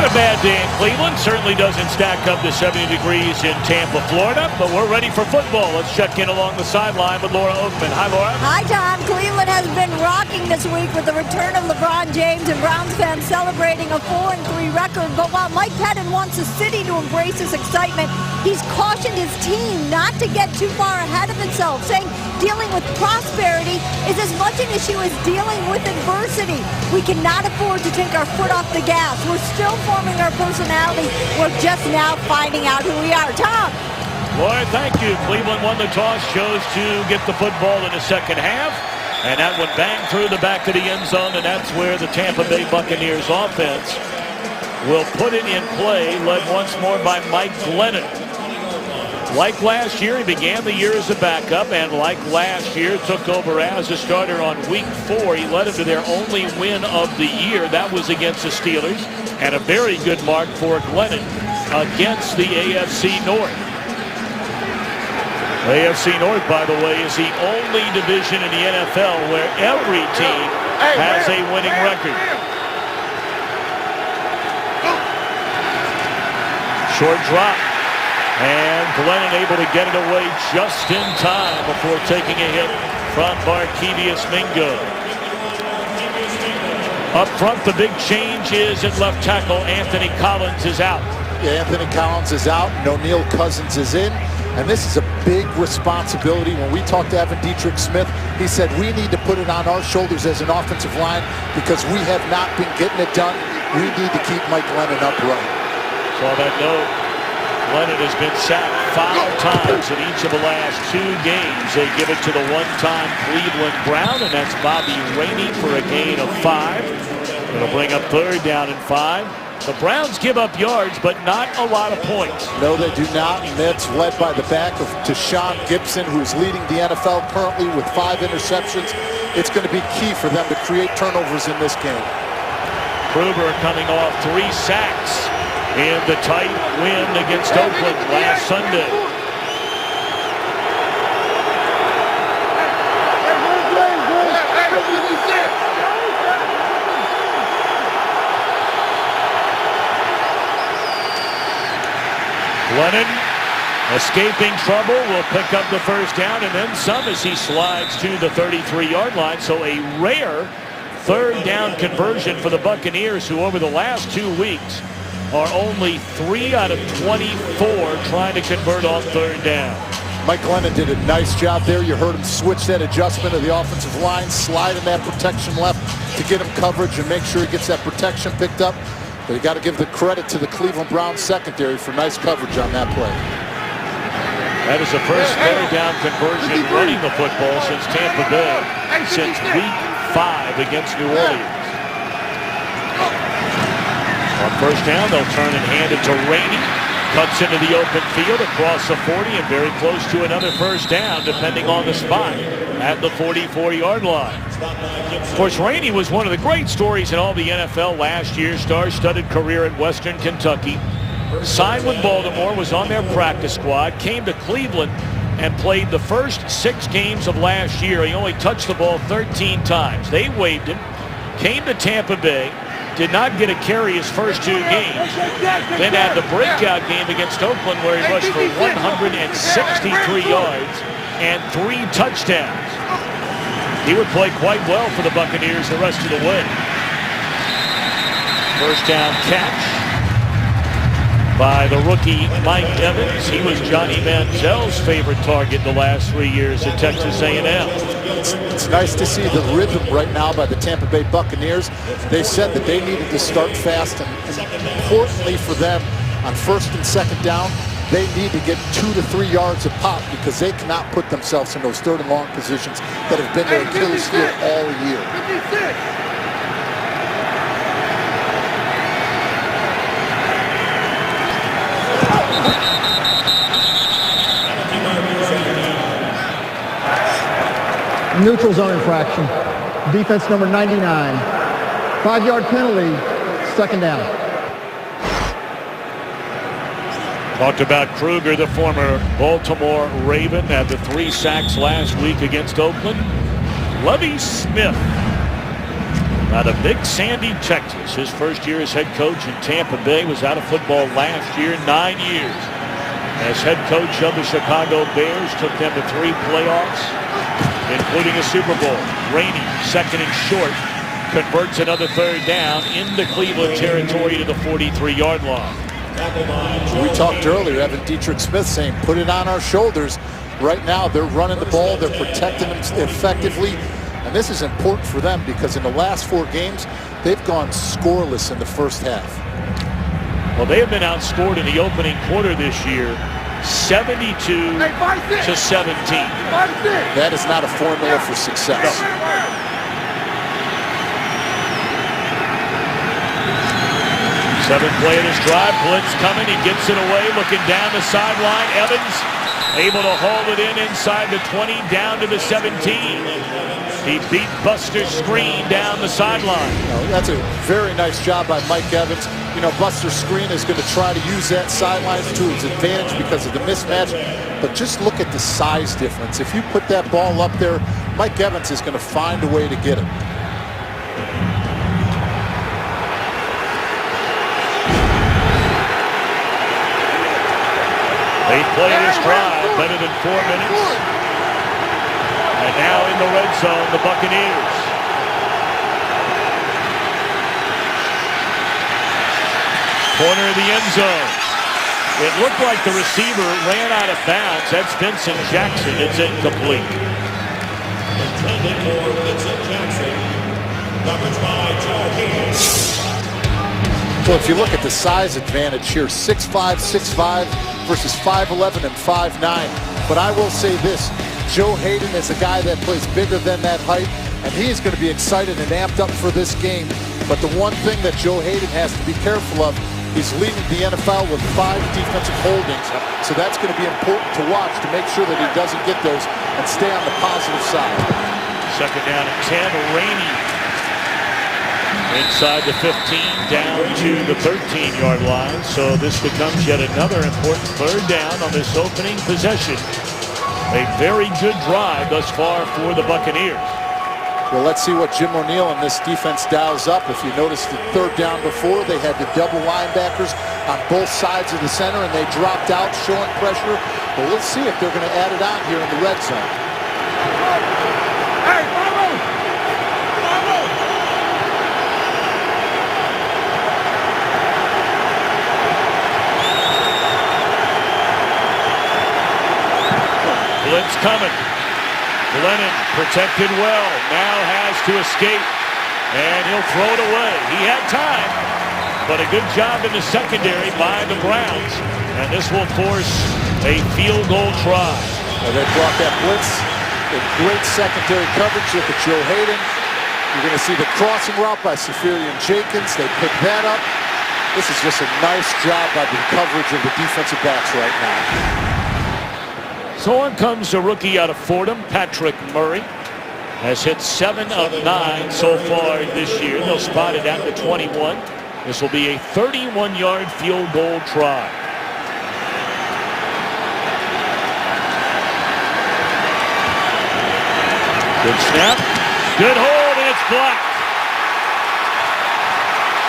a bad day in Cleveland. Certainly doesn't stack up to 70 degrees in Tampa, Florida. But we're ready for football. Let's check in along the sideline with Laura Oakman. Hi, Laura. Hi, Tom. Cleveland has been rocking this week with the return of LeBron James, and Browns fans celebrating a 4-3 record. But while Mike Pettin wants the city to embrace this excitement, he's cautioned his team not to get too far ahead of himself, saying dealing with prosperity is as much an issue as dealing with adversity. We cannot afford to take our foot off the gas. We're still forming our personality. We're just now finding out who we are. Tom. Laura, thank you. Cleveland won the toss, chose to get the football in the second half. And that one banged through the back of the end zone, and that's where the Tampa Bay Buccaneers offense will put it in play, led once more by Mike Glennon. Like last year, he began the year as a backup, and like last year, took over as a starter on week 4. He led them to their only win of the year. That was against the Steelers, and a very good mark for Glennon against the AFC North. The AFC North, by the way, is the only division in the NFL where every team has a winning record. Short drop. And Glennon able to get it away just in time before taking a hit from Barkevious Mingo. Up front, the big change is at left tackle. Anthony Collins is out. Yeah, Anthony Collins is out. O'Neal Cousins is in. And this is a big responsibility. When we talked to Evan Dietrich Smith, he said we need to put it on our shoulders as an offensive line because we have not been getting it done. We need to keep Mike Glennon upright. So on that note, Glennon has been sacked 5 times in each of the last 2 games. They give it to the one-time Cleveland Brown, and that's Bobby Rainey for a gain of 5. It'll bring up 3rd down and 5. The Browns give up yards, but not a lot of points. No, they do not, and that's led by the back of Deshaun Gibson, who's leading the NFL currently with 5 interceptions. It's going to be key for them to create turnovers in this game. Kruger coming off 3 sacks in the tight win against Oakland last Sunday. Glennon escaping trouble will pick up the first down and then some as he slides to the 33-yard line. So a rare 3rd down conversion for the Buccaneers, who over the last 2 weeks are only 3 out of 24 trying to convert on 3rd down. Mike Glennon did a nice job there. You heard him switch that adjustment of the offensive line, slide in that protection left to get him coverage and make sure he gets that protection picked up. But you got to give the credit to the Cleveland Browns secondary for nice coverage on that play. That is the first 3rd down conversion running the football since Tampa Bay, since week 5 against New Orleans. On first down, they'll turn and hand it to Rainey. Cuts into the open field across the 40 and very close to another first down, depending on the spot at the 44-yard line. Of course, Rainey was one of the great stories in all the NFL last year. Star-studded career at Western Kentucky. Signed with Baltimore, was on their practice squad, came to Cleveland and played the first 6 games of last year. He only touched the ball 13 times. They waived him, came to Tampa Bay, did not get a carry his first 2 games, then had the breakout game against Oakland where he rushed for 163 yards and 3 touchdowns. He would play quite well for the Buccaneers the rest of the way. First down catch by the rookie Mike Evans. He was Johnny Manziel's favorite target the last 3 years at Texas A&M. It's nice to see the rhythm right now by the Tampa Bay Buccaneers. They said that they needed to start fast, and importantly for them, on 1st and 2nd down, they need to get 2 to 3 yards a pop because they cannot put themselves in those 3rd and long positions that have been their Achilles heel all year. Neutral zone infraction. Defense number 99. 5-yard penalty, 2nd down. Talked about Kruger, the former Baltimore Raven, had the 3 sacks last week against Oakland. Lovie Smith Out of Big Sandy, Texas. His first year as head coach in Tampa Bay, was out of football last year, 9 years. As head coach of the Chicago Bears, took them to 3 playoffs, including a Super Bowl. Rainey, second and short, converts another third down into Cleveland territory to the 43-yard line. We talked earlier, Evan Dietrich Smith saying, put it on our shoulders. Right now, they're running the ball, they're protecting them effectively, and this is important for them because in the last 4 games, they've gone scoreless in the first half. Well, they have been outscored in the opening quarter this year, 72 to 17. That is not a formula for success. No. Seventh play of this drive, blitz coming, he gets it away, looking down the sideline. Evans able to haul it in inside the 20, down to the 17. He beat Buster's screen down the sideline. That's a very nice job by Mike Evans. You know, Buster's screen is going to try to use that sideline to his advantage because of the mismatch. But just look at the size difference. If you put that ball up there, Mike Evans is going to find a way to get it. Eighth play of this drive, better than 4 minutes. And now in the red zone, the Buccaneers. Corner of the end zone. It looked like the receiver ran out of bounds. That's Vincent Jackson. It's incomplete. Intended for Vincent Jackson. Coverage by Joe Hayden. Well, if you look at the size advantage here, 6'5", 6'5", versus 5'11" and 5'9". But I will say this, Joe Hayden is a guy that plays bigger than that height, and he's going to be excited and amped up for this game. But the one thing that Joe Hayden has to be careful of, he's leading the NFL with 5 defensive holdings. So that's going to be important to watch to make sure that he doesn't get those and stay on the positive side. Second down and 10, Rainey. Inside the 15, down to the 13-yard line. So this becomes yet another important third down on this opening possession. A very good drive thus far for the Buccaneers. Well, let's see what Jim O'Neill and this defense dials up. If you noticed the third down before, they had the double linebackers on both sides of the center, and they dropped out, showing pressure. But let's see if they're going to add it on here in the red zone. Hey, Bravo! Bravo! Blitz coming. Glennon protected well. Now has to escape. And he'll throw it away. He had time. But a good job in the secondary by the Browns. And this will force a field goal try. Well, they brought that blitz. A great secondary coverage. Look at Joe Hayden. You're going to see the crossing route by Safarian Jenkins. They pick that up. This is just a nice job by the coverage of the defensive backs right now. So on comes a rookie out of Fordham, Patrick Murray. Has hit 7 of 9 so far this year. They'll spot it at the 21. This will be a 31-yard field goal try. Good snap. Good hold, and it's blocked.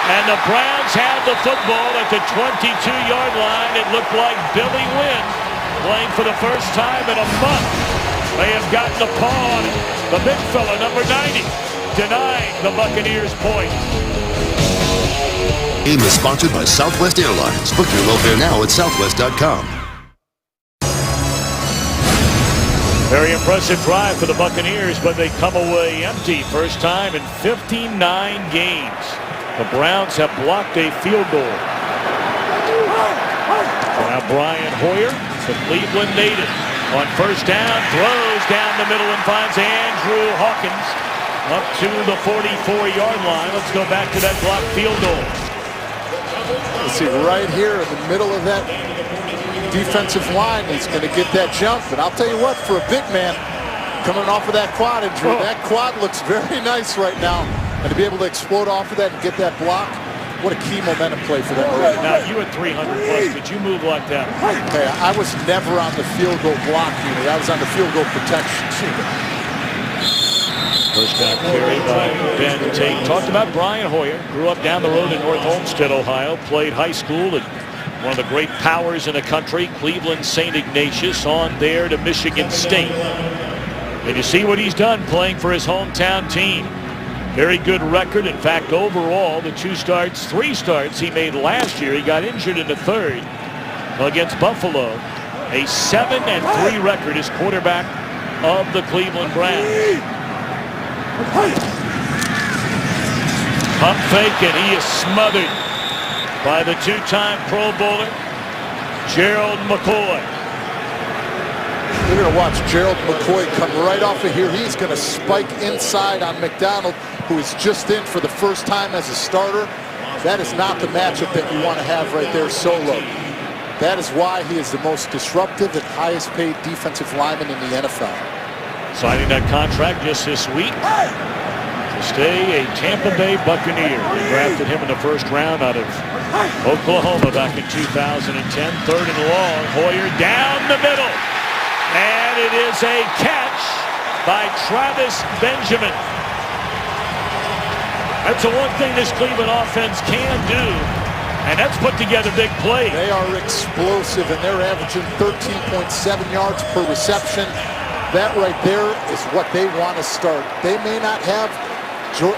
And the Browns have the football at the 22-yard line. It looked like Billy Wynn, playing for the first time in a month, may have gotten a paw on it. The big fella, number 90, denying the Buccaneers point. Game is sponsored by Southwest Airlines. Book your low fare now at southwest.com. Very impressive drive for the Buccaneers, but they come away empty. First time in 59 games. The Browns have blocked a field goal. Now Brian Hoyer, the Cleveland native, on first down, throws down the middle and finds Andrew Hawkins up to the 44-yard line. Let's go back to that blocked field goal. Let's see, right here in the middle of that defensive line, he's going to get that jump. But I'll tell you what, for a big man coming off of that quad injury, that quad looks very nice right now. And to be able to explode off of that and get that block, what a key momentum play for them. Now, you at 300 plus, did you move like that? Hey, I was never on the field goal block unit. I was on the field goal protection. First down carry by Ben Tate. Talked about Brian Hoyer. Grew up down the road in North Olmsted, Ohio. Played high school at one of the great powers in the country, Cleveland St. Ignatius, on there to Michigan State. And you see what he's done playing for his hometown team. Very good record. In fact, overall, the three starts he made last year, he got injured in the third against Buffalo. A 7-3 record as quarterback of the Cleveland Browns. Pump fake, and he is smothered by the two-time Pro Bowler, Gerald McCoy. You're going to watch Gerald McCoy come right off of here. He's going to spike inside on McDonald, who is just in for the first time as a starter. That is not the matchup that you want to have right there solo. That is why he is the most disruptive and highest paid defensive lineman in the NFL. Signing that contract just this week to stay a Tampa Bay Buccaneer. They drafted him in the first round out of Oklahoma back in 2010. Third and long. Hoyer down the middle. And it is a catch by Travis Benjamin. That's the one thing this Cleveland offense can do, and that's put together big plays. They are explosive, and they're averaging 13.7 yards per reception. That right there is what they want to start. They may not have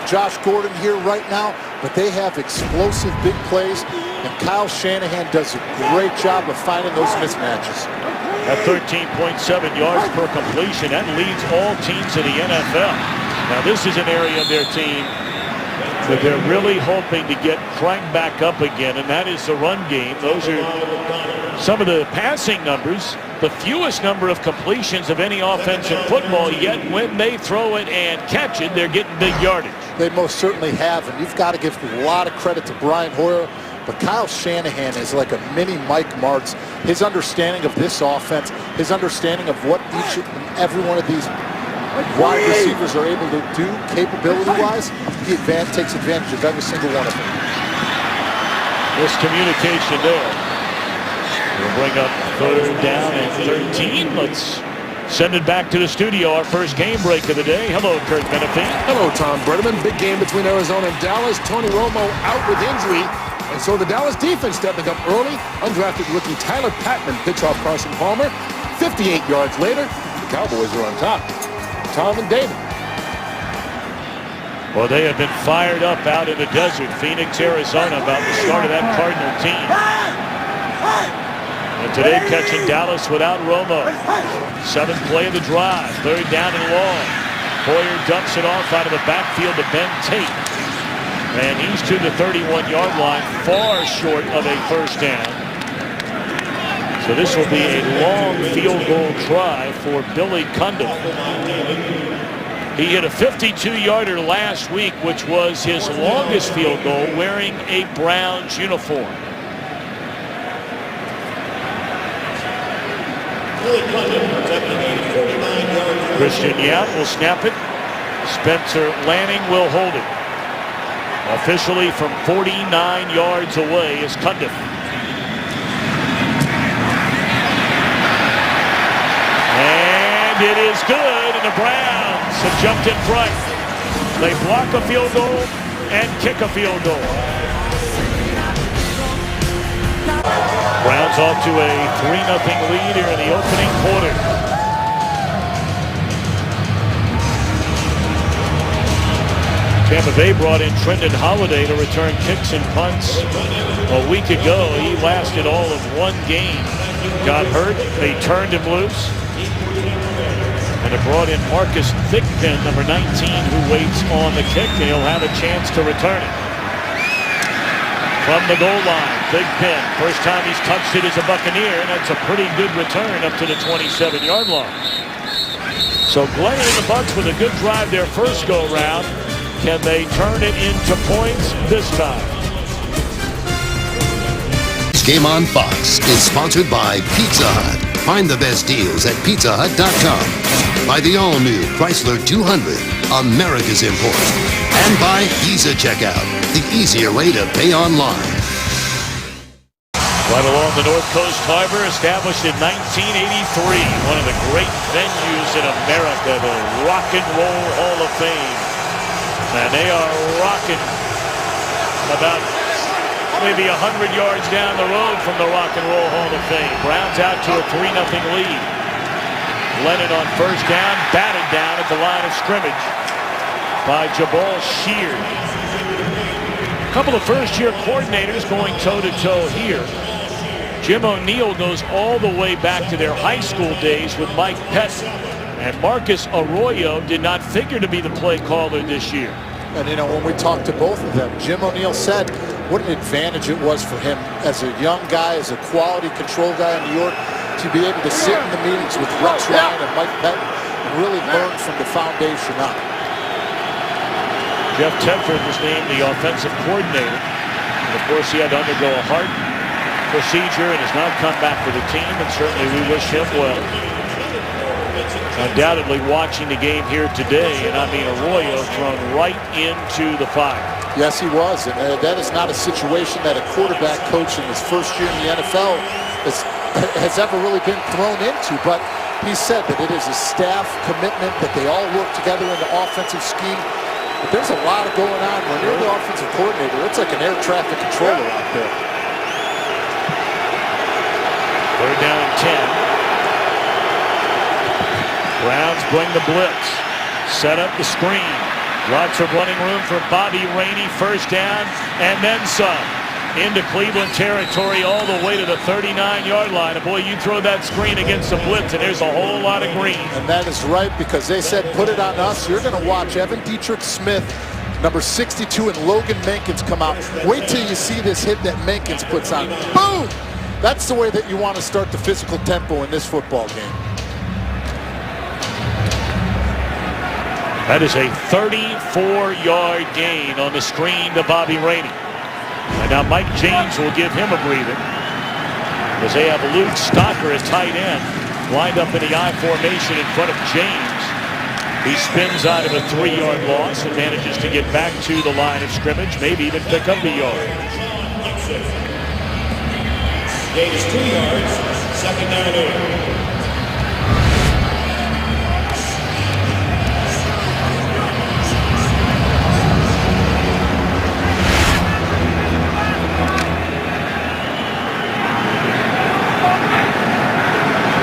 Josh Gordon here right now, but they have explosive big plays, and Kyle Shanahan does a great job of finding those mismatches. At 13.7 yards per completion, that leads all teams in the NFL. Now this is an area of their team that they're really hoping to get cranked back up again, and that is the run game. Those are some of the passing numbers, the fewest number of completions of any offense in football, yet when they throw it and catch it, they're getting big yardage. They most certainly have, and you've got to give a lot of credit to Brian Hoyer, but Kyle Shanahan is like a mini Mike Martz. His understanding of this offense, his understanding of what each and every one of these wide receivers are able to do capability-wise, he takes advantage of every single one of them. Miscommunication there. We'll bring up third down and 13. Let's send it back to the studio. Our first game break of the day. Hello, Kurt Menefee. Hello, Tom Bertman. Big game between Arizona and Dallas. Tony Romo out with injury. And so the Dallas defense stepping up early. Undrafted rookie Tyler Patman picks off Carson Palmer. 58 yards later, the Cowboys are on top. Tom and David. Well, they have been fired up out in the desert, Phoenix, Arizona, about the start of that Cardinal team. And today catching Dallas without Romo. Seventh play of the drive. Third down and long. Hoyer dumps it off out of the backfield to Ben Tate. And he's to the 31-yard line, far short of a first down. So this will be a long field goal try for Billy Cundiff. He hit a 52-yarder last week, which was his longest field goal, wearing a Browns uniform. Christian Yap will snap it. Spencer Lanning will hold it. Officially from 49 yards away is Cundiff. And it is good, and the Browns have jumped in front. They block a field goal and kick a field goal. Browns off to a 3-0 lead here in the opening quarter. Tampa Bay brought in Trenton Holiday to return kicks and punts a week ago. He lasted all of one game. Got hurt. They turned him loose. And it brought in Marcus Thigpen, number 19, who waits on the kick, and he'll have a chance to return it. From the goal line, Thigpen, first time he's touched it as a Buccaneer, and that's a pretty good return up to the 27-yard line. So Glenn and the Bucs with a good drive their first go-round. Can they turn it into points this time? This game on Fox is sponsored by Pizza Hut. Find the best deals at pizzahut.com. By the all-new Chrysler 200, America's import. And by Visa Checkout, the easier way to pay online. Right along the North Coast Harbor, established in 1983. One of the great venues in America, the Rock and Roll Hall of Fame. And they are rocking about maybe 100 yards down the road from the Rock and Roll Hall of Fame. Browns out to a 3-0 lead. Lennon on first down, batted down at the line of scrimmage by Jabal Sheard. A couple of first-year coordinators going toe-to-toe here. Jim O'Neill goes all the way back to their high school days with Mike Pettin. And Marcus Arroyo did not figure to be the play caller this year. And, you know, when we talked to both of them, Jim O'Neill said what an advantage it was for him as a young guy, as a quality control guy in New York, to be able to sit in the meetings with Rex Ryan and Mike Pettin and really learn from the foundation up. Jeff Tedford was named the offensive coordinator. And of course, he had to undergo a heart procedure and has now come back to the team, and certainly we wish him well. Undoubtedly watching the game here today, and I mean Arroyo thrown right into the fire. Yes, he was, and that is not a situation that a quarterback coach in his first year in the NFL has ever really been thrown into, but he said that it is a staff commitment, that they all work together in the offensive scheme. But there's a lot of going on. When you're the offensive coordinator, it's like an air traffic controller out there. Third down and 10. Browns bring the blitz. Set up the screen. Lots of running room for Bobby Rainey. First down and then some. Into Cleveland territory all the way to the 39-yard line. And boy, you throw that screen against a blitz and there's a whole lot of green. And that is right, because they said put it on us. You're going to watch Evan Dietrich Smith, number 62, and Logan Mankins come out. Wait till you see this hit that Mankins puts on. Boom! That's the way that you want to start the physical tempo in this football game. That is a 34-yard gain on the screen to Bobby Rainey. And now Mike James will give him a breather, as they have Luke Stocker at tight end, lined up in the I formation in front of James. He spins out of a 3-yard loss and manages to get back to the line of scrimmage, maybe even pick up a yard. Gain is 2 yards, second down and 8.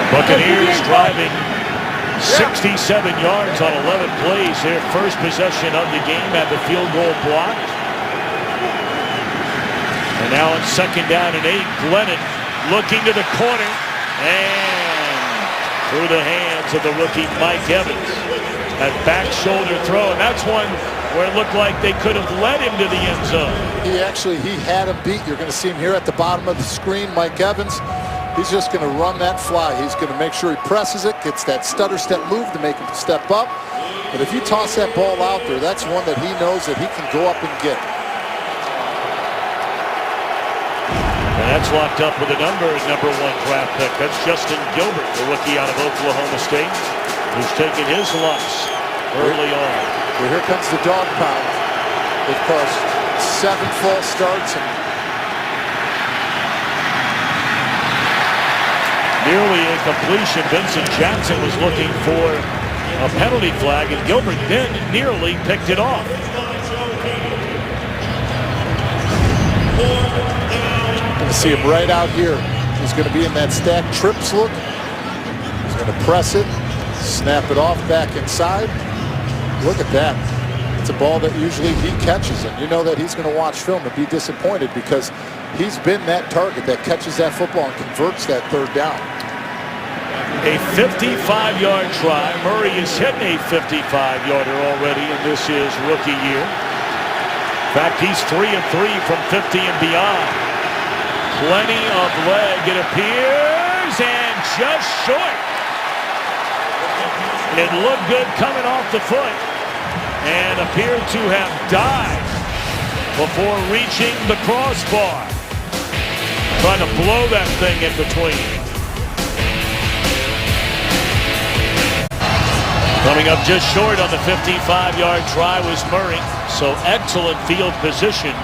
Buccaneers driving 67 yards on 11 plays. Their first possession of the game had the field goal blocked. And now on second down and 8, Glennon looking to the corner and through the hands of the rookie Mike Evans. That back shoulder throw, and that's one where it looked like they could have led him to the end zone. He had him beat. You're going to see him here at the bottom of the screen, Mike Evans. He's just going to run that fly. He's going to make sure he presses it, gets that stutter step move to make him step up. But if you toss that ball out there, that's one that he knows that he can go up and get. And that's locked up with a number 1 draft pick. That's Justin Gilbert, the rookie out of Oklahoma State, who's taken his lumps early on. Well, here comes the dog pound. Of course, 7 false starts and nearly a completion. Vincent Jackson was looking for a penalty flag, and Gilbert then nearly picked it off. You see him right out here. He's going to be in that stack trips look. He's going to press it, snap it off back inside. Look at that. It's a ball that usually he catches, and you know that he's going to watch film and be disappointed because he's been that target that catches that football and converts that third down. A 55-yard try. Murray has hit a 55-yarder already, and this is rookie year. In fact, he's 3 of 3 from 50 and beyond. Plenty of leg, it appears, and just short. It looked good coming off the foot and appeared to have died before reaching the crossbar. Trying to blow that thing in between. Coming up just short on the 55-yard try was Murray. So excellent field position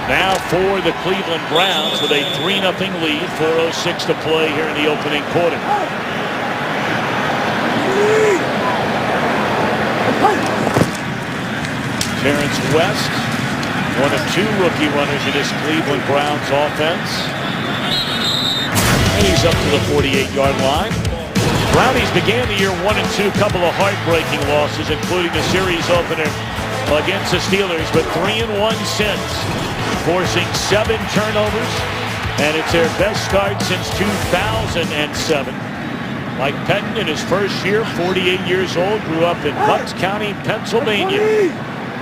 Now for the Cleveland Browns with a 3-0 lead, 4:06 to play here in the opening quarter. Terrence West, one of 2 rookie runners in this Cleveland Browns offense. And he's up to the 48-yard line. Brownies began the year 1-2, couple of heartbreaking losses, including the series opener against the Steelers, but 3-1 since, forcing 7 turnovers, and it's their best start since 2007. Mike Pettin, in his first year, 48 years old, grew up in Bucs County, Pennsylvania.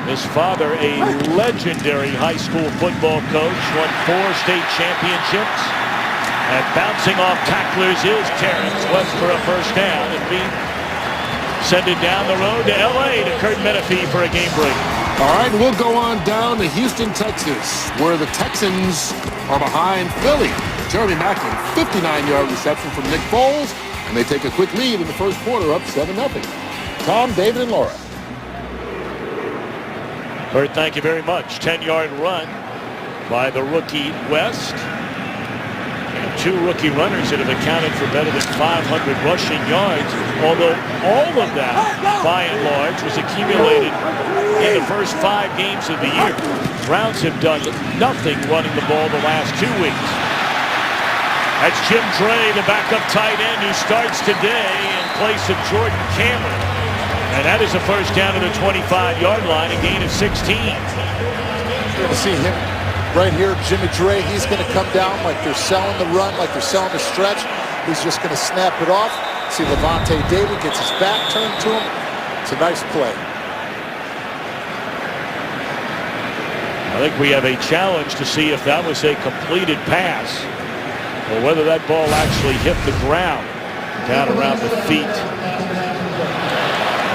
His father, a legendary high school football coach, won 4 state championships. And bouncing off tacklers is Terrence West for a first down, and we send it down the road to L.A. to Kurt Menefee for a game break. All right, we'll go on down to Houston, Texas, where the Texans are behind Philly. Jeremy Maclin, 59-yard reception from Nick Foles, and they take a quick lead in the first quarter, up 7-0. Tom, David, and Laura. Kurt, thank you very much. 10-yard run by the rookie West. And 2 rookie runners that have accounted for better than 500 rushing yards, although all of that, by and large, was accumulated in the first 5 games of the year. Browns have done nothing running the ball the last 2 weeks. That's Jim Dre, the backup tight end, who starts today in place of Jordan Cameron. And that is a first down to the 25-yard line, a gain of 16. You're going to see him right here, Jimmy Dre. He's going to come down like they're selling the run, like they're selling the stretch. He's just going to snap it off. See Levante David gets his back turned to him. It's a nice play. I think we have a challenge to see if that was a completed pass or whether that ball actually hit the ground down around the feet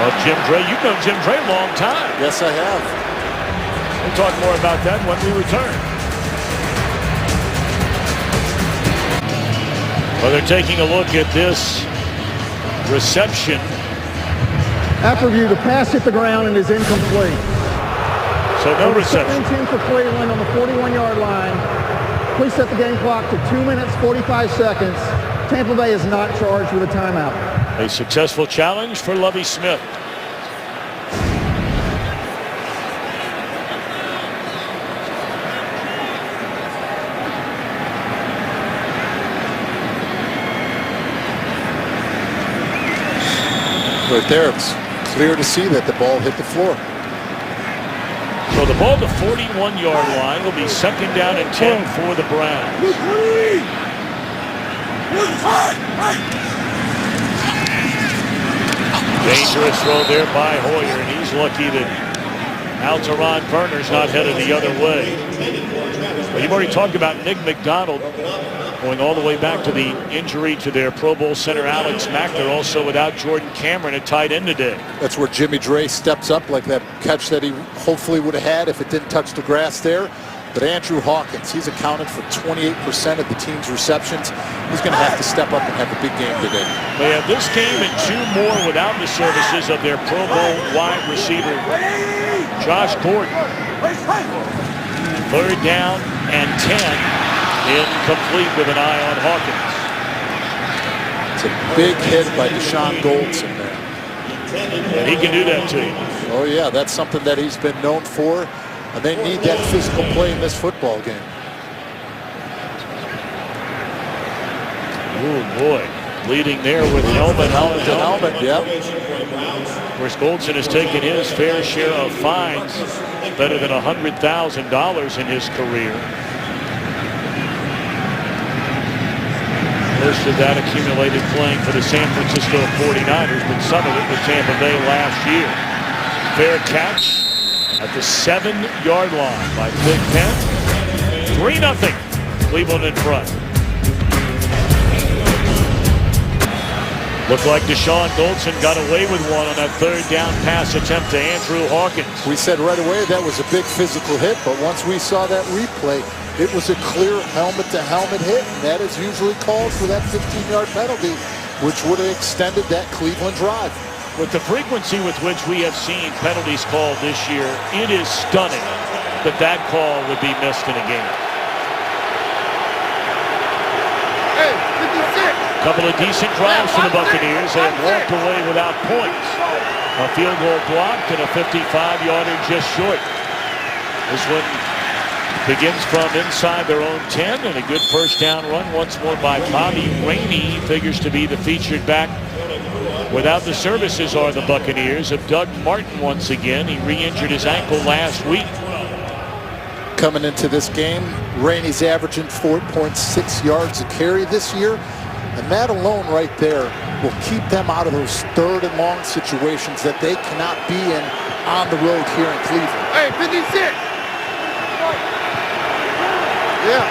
of Jim Dre. You've known Jim Dre a long time. Yes, I have. We'll talk more about that when we return. Well, they're taking a look at this reception. After review, the pass hit the ground and is incomplete. So no reception. 17 for Cleveland on the 41-yard line. Please set the game clock to 2 minutes, 45 seconds. Tampa Bay is not charged with a timeout. A successful challenge for Lovie Smith. Right there, it's clear to see that the ball hit the floor. So the ball to 41-yard line will be second down and 10 for the Browns. Dangerous throw there by Hoyer, and he's lucky that Alteron Verner's not headed the other way. But you've already talked about Nick McDonald going all the way back to the injury to their Pro Bowl center Alex Mack. They're also without Jordan Cameron at tight end today. That's where Jimmy Dre steps up, like that catch that he hopefully would have had if it didn't touch the grass there. But Andrew Hawkins, he's accounted for 28% of the team's receptions. He's going to have to step up and have a big game today. They have this game and 2 more without the services of their Pro Bowl wide receiver, Josh Gordon. Third down and 10. Incomplete with an eye on Hawkins. It's a big hit by Deshaun Goldson there. And he can do that to you. Oh, yeah, that's something that he's been known for. And they need that physical play in this football game. Oh, boy. Leading there with helmet. Yep. Of course, Goldson has taken his fair share of fines, better than $100,000 in his career. Most of that accumulated playing for the San Francisco 49ers, but some of it with Tampa Bay last year. Fair catch at the 7-yard line by Big Penn. 3-0. Cleveland in front. Looked like Deshaun Goldson got away with one on that third down pass attempt to Andrew Hawkins. We said right away that was a big physical hit, but once we saw that replay, it was a clear helmet-to-helmet hit, and that is usually called for that 15-yard penalty, which would have extended that Cleveland drive. With the frequency with which we have seen penalties called this year, it is stunning that that call would be missed in a game. A couple of decent drives for the Buccaneers. They have walked away without points. A field goal blocked and a 55-yarder just short. This one begins from inside their own 10, and a good first down run once more by Bobby Rainey. Figures to be the featured back. Without the services are the Buccaneers of Doug Martin once again. He re-injured his ankle last week. Coming into this game, Rainey's averaging 4.6 yards a carry this year. And that alone right there will keep them out of those third and long situations that they cannot be in on the road here in Cleveland. Hey, 56! Yeah.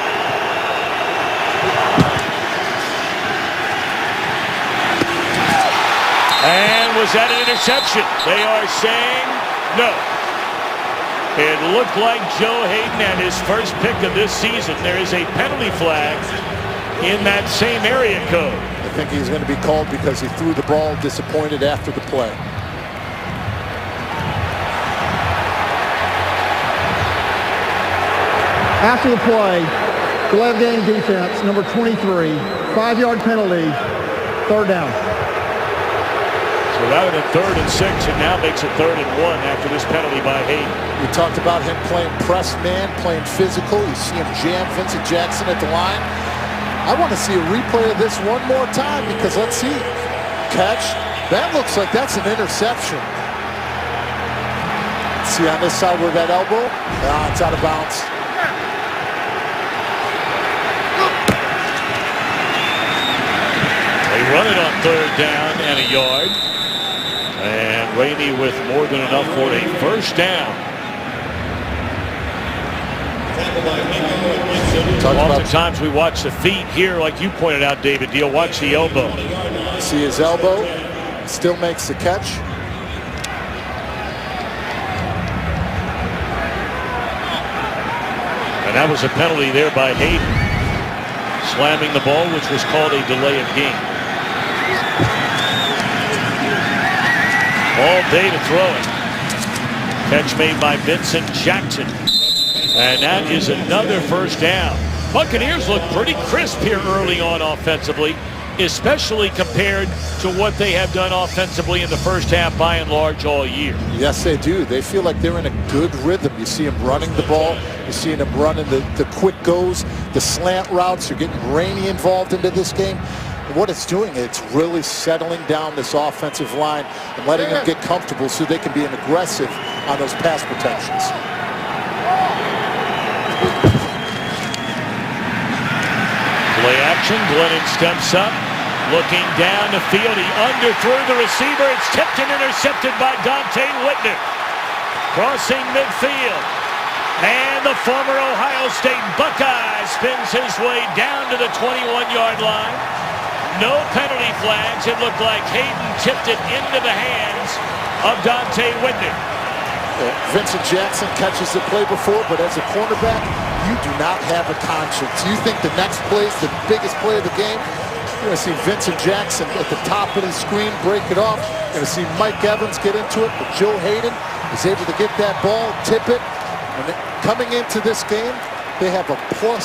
And was that an interception? They are saying no. It looked like Joe Hayden had his first pick of this season. There is a penalty flag in that same area code. I think he's going to be called because he threw the ball disappointed after the play. After the play, glove game defense, number 23, 5-yard penalty, third down. So rather than 3rd and 6, it now makes it 3rd and 1 after this penalty by Hayden. We talked about him playing press man, playing physical. You see him jam Vincent Jackson at the line. I want to see a replay of this one more time because let's see. Catch. That looks like that's an interception. See on this side where that elbow? Ah, it's out of bounds. They run it on 3rd down and a yard. And Rainey with more than enough for a first down. Oftentimes we watch the feet here, like you pointed out, David Deal. Watch the elbow. See his elbow. Still makes the catch. And that was a penalty there by Hayden. Slamming the ball, which was called a delay of game. All day to throw it. Catch made by Vincent Jackson. And that is another first down. Buccaneers look pretty crisp here early on offensively, especially compared to what they have done offensively in the first half by and large all year. Yes, they do. They feel like they're in a good rhythm. You see them running the ball. You see them running the quick goes, the slant routes. You're getting Rainey involved into this game. And what it's doing, it's really settling down this offensive line and letting them get comfortable so they can be aggressive on those pass protections. Play action. Glennon steps up, looking down the field. He underthrew the receiver. It's tipped and intercepted by Dante Whitner. Crossing midfield. And the former Ohio State Buckeye spins his way down to the 21-yard line. No penalty flags. It looked like Hayden tipped it into the hands of Dante Whitner. Vincent Jackson catches the play before, but as a cornerback, you do not have a conscience. You think the next play is the biggest play of the game. You're going to see Vincent Jackson at the top of the screen break it off. You're going to see Mike Evans get into it, but Joe Hayden is able to get that ball, tip it. And coming into this game, they have a +6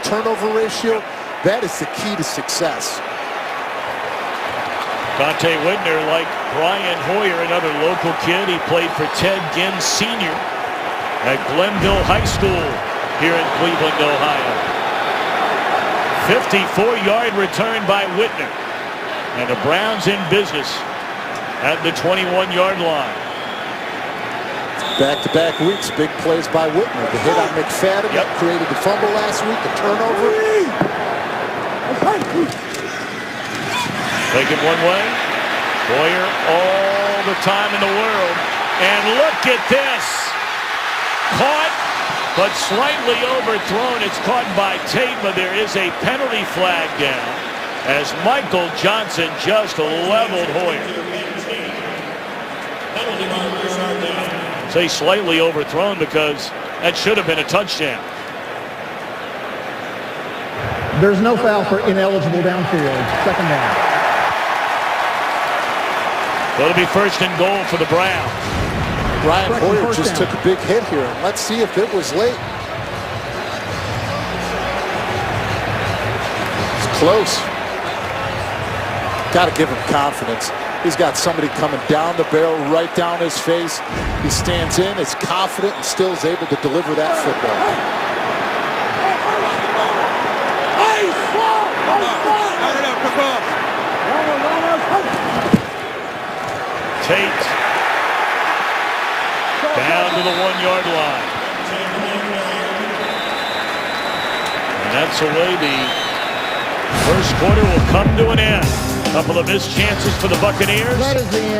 turnover ratio. That is the key to success. Dante Whitner, like Brian Hoyer, another local kid. He played for Ted Ginn Sr. at Glenville High School here in Cleveland, Ohio. 54-yard return by Whitner. And the Browns in business at the 21-yard line. Back-to-back weeks, big plays by Whitner. The hit on McFadden created the fumble last week, the turnover. Take it one way. Hoyer all the time in the world. And look at this. Caught, but slightly overthrown. It's caught by Tate, but there is a penalty flag down as Michael Johnson just leveled Hoyer. Say slightly overthrown because that should have been a touchdown. There's no foul for ineligible downfield. Second down. It'll be first and goal for the Browns. Brian Hoyer just took a big hit here. And let's see if it was late. It's close. Got to give him confidence. He's got somebody coming down the barrel, right down his face. He stands in, is confident, and still is able to deliver that football. Tate down to the 1-yard line. And that's the way the first quarter will come to an end. Couple of missed chances for the Buccaneers.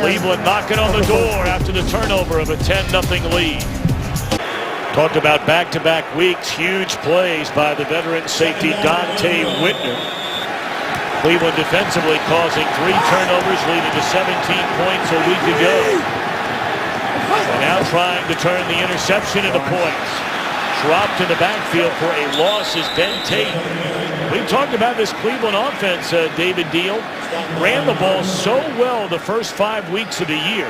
Cleveland knocking on the door after the turnover of a 10-0 lead. Talked about back-to-back weeks, huge plays by the veteran safety Dante Whitner. Cleveland defensively causing 3 turnovers, leading to 17 points a week ago. And now trying to turn the interception into points. Dropped in the backfield for a loss is Ben Tate. We talked about this Cleveland offense, David Deal. Ran the ball so well the first 5 weeks of the year.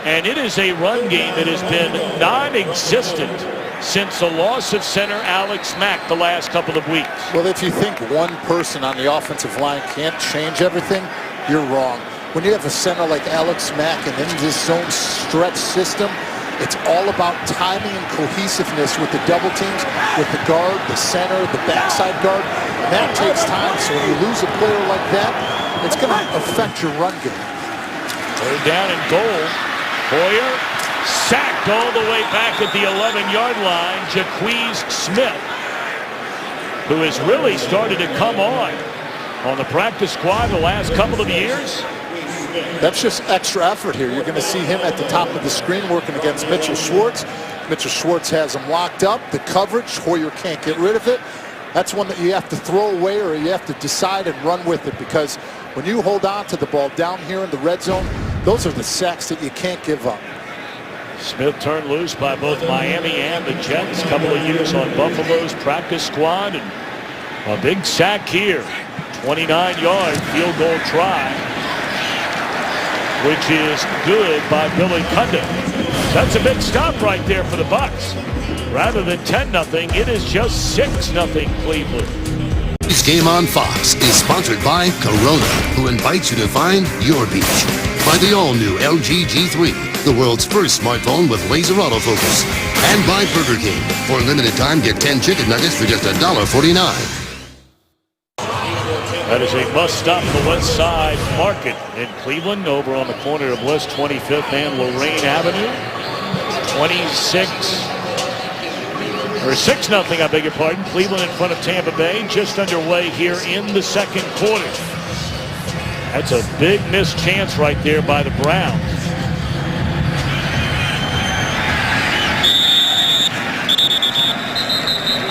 And it is a run game that has been non-existent since the loss of center Alex Mack the last couple of weeks. Well, if you think one person on the offensive line can't change everything, you're wrong. When you have a center like Alex Mack and in this zone stretch system, it's all about timing and cohesiveness with the double teams, with the guard, the center, the backside guard. And that takes time, so when you lose a player like that, it's going to affect your run game. Third down and goal. Hoyer sacked all the way back at the 11-yard line. Jaquez Smith, who has really started to come on the practice squad the last couple of years. That's just extra effort here. You're going to see him at the top of the screen working against Mitchell Schwartz. Mitchell Schwartz has him locked up. The coverage, Hoyer can't get rid of it. That's one that you have to throw away or you have to decide and run with it, because when you hold on to the ball down here in the red zone, those are the sacks that you can't give up. Smith turned loose by both Miami and the Jets. Couple of years on Buffalo's practice squad, and a big sack here. 29-yard field goal try, which is good by Billy Cundiff. That's a big stop right there for the Bucs. Rather than 10-0, it is just 6-0 Cleveland. This game on Fox is sponsored by Corona, who invites you to find your beach. By the all-new LG G3, the world's first smartphone with laser autofocus. And by Burger King. For a limited time, get 10 chicken nuggets for just $1.49. That is a must-stop in the West Side Market in Cleveland, over on the corner of West 25th and Lorraine Avenue. 6-0, I beg your pardon. Cleveland in front of Tampa Bay, just underway here in the second quarter. That's a big missed chance right there by the Browns.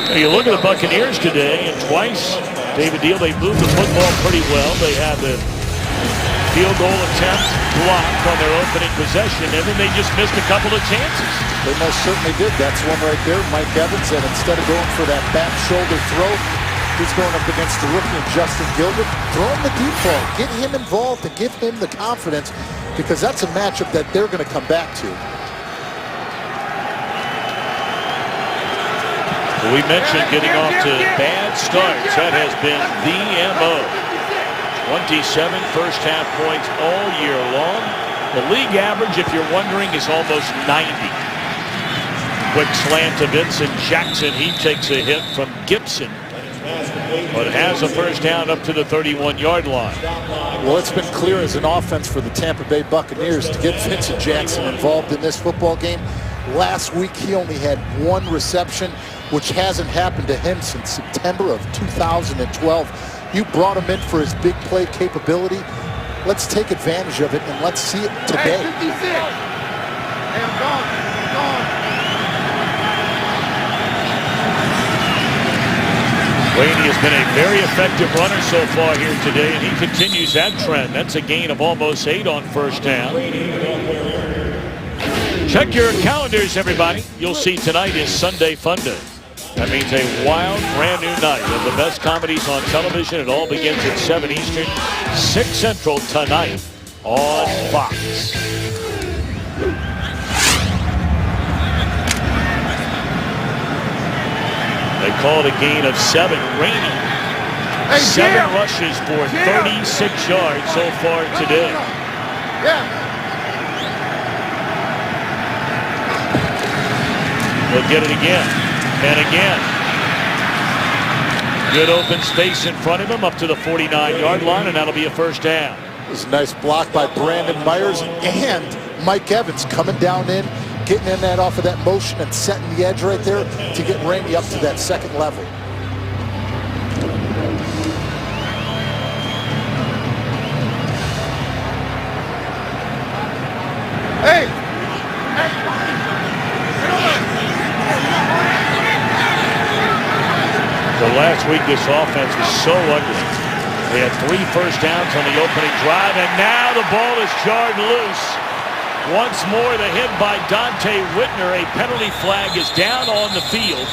Now you look at the Buccaneers today, and twice, David Deal, they moved the football pretty well. They had the field goal attempt blocked on their opening possession, and then they just missed a couple of chances. They most certainly did. That's one right there, Mike Evans, and instead of going for that back shoulder throw, he's going up against the rookie Justin Gilbert. Throw him the deep ball, get him involved, and give him the confidence, because that's a matchup that they're going to come back to. We mentioned getting off to bad starts. That has been the MO. 27 first-half points all year long. The league average, if you're wondering, is almost 90. Quick slant to Vincent Jackson. He takes a hit from Gibson, but has a first down up to the 31-yard line. Well, it's been clear as an offense for the Tampa Bay Buccaneers to get Vincent Jackson involved in this football game. Last week, he only had 1 reception, which hasn't happened to him since September of 2012. You brought him in for his big play capability. Let's take advantage of it, and let's see it today. Hey, 56. Hey, I'm gone. Laney has been a very effective runner so far here today, and he continues that trend. That's a gain of almost 8 on first down. Check your calendars, everybody. You'll see tonight is Sunday Fun Day. That means a wild, brand new night of the best comedies on television. It all begins at 7 Eastern, 6 Central tonight on Fox. They called a gain of 7. Rainey, 7 rushes for 36 yards so far today. He'll get it again and again. Good open space in front of him up to the 49-yard line, and that'll be a first down. It was a nice block by Brandon Myers and Mike Evans coming down in, getting in that off of that motion and setting the edge right there to get Rainey up to that second level. Hey! So last week this offense was so ugly. They had 3 first downs on the opening drive, and now the ball is jarred loose. Once more the hit by Dante Whitner. A penalty flag is down on the field.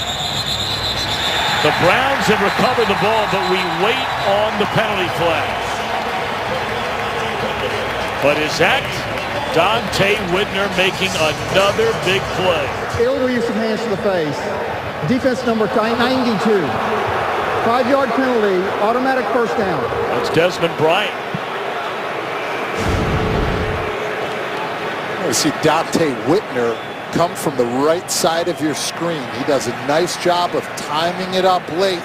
The Browns have recovered the ball, but we wait on the penalty flag. But is that Dante Whitner making another big play? Illegal use of hands to the face. Defense number 92. 5-yard penalty, automatic first down. That's Desmond Bryant. You see Dante Whitner come from the right side of your screen. He does a nice job of timing it up late,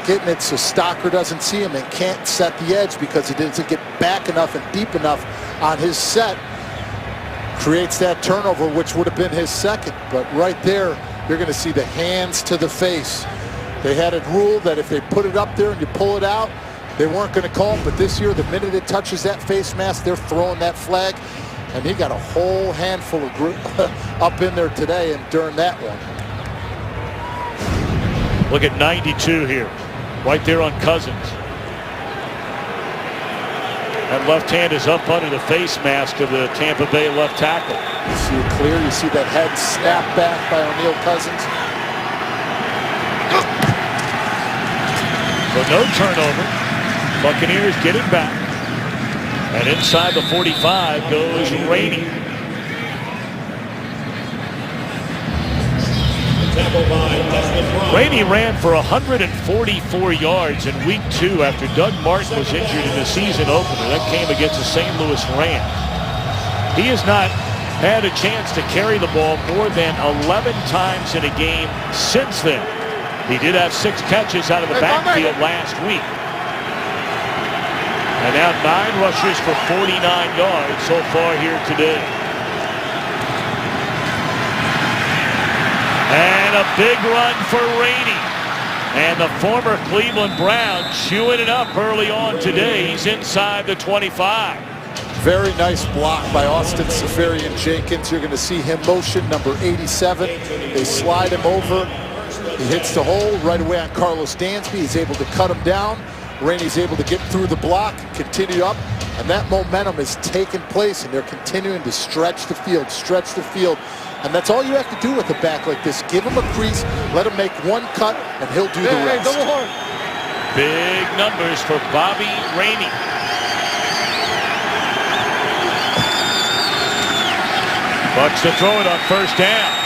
getting it so Stocker doesn't see him and can't set the edge because he doesn't get back enough and deep enough on his set. Creates that turnover, which would have been his second. But right there, you're going to see the hands to the face. They had it ruled that if they put it up there and you pull it out, they weren't going to call it. But this year, the minute it touches that face mask, they're throwing that flag. And he got a whole handful of group up in there today and during that one. Look at 92 here, right there on Cousins. That left hand is up under the face mask of the Tampa Bay left tackle. You see it clear. You see that head snap back by O'Neal Cousins. So no turnover. Buccaneers get it back. And inside the 45 goes Rainey. Rainey ran for 144 yards in week 2 after Doug Martin was injured in the season opener. That came against the St. Louis Rams. He has not had a chance to carry the ball more than 11 times in a game since then. He did have 6 catches out of the backfield last week. And now 9 rushes for 49 yards so far here today. And a big run for Rainey. And the former Cleveland Brown chewing it up early on today. He's inside the 25. Very nice block by Austin Seferian-Jenkins. You're going to see him motion number 87. They slide him over. He hits the hole right away on Carlos Dansby. He's able to cut him down. Rainey's able to get through the block, continue up, and that momentum is taking place, and they're continuing to stretch the field. And that's all you have to do with a back like this. Give him a crease, let him make one cut, and he'll do the rest. Big numbers for Bobby Rainey. Bucs to throw it on first down.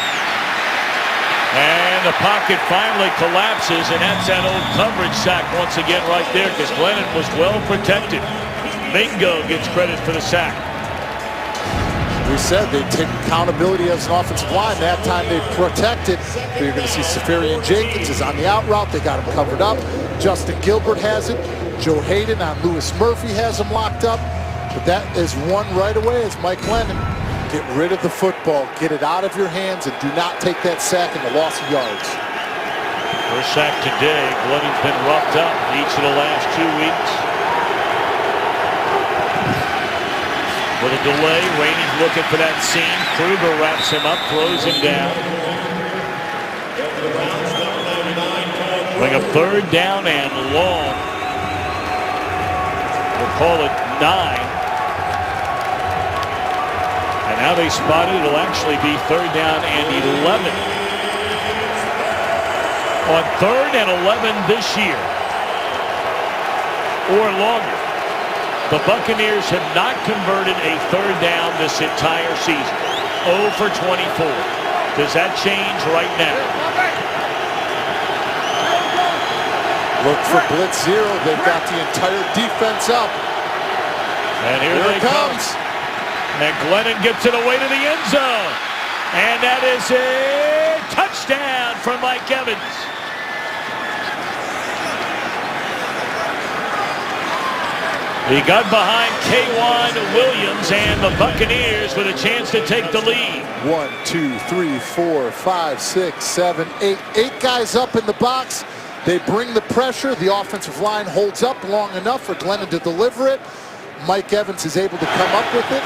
And the pocket finally collapses, and that's that old coverage sack once again right there because Glennon was well protected. Mingo gets credit for the sack. We said they take accountability as an offensive line. That time they protected. But you're going to see Seferian-Jenkins is on the out route. They got him covered up. Justin Gilbert has it. Joe Hayden on Lewis Murphy has him locked up. But that is one right away as Mike Glennon. Get rid of the football. Get it out of your hands and do not take that sack and the loss of yards. First sack today. Glennon's been roughed up each of the last 2 weeks. With a delay, Rainey's looking for that seam. Kruger wraps him up, throws him down. Bring a 3rd down and long. We'll call it 9. And now they spot it. It'll actually be 3rd down and 11. On 3rd and 11 this year, or longer, the Buccaneers have not converted a 3rd down this entire season. 0 for 24. Does that change right now? Look for blitz zero. They've got the entire defense up. And here Here they it comes. And Glennon gets it away to the end zone. And that is a touchdown from Mike Evans. He got behind K'Wan Williams and the Buccaneers with a chance to take the lead. 1, 2, 3, 4, 5, 6, 7, 8. 8 guys up in the box. They bring the pressure. The offensive line holds up long enough for Glennon to deliver it. Mike Evans is able to come up with it.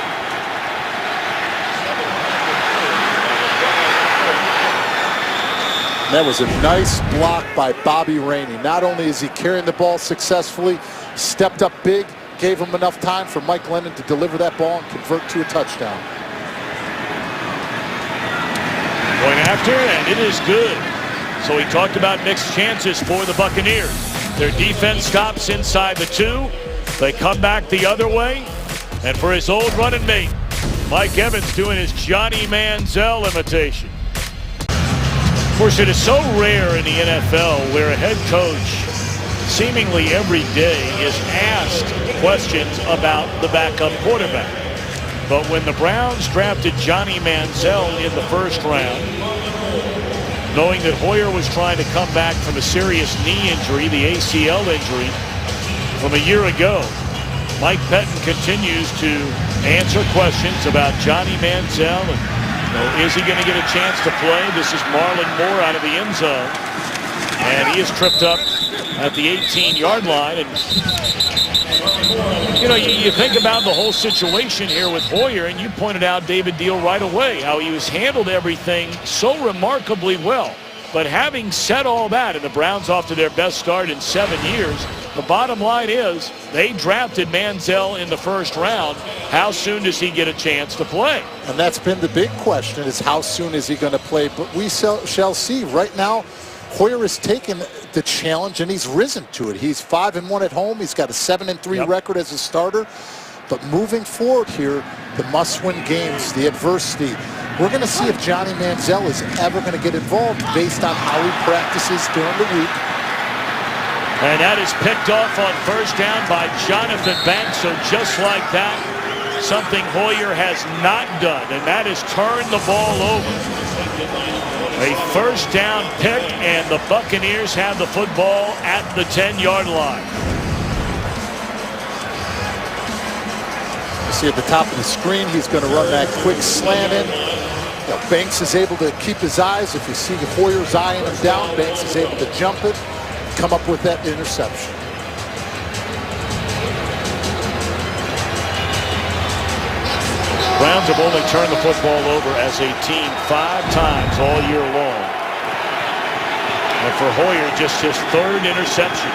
That was a nice block by Bobby Rainey. Not only is he carrying the ball successfully, stepped up big, gave him enough time for Mike Glennon to deliver that ball and convert to a touchdown. Going after, and it is good. So he talked about mixed chances for the Buccaneers. Their defense stops inside the 2. They come back the other way. And for his old running mate, Mike Evans doing his Johnny Manziel imitation. Of course, it is so rare in the NFL where a head coach seemingly every day is asked questions about the backup quarterback. But when the Browns drafted Johnny Manziel in the first round, knowing that Hoyer was trying to come back from a serious knee injury, the ACL injury, from a year ago, Mike Pettin continues to answer questions about Johnny Manziel. And, is he going to get a chance to play? This is Marlon Moore out of the end zone. And he is tripped up at the 18-yard line. And, you think about the whole situation here with Hoyer, and you pointed out, David Deal, right away, how he was handled everything so remarkably well. But having said all that, and the Browns off to their best start in 7 years, the bottom line is they drafted Manziel in the first round. How soon does he get a chance to play? And that's been the big question, is how soon is he going to play? But we shall see. Right now, Hoyer has taken the challenge and he's risen to it. He's 5-1 at home. He's got a 7-3 record as a starter. But moving forward here, the must-win games, the adversity, we're going to see if Johnny Manziel is ever going to get involved based on how he practices during the week. And that is picked off on first down by Jonathan Banks. So just like that, something Hoyer has not done, and that is turn the ball over. A first down pick, and the Buccaneers have the football at the 10-yard line. You see at the top of the screen, he's going to run that quick slant in. Banks is able to keep his eyes. If you see Hoyer's eyeing him down, Banks is able to jump it, come up with that interception. Browns have only turned the football over as a team 5 times all year long. And for Hoyer, just his 3rd interception.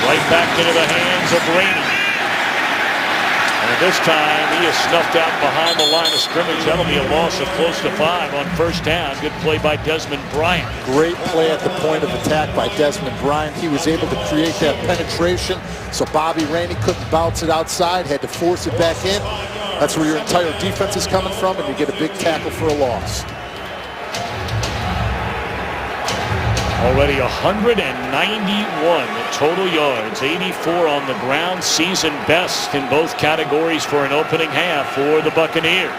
Right back into the hands of Rainey. And this time he is snuffed out behind the line of scrimmage. That'll be a loss of close to 5 on first down. Good play by Desmond Bryant. Great play at the point of attack by Desmond Bryant. He was able to create that penetration so Bobby Rainey couldn't bounce it outside, had to force it back in. That's where your entire defense is coming from, and you get a big tackle for a loss. Already 191 total yards, 84 on the ground, season best in both categories for an opening half for the Buccaneers.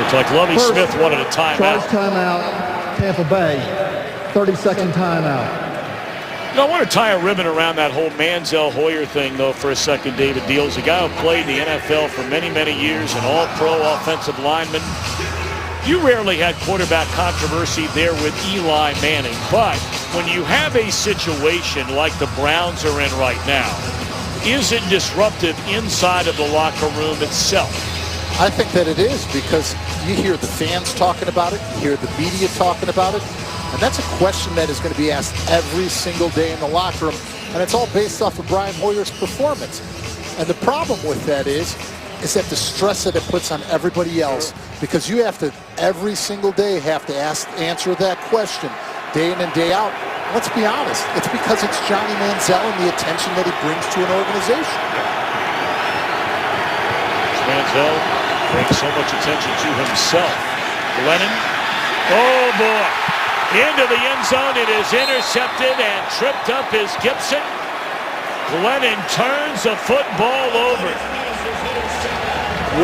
Looks like Lovie Smith wanted a timeout. Charge timeout, Tampa Bay, 30-second timeout. I want to tie a ribbon around that whole Manziel-Hoyer thing, though, for a second, David Deals. A guy who played the NFL for many, many years, an all-pro offensive lineman. You rarely had quarterback controversy there with Eli Manning, but when you have a situation like the Browns are in right now, is it disruptive inside of the locker room itself? I think that it is, because you hear the fans talking about it, you hear the media talking about it, and that's a question that is going to be asked every single day in the locker room, and it's all based off of Brian Hoyer's performance. And the problem with that is that the stress that it puts on everybody else, because you have to every single day have to answer that question. day in and day out. Let's be honest, it's because it's Johnny Manziel and the attention that he brings to an organization. Manziel brings so much attention to himself. Glennon, oh boy, into the end zone. It is intercepted and tripped up is Gibson. Glennon turns the football over.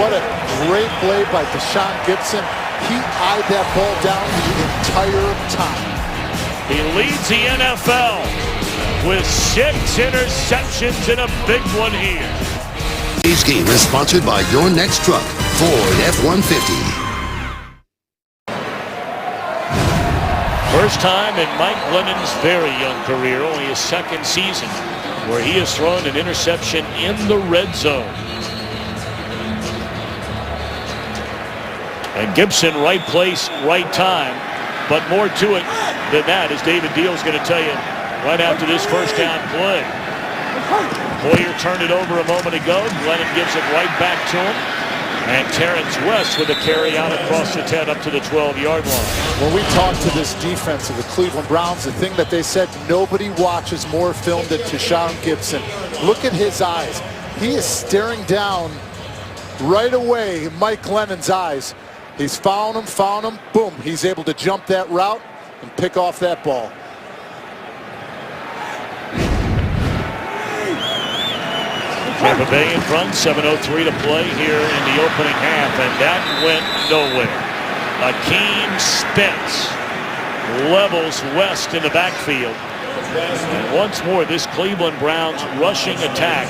What a great play by Deshaun Gibson. He eyed that ball down the entire time. He leads the NFL with 6 interceptions and a big one here. Today's game is sponsored by your next truck, Ford F-150. First time in Mike Glennon's very young career, only his second season, where he has thrown an interception in the red zone. And Gibson, right place, right time. But more to it than that, as David Deal's going to tell you right after this first down play. Hoyer turned it over a moment ago. Glennon gives it right back to him. And Terrence West with a carry out across the 10 up to the 12-yard line. When we talked to this defense of the Cleveland Browns, the thing that they said, nobody watches more film than Deshaun Gibson. Look at his eyes. He is staring down right away Mike Glennon's eyes. He's found him, boom. He's able to jump that route and pick off that ball. Tampa Bay in front, 7:03 to play here in the opening half, and that went nowhere. Akeem Spence levels West in the backfield. And once more, this Cleveland Browns rushing attack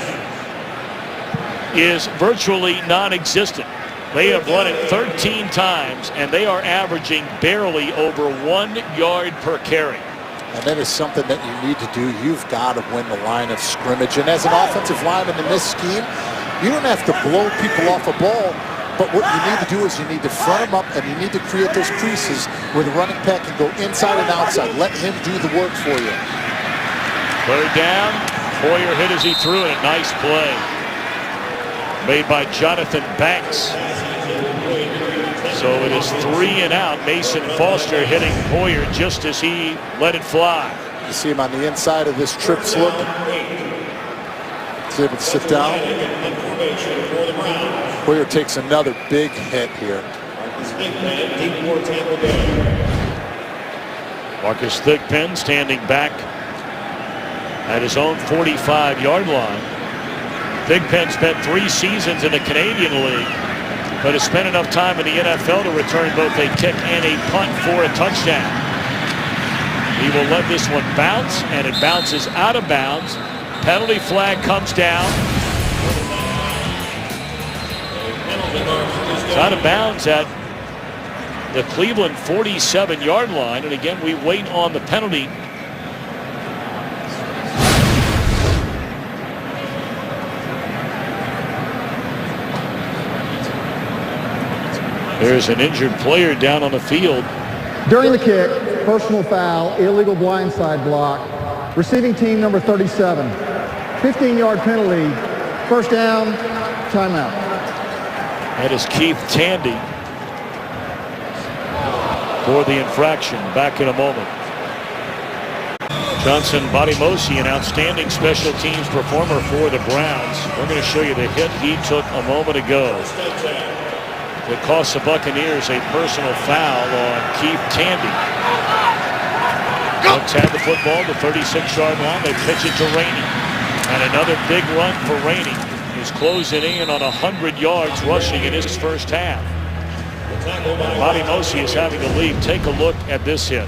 is virtually non-existent. They have run it 13 times, and they are averaging barely over 1 yard per carry. And that is something that you need to do. You've got to win the line of scrimmage. And as an offensive lineman in this scheme, you don't have to blow people off a ball. But what you need to do is you need to front them up, and you need to create those creases where the running back can go inside and outside. Let him do the work for you. Third down. Hoyer hit as he threw it. A nice play made by Jonathan Banks. So it is 3 and out. Mason Foster hitting Hoyer just as he let it fly. You see him on the inside of this trip slip. He's able to sit down. Hoyer takes another big hit here. Marcus Thigpen standing back at his own 45-yard line. Thigpen spent 3 seasons in the Canadian League, but has spent enough time in the NFL to return both a kick and a punt for a touchdown. He will let this one bounce, and it bounces out of bounds. Penalty flag comes down. It's out of bounds at the Cleveland 47-yard line, and again, we wait on the penalty. There's an injured player down on the field. During the kick, personal foul, illegal blindside block. Receiving team number 37. 15-yard penalty. First down, timeout. That is Keith Tandy for the infraction. Back in a moment. Johnson Bodymosi, an outstanding special teams performer for the Browns. We're going to show you the hit he took a moment ago. It cost the Buccaneers a personal foul on Keith Tandy. Bucs had the football, the 36-yard line. They pitch it to Rainey. And another big run for Rainey. He's closing in on 100 yards rushing in his first half. Bodymosi is having to leave. Take a look at this hit.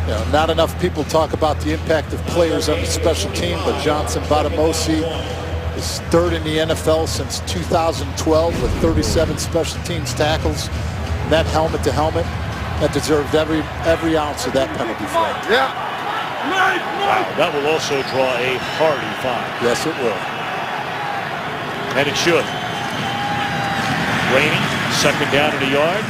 You know, not enough people talk about the impact of players on the special team, but Johnson Bodymosi is third in the NFL since 2012 with 37 special teams tackles. That helmet to helmet, that deserved every ounce of that penalty flag. Yeah. Wow, that will also draw a hearty fine. Yes, it will. And it should. Rainey, second down at a yard.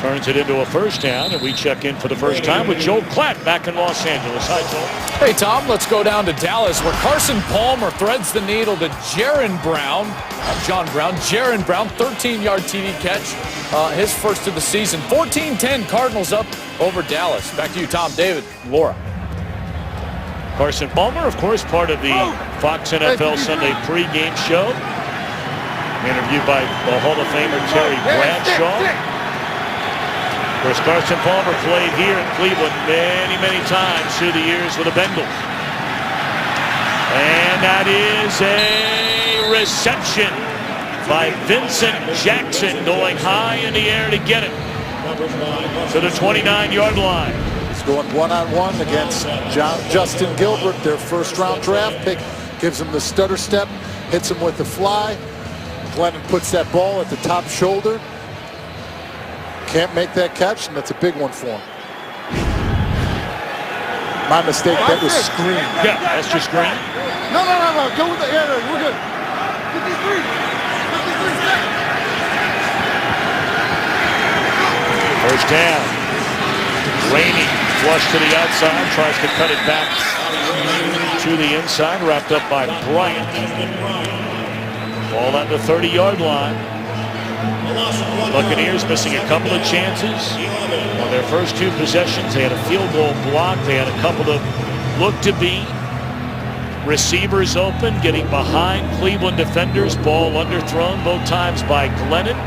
Turns it into a first down, and we check in for the first time with Joe Klatt back in Los Angeles. Hi, Joe. Hey, Tom, let's go down to Dallas, where Carson Palmer threads the needle to Jaron Brown. John Brown. Jaron Brown, 13-yard TD catch, his first of the season. 14-10, Cardinals up over Dallas. Back to you, Tom, David, Laura. Carson Palmer, of course, part of the Fox NFL Sunday pregame show. Interviewed by the Hall of Famer Terry Bradshaw. Of course, Carson Palmer played here in Cleveland many, many times through the years with the Bengals. And that is a reception by Vincent Jackson, going high in the air to get it to the 29-yard line. He's going one-on-one against Justin Gilbert, their first-round draft pick. Gives him the stutter step, hits him with the fly. Glennon puts that ball at the top shoulder. Can't make that catch, and that's a big one for him. My mistake, that was screen. Yeah, that's your screen. No. Go with the air. We're good. 53. First down. Rainey flush to the outside, tries to cut it back to the inside, wrapped up by Bryant. Ball at the 30-yard line. Buccaneers missing a couple of chances on their first two possessions. They had a field goal block. They had a couple of look-to-be receivers open, getting behind Cleveland defenders. Ball underthrown both times by Glennon.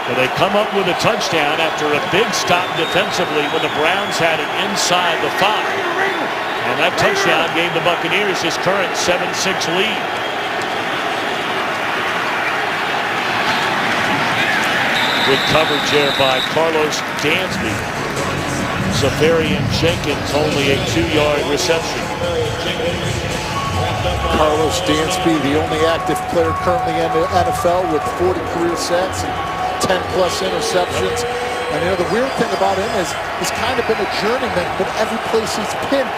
So they come up with a touchdown after a big stop defensively when the Browns had it inside the 5. And that touchdown gave the Buccaneers his current 7-6 lead. Good coverage there by Carlos Dansby. Safarian Jenkins only a 2-yard reception. Carlos Dansby, the only active player currently in the NFL with 40 career sacks and 10-plus interceptions. And you know, the weird thing about him is he's kind of been a journeyman, but every place he's been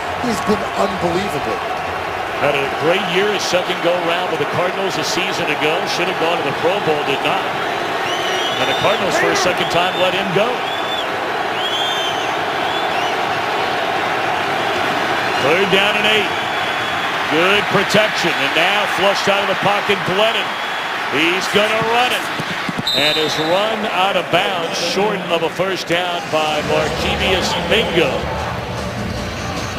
unbelievable. Had a great year, his second go-round with the Cardinals a season ago. Should have gone to the Pro Bowl, did not. And the Cardinals, for a second time, let him go. Third down and 8. Good protection. And now flushed out of the pocket, Glennon. He's going to run it. And is run out of bounds short of a first down by Marquinhos Mingo.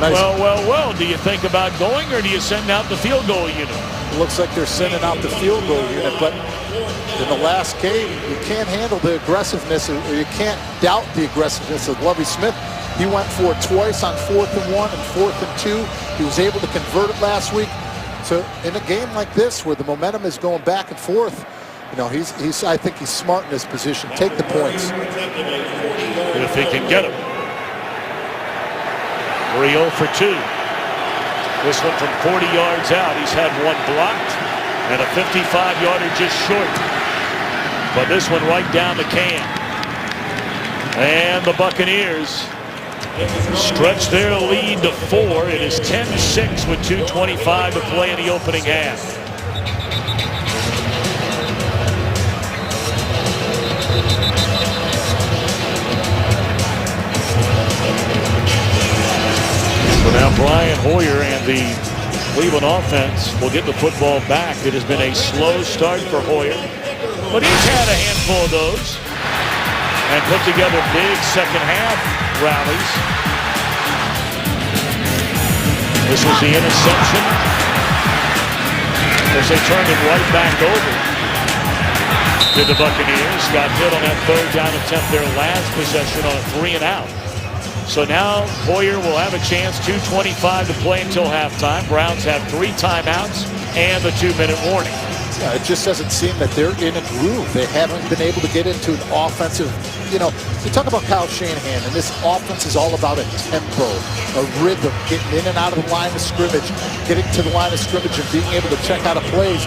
Nice. Well. Do you think about going, or do you send out the field goal unit? It looks like they're sending out the field goal unit, but in the last game, you can't handle the aggressiveness, or you can't doubt the aggressiveness of Lovie Smith. He went for it twice on 4th and 1 and 4th and 2. He was able to convert it last week. So in a game like this, where the momentum is going back and forth, you know, I think he's smart in this position. Take the points. If he can get them. 3-0 for 2. This one from 40 yards out. He's had one blocked and a 55-yarder just short. But this one right down the can. And the Buccaneers stretch their lead to 4. It is 10-6 with 2:25 to play in the opening half. So now Brian Hoyer and the Cleveland offense will get the football back. It has been a slow start for Hoyer, but he's had a handful of those and put together big second half rallies. This was the interception as they turned it right back over to the Buccaneers. Got hit on that third down attempt, their last possession, on a 3-and-out. So now Hoyer will have a chance, 2:25 to play until halftime. Browns have 3 timeouts and the 2-minute warning. Yeah, it just doesn't seem that they're in a groove. They haven't been able to get into an offensive, you know, you talk about Kyle Shanahan, and this offense is all about a tempo, a rhythm, getting in and out of the line of scrimmage, getting to the line of scrimmage and being able to check out of plays.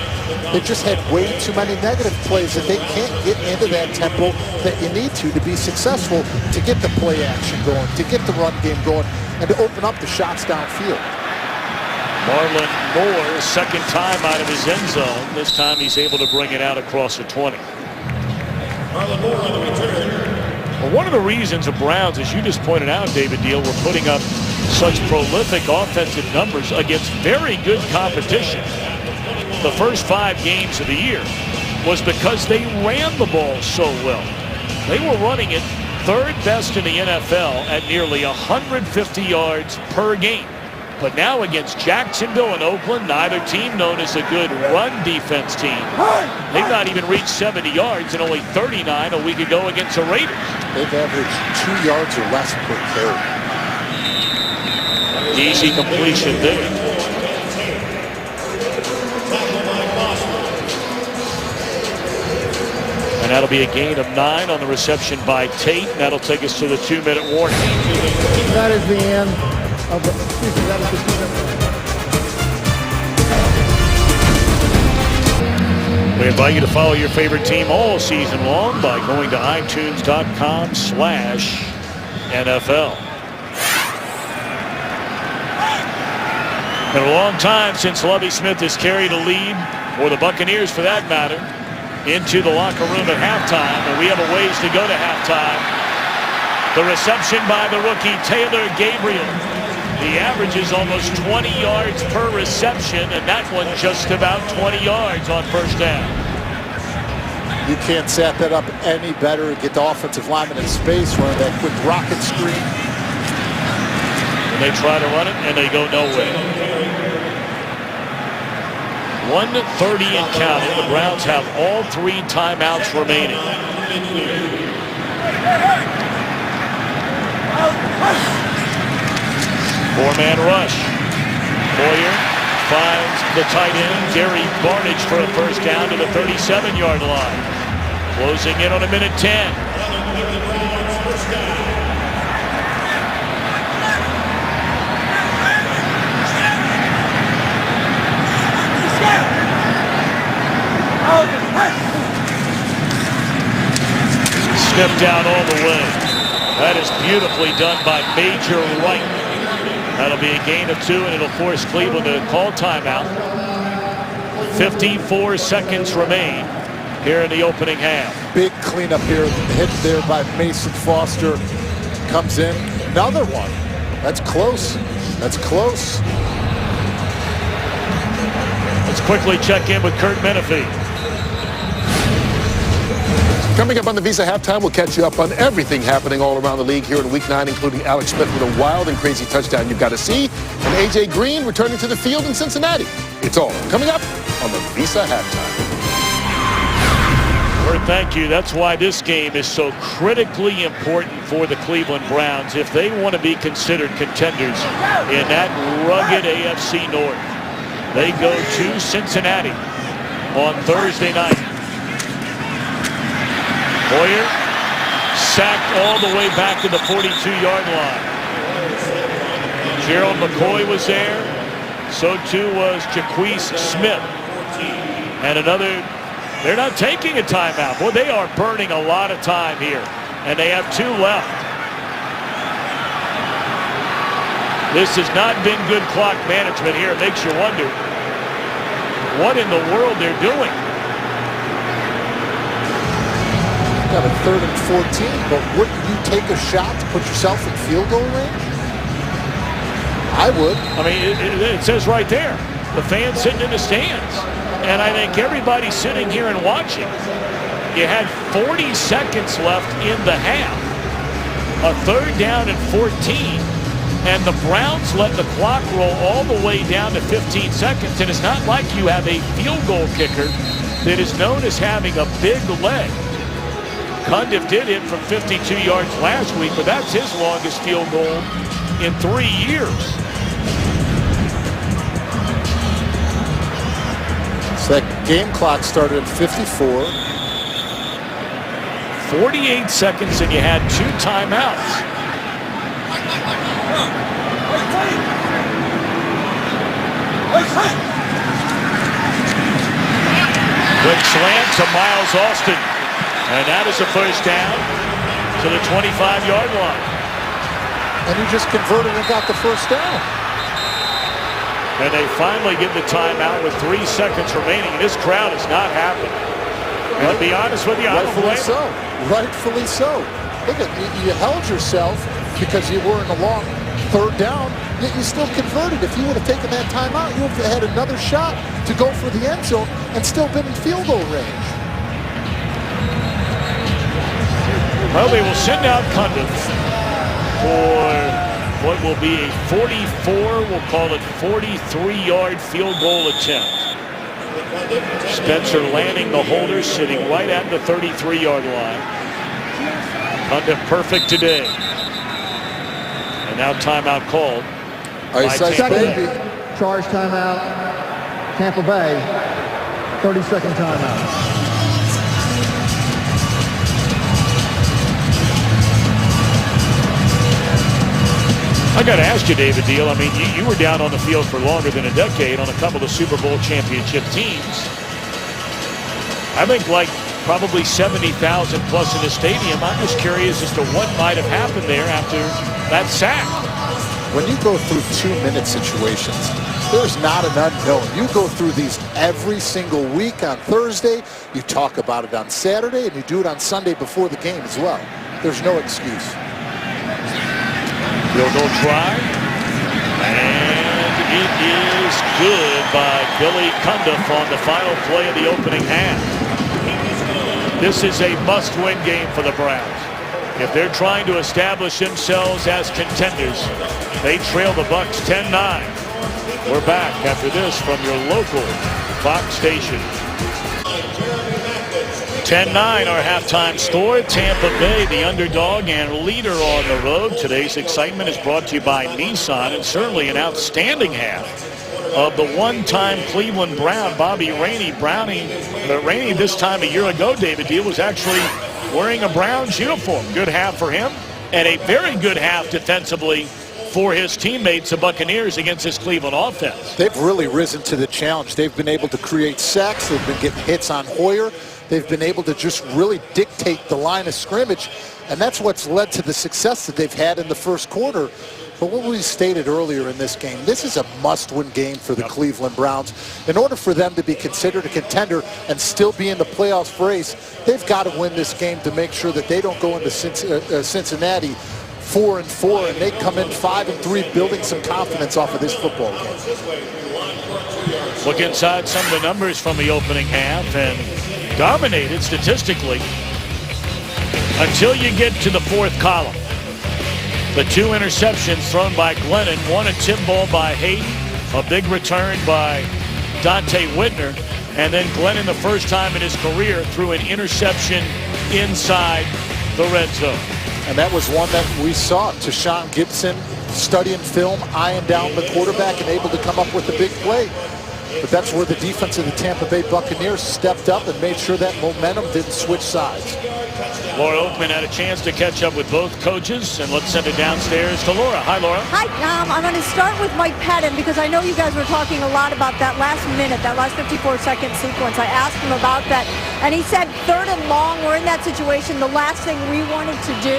They just had way too many negative plays that they can't get into that tempo that you need to be successful, to get the play action going, to get the run game going, and to open up the shots downfield. Marlon Moore, second time out of his end zone. This time he's able to bring it out across the 20. Well, one of the reasons the Browns, as you just pointed out, David Deal, were putting up such prolific offensive numbers against very good competition the first 5 games of the year was because they ran the ball so well. They were running it 3rd best in the NFL at nearly 150 yards per game. But now against Jacksonville and Oakland, neither team known as a good run defense team. They've not even reached 70 yards and only 39 a week ago against the Raiders. They've averaged 2 yards or less per carry. Easy completion there. And that'll be a gain of 9 on the reception by Tate. That'll take us to the 2-minute warning. That is the end of the, that is the 2-minute warning. We invite you to follow your favorite team all season long by going to iTunes.com/NFL. Been a long time since Lovie Smith has carried a lead, or the Buccaneers for that matter, into the locker room at halftime, and we have a ways to go to halftime. The reception by the rookie Taylor Gabriel. The average is almost 20 yards per reception, and that one just about 20 yards on first down. You can't set that up any better and get the offensive lineman in space, running that quick rocket screen. And they try to run it, and they go nowhere. 1:30 and counting. The Browns have all 3 timeouts remaining. Four-man rush. Boyer finds the tight end, Gary Barnidge, for a first down to the 37-yard line. Closing in on a minute 10. Sniffed out all the way. That is beautifully done by Major Wright. That'll be a gain of 2, and it'll force Cleveland to call timeout. 54 seconds remain here in the opening half. Big cleanup here, hit there by Mason Foster. Comes in, another one. That's close. That's close. Let's quickly check in with Kurt Menefee. Coming up on the Visa Halftime, we'll catch you up on everything happening all around the league here in Week 9, including Alex Smith with a wild and crazy touchdown you've got to see, and A.J. Green returning to the field in Cincinnati. It's all coming up on the Visa Halftime. Kurt, thank you. That's why this game is so critically important for the Cleveland Browns if they want to be considered contenders in that rugged AFC North. They go to Cincinnati on Thursday night. Boyer sacked all the way back to the 42-yard line. Gerald McCoy was there. So too was Jaquise Smith. And another, they're not taking a timeout. Boy, they are burning a lot of time here. And they have 2 left. This has not been good clock management here. It makes you wonder what in the world they're doing. Got a 3rd and 14, but wouldn't you take a shot to put yourself in field goal range? I would. I mean, it says right there, the fans sitting in the stands. And I think everybody sitting here and watching, you had 40 seconds left in the half. A 3rd down and 14. And the Browns let the clock roll all the way down to 15 seconds. And it's not like you have a field goal kicker that is known as having a big leg. Cundiff did it from 52 yards last week, but that's his longest field goal in 3 years. So that game clock started at 54. 48 seconds, and you had 2 timeouts. Quick slant to Miles Austin. And that is a first down to the 25-yard line. And he just converted and got the first down. And they finally get the timeout with 3 seconds remaining. And this crowd is not happy. And to be honest with you, I don't blame Rightfully so. Rightfully so. Look at you held yourself because you were in a long third down, yet you still converted. If you would have taken that timeout, you would have had another shot to go for the end zone and still been in field goal range. Well, they will send out Cundiff for what will be a 44, we'll call it 43-yard field goal attempt. Spencer Lanning, the holder, sitting right at the 33-yard line. Cundiff perfect today. And now timeout called. Ice, ice, baby. Charge timeout. Tampa Bay. 30-second timeout. I got to ask you, David Deal. I mean, you were down on the field for longer than a decade on a couple of Super Bowl championship teams. I think like probably 70,000 plus in the stadium. I'm just curious as to what might have happened there after that sack. When you go through 2-minute situations, there's not an unknown. You go through these every single week on Thursday. You talk about it on Saturday, and you do it on Sunday before the game as well. There's no excuse. Field goal try. And it is good by Billy Cundiff on the final play of the opening half. This is a must-win game for the Browns. If they're trying to establish themselves as contenders, they trail the Bucs 10-9. We're back after this from your local Fox station. 10-9 our halftime score. Tampa Bay, the underdog and leader on the road. Today's excitement is brought to you by Nissan, and certainly an outstanding half of the one-time Cleveland Brown, Bobby Rainey. Rainey this time a year ago, David Deal, was actually wearing a Browns uniform. Good half for him, and a very good half defensively for his teammates, the Buccaneers, against this Cleveland offense. They've really risen to the challenge. They've been able to create sacks. They've been getting hits on Hoyer. They've been able to just really dictate the line of scrimmage, and that's what's led to the success that they've had in the first quarter. But what we stated earlier in this game, this is a must-win game for the Cleveland Browns. In order for them to be considered a contender and still be in the playoffs race, they've got to win this game to make sure that they don't go into Cincinnati 4-4, and they come in 5-3, building some confidence off of this football game. Look inside some of the numbers from the opening half, and dominated statistically until you get to the fourth column. The 2 interceptions thrown by Glennon, one a tip ball by Hayden, a big return by Dante Whitner, and then Glennon, the first time in his career, threw an interception inside the red zone. And that was one that we saw. Tashawn Gibson studying film, eyeing down the quarterback, and able to come up with a big play. But that's where the defense of the Tampa Bay Buccaneers stepped up and made sure that momentum didn't switch sides. Laura Oakman had a chance to catch up with both coaches, and let's send it downstairs to Laura. Hi, Laura. Hi, I'm going to start with Mike Pettin because I know you guys were talking a lot about that last minute, that last 54-second sequence. I asked him about that, and he said 3rd and long, we're in that situation. The last thing we wanted to do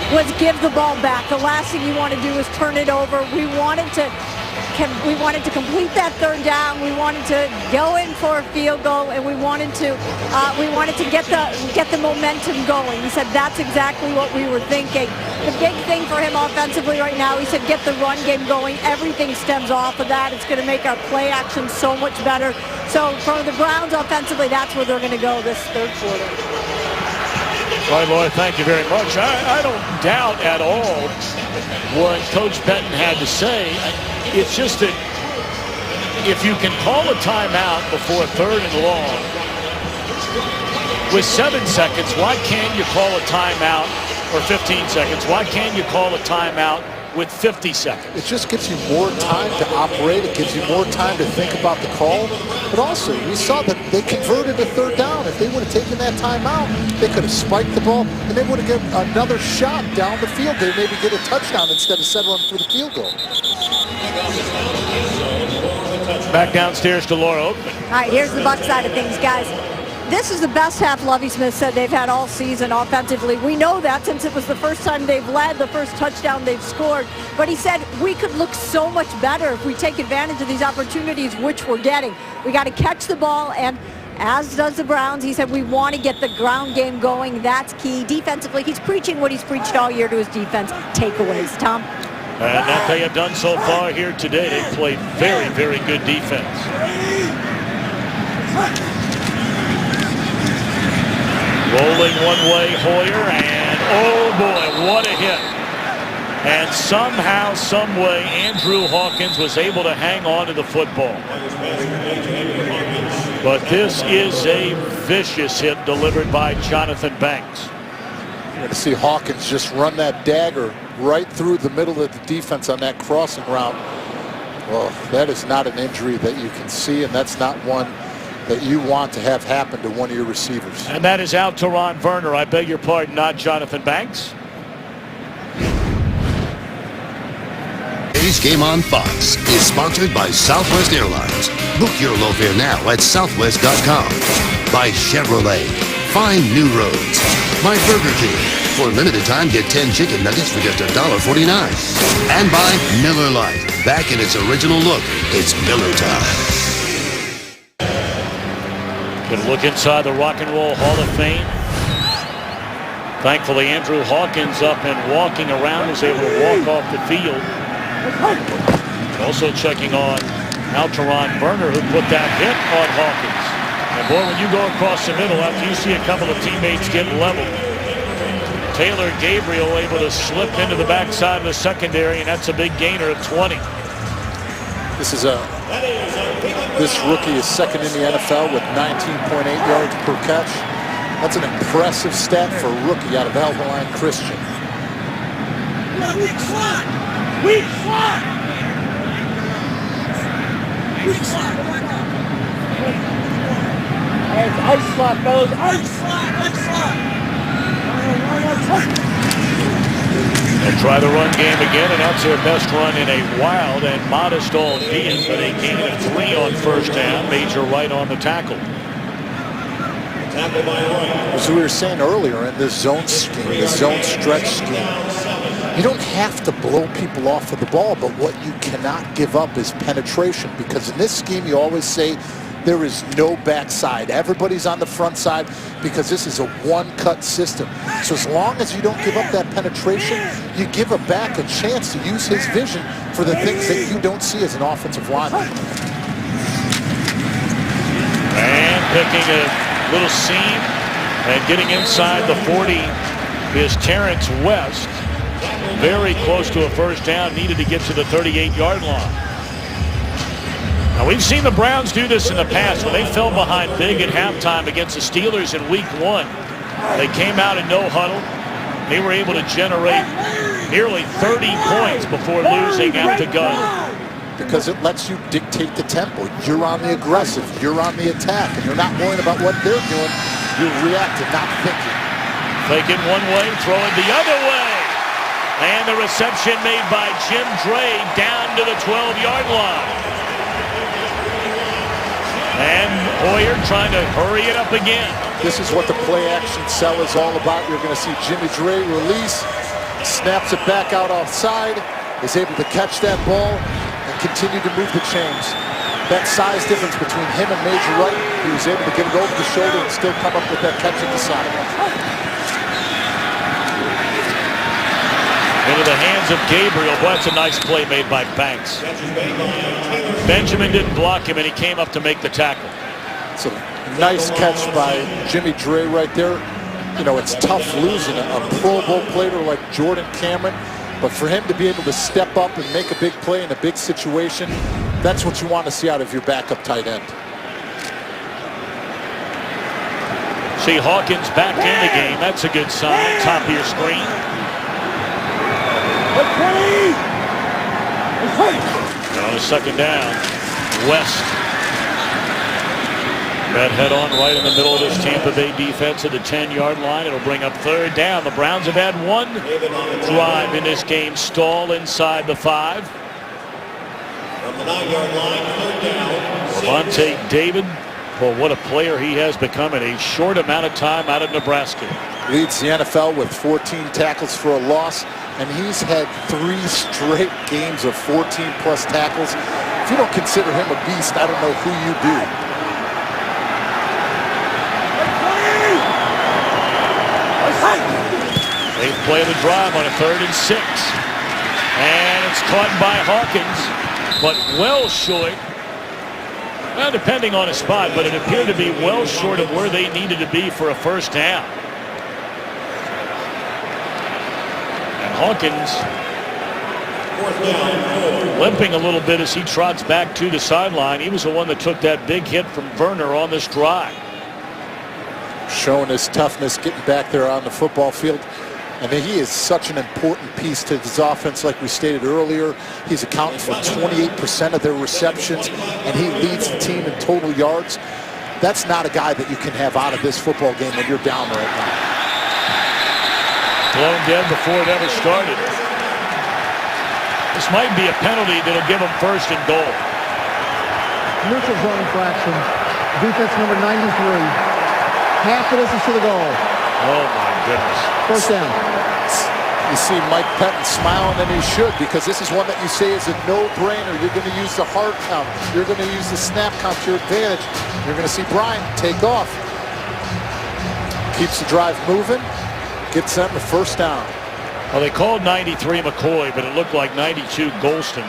was give the ball back. The last thing you want to do is turn it over. We wanted to complete that 3rd down. We wanted to go in for a field goal, and we wanted to get the momentum going. He said that's exactly what we were thinking. The big thing for him offensively right now, he said, get the run game going. Everything stems off of that. It's going to make our play action so much better. So for the Browns offensively, that's where they're going to go this 3rd quarter. All right, Laura, thank you very much. I don't doubt at all what Coach Pettin had to say. It's just that if you can call a timeout before 3rd and long with 7 seconds, why can't you call a timeout, or 15 seconds, why can't you call a timeout with 50 seconds? It just gives you more time to operate. It gives you more time to think about the call. But also, we saw that they converted a 3rd down. If they would have taken that timeout, they could have spiked the ball, and they would have given another shot down the field. They maybe get a touchdown instead of settling for the field goal. Back downstairs to Laura Oakman. All right, here's the Bucs side of things, guys. This is the best half Lovie Smith said they've had all season offensively. We know that since it was the first time they've led, the first touchdown they've scored. But he said we could look so much better if we take advantage of these opportunities, which we're getting. We got to catch the ball, and as does the Browns. He said we want to get the ground game going. That's key. Defensively, he's preaching what he's preached all year to his defense. Takeaways, Tom. And that they have done so far here today. They've played very, very good defense. Rolling one way, Hoyer, and oh boy, what a hit. And somehow, some way, Andrew Hawkins was able to hang on to the football. But this is a vicious hit delivered by Jonathan Banks. You're going to see Hawkins just run that dagger right through the middle of the defense on that crossing route. Well, that is not an injury that you can see, and that's not one that you want to have happen to one of your receivers. And that is out to Ron Werner. I beg your pardon, not Jonathan Banks. Today's Game on Fox is sponsored by Southwest Airlines. Book your low fare now at southwest.com. By Chevrolet. Find new roads. By Burger King. For a limited time, get 10 chicken nuggets for just $1.49. And by Miller Lite. Back in its original look, it's Miller time. Can look inside the Rock and Roll Hall of Fame. Thankfully, Andrew Hawkins up and walking around was able to walk off the field. Also checking on Alteron Werner, who put that hit on Hawkins. And boy, when you go across the middle after you see a couple of teammates get leveled, Taylor Gabriel able to slip into the backside of the secondary, and that's a big gainer of 20. This rookie is second in the NFL with 19.8 yards per catch. That's an impressive stat for a rookie out of Alkaline Christian. Weak slot! Weak slot! Weak slot! It's ice slot, fellas! Ice slot! Ice slot! They'll try the run game again, and that's their best run in a wild and modest albeit, but a gain of 3 on first down. Major right on the tackle. As we were saying earlier, in this zone scheme, the zone stretch scheme, you don't have to blow people off of the ball, but what you cannot give up is penetration, because in this scheme you always say there is no backside. Everybody's on the front side because this is a one-cut system. So as long as you don't give up that penetration, you give a back a chance to use his vision for the things that you don't see as an offensive lineman. And picking a little seam and getting inside the 40 is Terrence West. Very close to a first down, needed to get to the 38-yard line. Now, we've seen the Browns do this in the past when they fell behind big at halftime against the Steelers in Week 1. They came out in no huddle. They were able to generate nearly 30 points before losing at the gun. Because it lets you dictate the tempo. You're on the aggressive, you're on the attack, and you're not worrying about what they're doing. You react to not thinking. Faking one way, throwing the other way. And the reception made by Jim Dre down to the 12-yard line. And Hoyer trying to hurry it up again. This is what the play-action cell is all about. You're going to see Jimmy Dre release, snaps it back out offside, is able to catch that ball, and continue to move the chains. That size difference between him and Major Wright, he was able to get it over the shoulder and still come up with that catch at the side. Into the hands of Gabriel. Boy, that's a nice play made by Banks. Benjamin didn't block him, and he came up to make the tackle. It's a nice catch by Jimmy Dre right there. You know, it's tough losing a Pro Bowl player like Jordan Cameron, but for him to be able to step up and make a big play in a big situation, that's what you want to see out of your backup tight end. See Hawkins back in the game. That's a good sign. Top of your screen. On a second down, West. Red head on right in the middle of this Tampa Bay defense at the 10-yard line. It'll bring up third down. The Browns have had one drive in this game stall inside the 5. From the 9-yard line, third down. Lavonte David, well, what a player he has become in a short amount of time out of Nebraska. Leads the NFL with 14 tackles for a loss, and he's had 3 straight games of 14-plus tackles. If you don't consider him a beast, I don't know who you do. play of the drive on a 3rd and 6. And it's caught by Hawkins, but well short. Well, depending on a spot, but it appeared to be well short of where they needed to be for a first down. And Hawkins limping a little bit as he trots back to the sideline. He was the one that took that big hit from Werner on this drive. Showing his toughness, getting back there on the football field. And he is such an important piece to this offense, like we stated earlier. He's accounting for 28% of their receptions, and he leads the team in total yards. That's not a guy that you can have out of this football game when you're down right now. Blown dead before it ever started. This might be a penalty that'll give him 1st and goal. Neutral zone infraction. Defense number 93. Half the distance to the goal. Oh, my goodness. First down. You see Mike Pettin smiling, and he should, because this is one that you say is a no-brainer. You're going to use the hard count. You're going to use the snap count to your advantage. You're going to see Bryant take off. Keeps the drive moving. Gets them the 1st down. Well, they called 93 McCoy, but it looked like 92 Golston.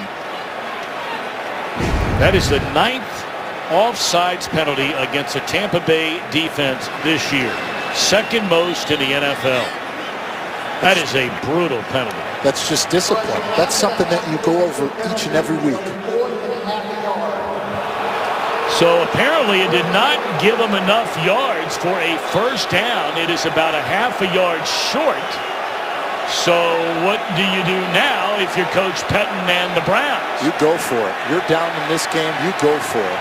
That is the 9th offsides penalty against the Tampa Bay defense this year. 2nd most in the NFL. That is a brutal penalty. That's just discipline. That's something that you go over each and every week. So apparently it did not give him enough yards for a 1st down. It is about a half a yard short. So what do you do now if you're Coach Pettin and the Browns? You go for it. You're down in this game. You go for it.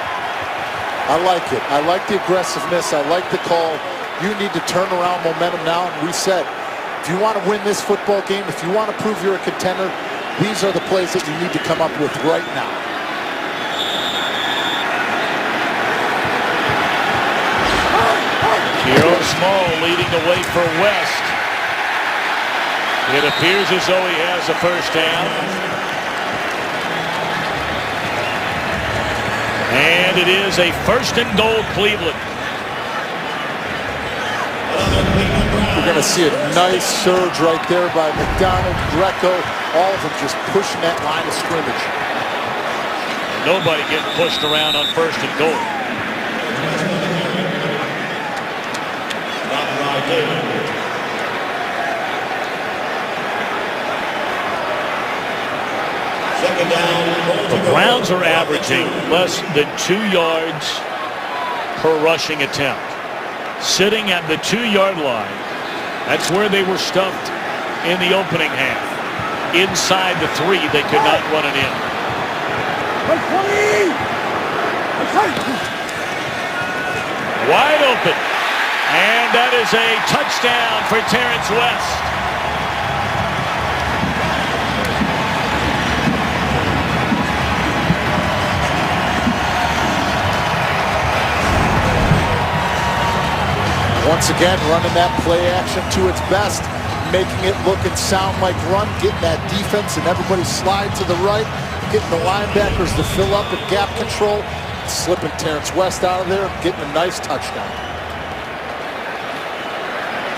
I like it. I like the aggressiveness. I like the call. You need to turn around momentum now and reset. If you want to win this football game, if you want to prove you're a contender, these are the plays that you need to come up with right now. Hero Small leading the way for West. It appears as though he has a 1st down. And it is a 1st and goal, Cleveland. We're going to see a nice surge right there by McDonald, Greco, all of them just pushing that line of scrimmage. Nobody getting pushed around on 1st and goal. The Browns are averaging less than 2 yards per rushing attempt. Sitting at the 2-yard line. That's where they were stuffed in the opening half. Inside the 3, they could not run it in. Wide open. And that is a touchdown for Terrence West. Once again, running that play action to its best, making it look and sound like run, getting that defense and everybody slide to the right, getting the linebackers to fill up and gap control, slipping Terrence West out of there, getting a nice touchdown.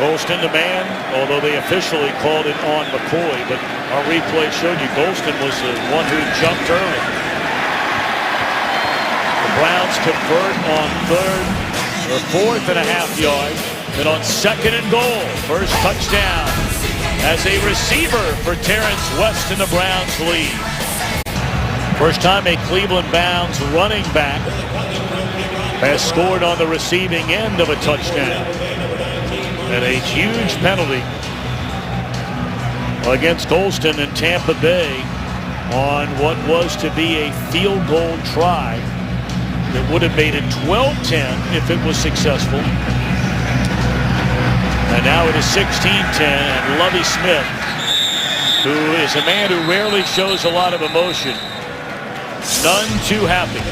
Golston the man, although they officially called it on McCoy, but our replay showed you Golston was the one who jumped early. The Browns convert on 4th and a half yard, and on 2nd and goal, 1st touchdown as a receiver for Terrence West, and the Browns lead. First time a Cleveland Browns running back has scored on the receiving end of a touchdown. And a huge penalty against Golston in Tampa Bay on what was to be a field goal try that would have made it 12-10 if it was successful. And now it is 16-10, and Lovie Smith, who is a man who rarely shows a lot of emotion, none too happy.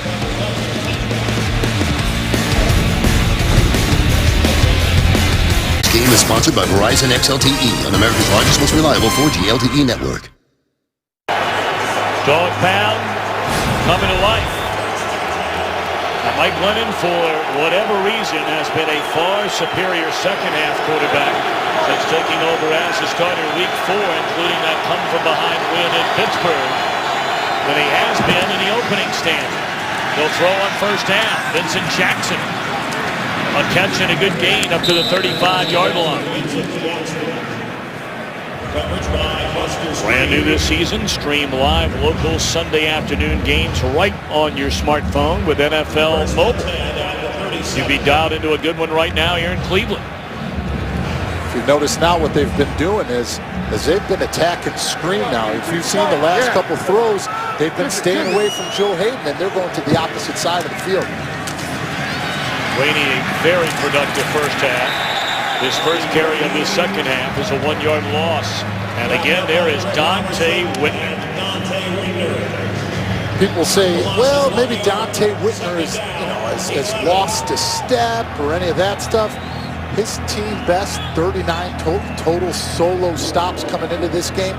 This game is sponsored by Verizon XLTE on America's largest, most reliable 4G LTE network. Dog pound coming to life. Mike Glennon, for whatever reason, has been a far superior second-half quarterback since taking over as a starter Week 4, including that come-from-behind win in Pittsburgh, than he has been in the opening stand. He'll throw on first down. Vincent Jackson. A catch and a good gain up to the 35-yard line. Brand new this season. Stream live local Sunday afternoon games right on your smartphone with NFL Mobile. You'll be dialed into a good one right now here in Cleveland. If you notice now, what they've been doing is they've been attacking screen now. If you've seen the last couple throws, they've been staying away from Joe Hayden, and they're going to the opposite side of the field. Rainey, a very productive first half. His first carry of his second half is a 1-yard loss. And again, there is Dante Whitner. People say, well, maybe Dante Whitner has lost a step or any of that stuff. His team best 39 total solo stops coming into this game.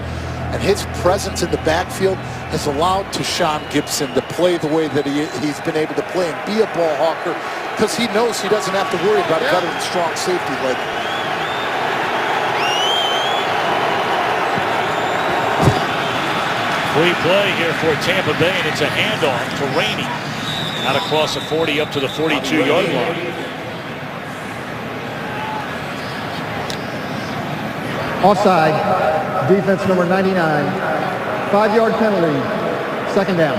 And his presence in the backfield has allowed Tashawn Gibson to play the way that he's been able to play and be a ball hawker, because he knows he doesn't have to worry about a veteran strong safety like free play here for Tampa Bay, and it's a handoff to Rainey out across the 40 up to the 42-yard line. Offside, defense number 99, 5-yard penalty, second down.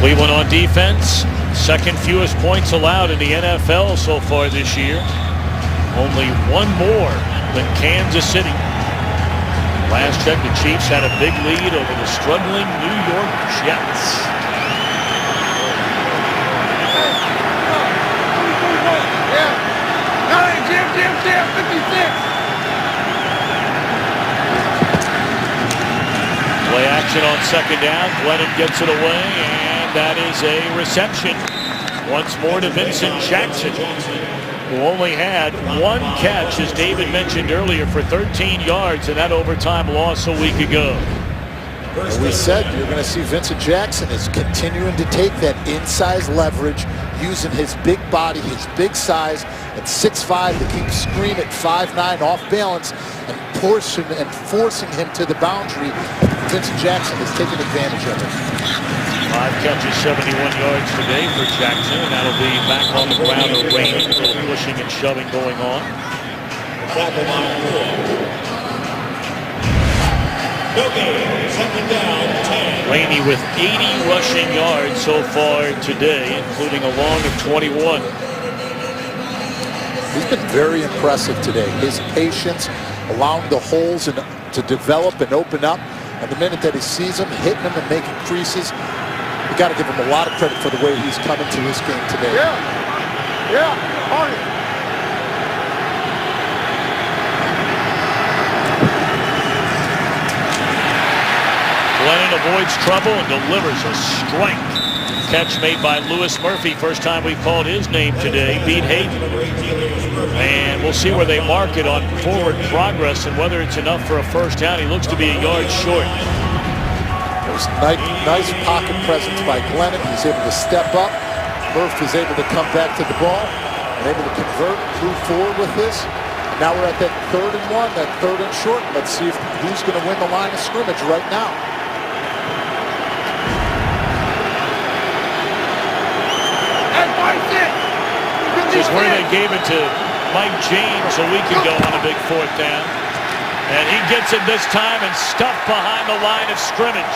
Cleveland on defense, second fewest points allowed in the NFL so far this year. Only one more than Kansas City. Last check, the Chiefs had a big lead over the struggling New York Jets. Play action on second down. Glennon gets it away, and that is a reception. Once more to Vincent Jackson, who only had one catch, as David mentioned earlier, for 13 yards in that overtime loss a week ago. we said, you're going to see Vincent Jackson is continuing to take that inside leverage, using his big body, his big size at 6'5" to keep screen at 5'9", off balance, and forcing him to the boundary. Vincent Jackson is taking advantage of it. 5 catches, 71 yards today for Jackson, and that'll be back on the ground to Rainey. A little pushing and shoving going on. Second down, 10. Rainey with 80 rushing yards so far today, including a long of 21. He's been very impressive today. His patience, allowing the holes to develop and open up. And the minute that he sees them, hitting them and making creases, you got to give him a lot of credit for the way he's come into this game today. Glennon avoids trouble and delivers a strike. Catch made by Lewis Murphy. First time we've called his name today. Beat Hayden. And we'll see where they mark it on forward progress and whether it's enough for a first down. He looks to be a yard short. It was nice pocket presence by Glennon. He's able to step up. Murph is able to come back to the ball and able to convert, move forward with this. Now we're at that 3rd and 1, that 3rd and short. Let's see who's going to win the line of scrimmage right now. This is where they gave it to Mike James a week ago on a big 4th down. And he gets it this time and stuffed behind the line of scrimmage.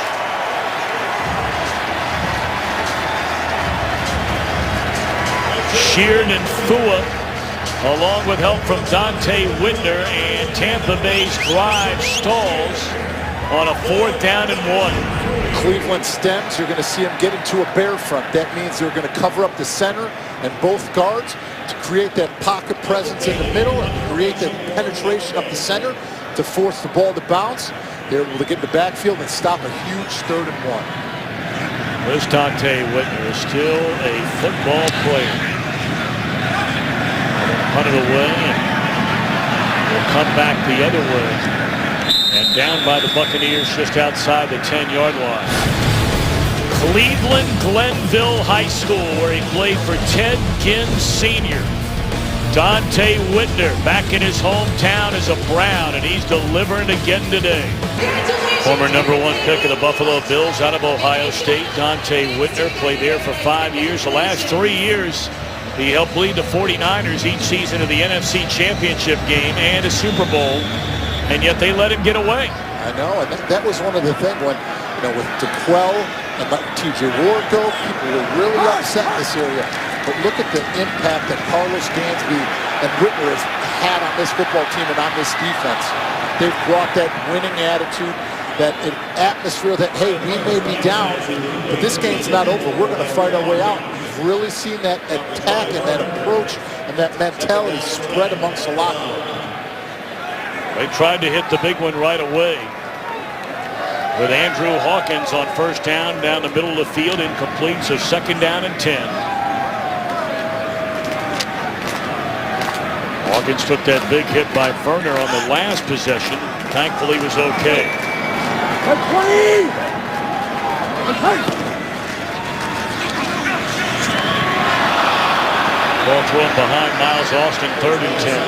Sheard and Fua, along with help from Dante Whitner, and Tampa Bay's drive stalls on a 4th down and 1. Cleveland stems, you're going to see them get into a bear front. That means they're going to cover up the center and both guards to create that pocket presence in the middle and create that penetration up the center to force the ball to bounce. They're able to get in the backfield and stop a huge 3rd and 1. This Dante Whitner is still a football player. Punt it away, and will come back the other way. And down by the Buccaneers just outside the 10-yard line. Cleveland Glenville High School, where he played for Ted Ginn Sr. Dante Whitner back in his hometown as a Brown, and he's delivering again today. Former #1 pick of the Buffalo Bills out of Ohio State, Dante Whitner played there for 5 years. The last 3 years, he helped lead the 49ers each season to the NFC Championship game and a Super Bowl, and yet they let him get away. I know, and that was one of the things when, with DeQuell and letting T.J. Ward go, people were really upset in this area. But look at the impact that Carlos Dansby and Whitner has had on this football team and on this defense. They've brought that winning attitude, that atmosphere that, hey, we may be down, but this game's not over. We're going to fight our way out. You've really seen that attack and that approach and that mentality spread amongst the locker room. They tried to hit the big one right away with Andrew Hawkins on first down the middle of the field, incomplete, so 2nd down and 10. Hawkins took that big hit by Verner on the last possession. Thankfully, was okay. Ball thrown behind Miles Austin, 3rd and 10.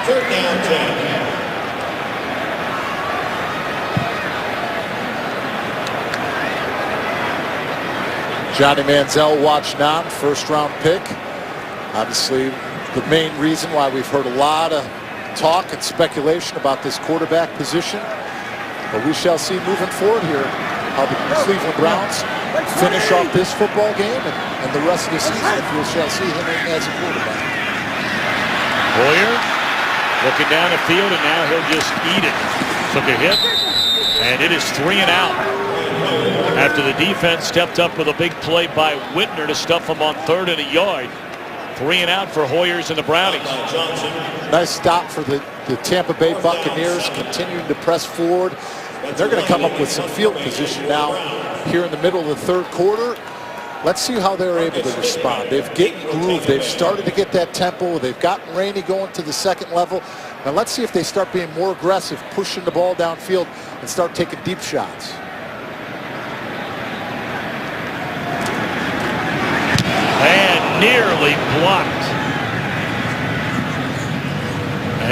Third down, 10. Johnny Manziel watching on, 1st-round pick. Obviously, the main reason why we've heard a lot of talk and speculation about this quarterback position. But we shall see moving forward here how the Cleveland Browns finish off this football game and the rest of the season. We shall see him as a quarterback. Hoyer looking down the field, and now he'll just eat it. Took a hit, and it is 3 and out. After the defense stepped up with a big play by Whitner to stuff him on 3rd and a yard. 3 and out for Hoyers and the Brownies. Nice stop for the Tampa Bay Buccaneers, continuing to press forward. And they're going to come up with some field position now here in the middle of the 3rd quarter. Let's see how they're able to respond. They've gotten groove. They've started to get that tempo. They've gotten Rainey going to the 2nd level. Now let's see if they start being more aggressive, pushing the ball downfield and start taking deep shots. And nearly blocked.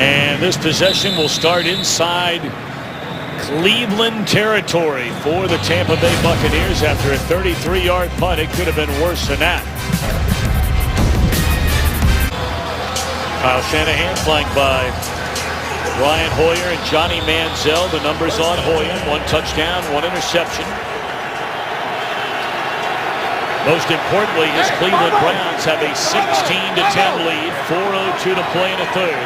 And this possession will start inside Cleveland territory for the Tampa Bay Buccaneers after a 33-yard punt. It could have been worse than that. Kyle Shanahan flanked by Brian Hoyer and Johnny Manziel. The numbers on Hoyer: 1 touchdown, 1 interception. Most importantly, his Cleveland Browns have a 16-10 lead, 4:02 to play in the 3rd.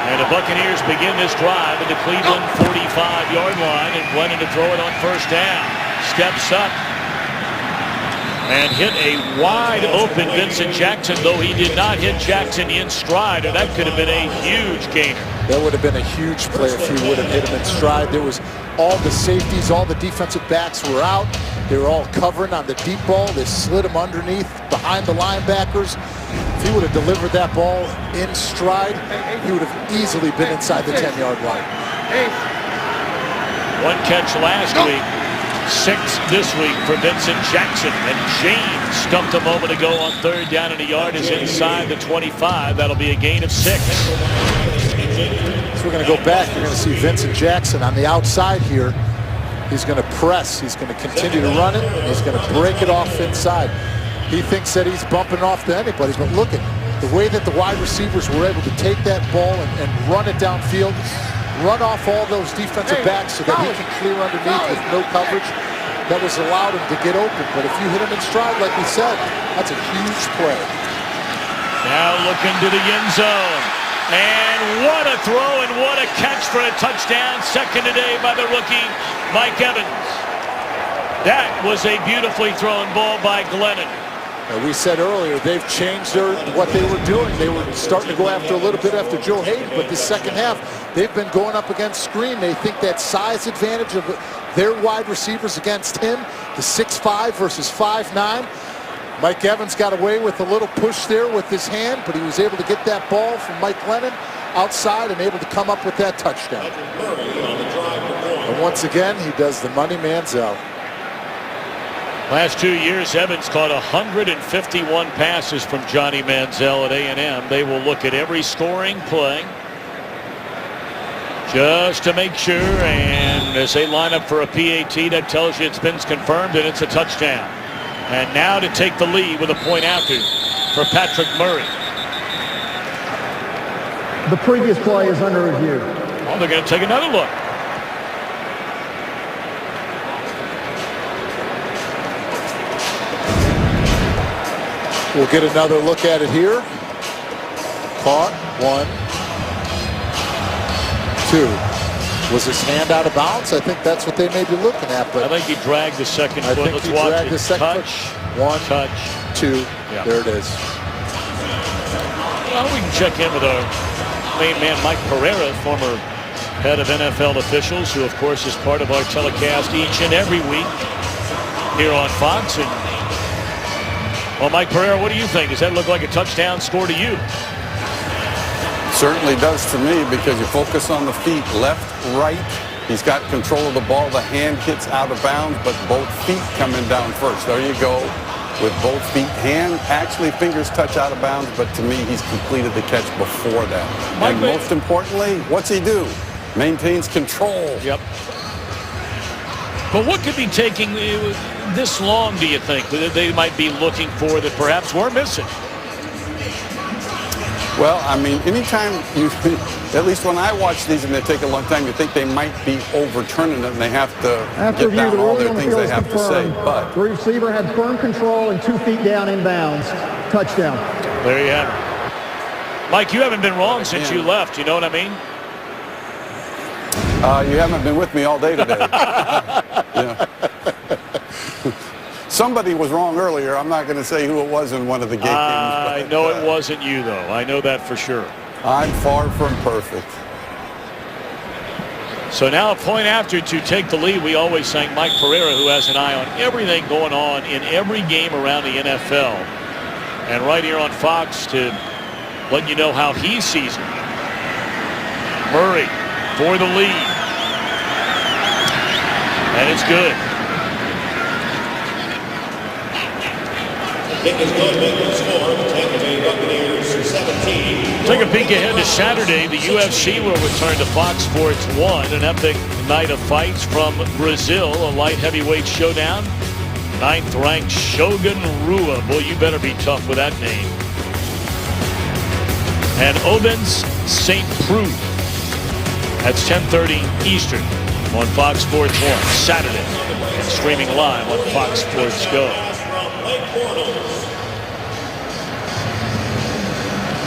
And the Buccaneers begin this drive at the Cleveland 45-yard line, and Glennon to throw it on 1st down. Steps up and hit a wide-open Vincent Jackson, though he did not hit Jackson in stride, and that could have been a huge gainer. That would have been a huge play if he would have hit him in stride. There was all the safeties, all the defensive backs were out. They were all covering on the deep ball. They slid him underneath behind the linebackers. If he would have delivered that ball in stride, he would have easily been inside the 10-yard line. 1 catch last week, 6 this week for Vincent Jackson. And James stumped a moment ago on 3rd down and a yard, is inside the 25. That'll be a gain of 6. So we're going to go back. You're going to see Vincent Jackson on the outside here. He's going to press. He's going to continue to run it. And he's going to break it off inside. He thinks that he's bumping off to anybody, but look at the way that the wide receivers were able to take that ball and run it downfield, run off all those defensive backs so that he can clear underneath with no coverage. That was allowed him to get open. But if you hit him in stride, like we said, that's a huge play. Now looking to the end zone. And what a throw and what a catch for a touchdown. 2nd today by the rookie, Mike Evans. That was a beautifully thrown ball by Glennon. We said earlier, they've changed what they were doing. They were starting to go after a little bit after Joe Hayden, but the 2nd half, they've been going up against screen. They think that size advantage of their wide receivers against him, the 6'5" versus 5'9", Mike Evans got away with a little push there with his hand, but he was able to get that ball from Mike Glennon outside and able to come up with that touchdown. And once again, he does the money Manziel. Last 2 years, Evans caught 151 passes from Johnny Manziel at A&M. They will look at every scoring play just to make sure, and as they line up for a PAT, that tells you it's been confirmed and it's a touchdown. And now to take the lead with a point after for Patrick Murray. The previous play is under review. Oh, they're going to take another look. We'll get another look at it here. Caught. 1, 2. Was his hand out of bounds? I think that's what they may be looking at. But I think he dragged the second foot. I think Let's he watch dragged it. the second Touch. foot. 1, touch, 2. Yeah. There it is. Well, we can check in with our main man, Mike Pereira, former head of NFL officials, who, of course, is part of our telecast each and every week here on Fox. And, well, Mike Pereira, what do you think? Does that look like a touchdown score to you? Certainly does to me, because you focus on the feet, left, right. He's got control of the ball. The hand hits out of bounds, but both feet coming down first. There you go. With both feet, hand, actually fingers touch out of bounds, but to me, he's completed the catch before that. And most importantly, what's he do? Maintains control. Yep. But what could be taking this long, do you think, that they might be looking for that perhaps we're missing? Well, I mean, anytime you, at least when I watch these and they take a long time, you think they might be overturning it and they have to get down all their things they have to say. But the receiver had firm control and 2 feet down in bounds. Touchdown. There you have it. Mike, you haven't been wrong since you left. You know what I mean? You haven't been with me all day today. Yeah. Somebody was wrong earlier. I'm not going to say who it was in one of the games. I know it wasn't you, though. I know that for sure. I'm far from perfect. So now a point after to take the lead. We always thank Mike Pereira, who has an eye on everything going on in every game around the NFL. And right here on Fox to let you know how he sees it. Murray for the lead. And it's good. Kick is good. Make the score. The Tampa Bay Buccaneers 17. Take a peek ahead to Saturday. The UFC will return to Fox Sports 1. An epic night of fights from Brazil. A light heavyweight showdown. 9th-ranked Shogun Rua. Boy, you better be tough with that name. And Oben's St. Preux. That's 10:30 Eastern on Fox Sports 1 Saturday. And streaming live on Fox Sports Go.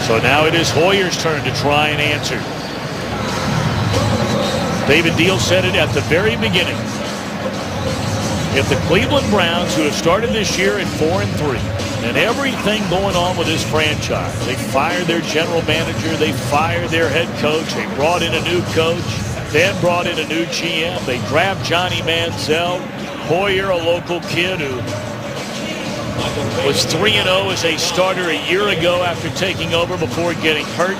So now it is Hoyer's turn to try and answer. David Deal said it at the very beginning. If the Cleveland Browns, who have started this year at 4-3, and everything going on with this franchise, they fired their general manager, they fired their head coach, they brought in a new coach, then brought in a new GM, they draft Johnny Manziel, Hoyer, a local kid who was 3-0 as a starter a year ago after taking over before getting hurt.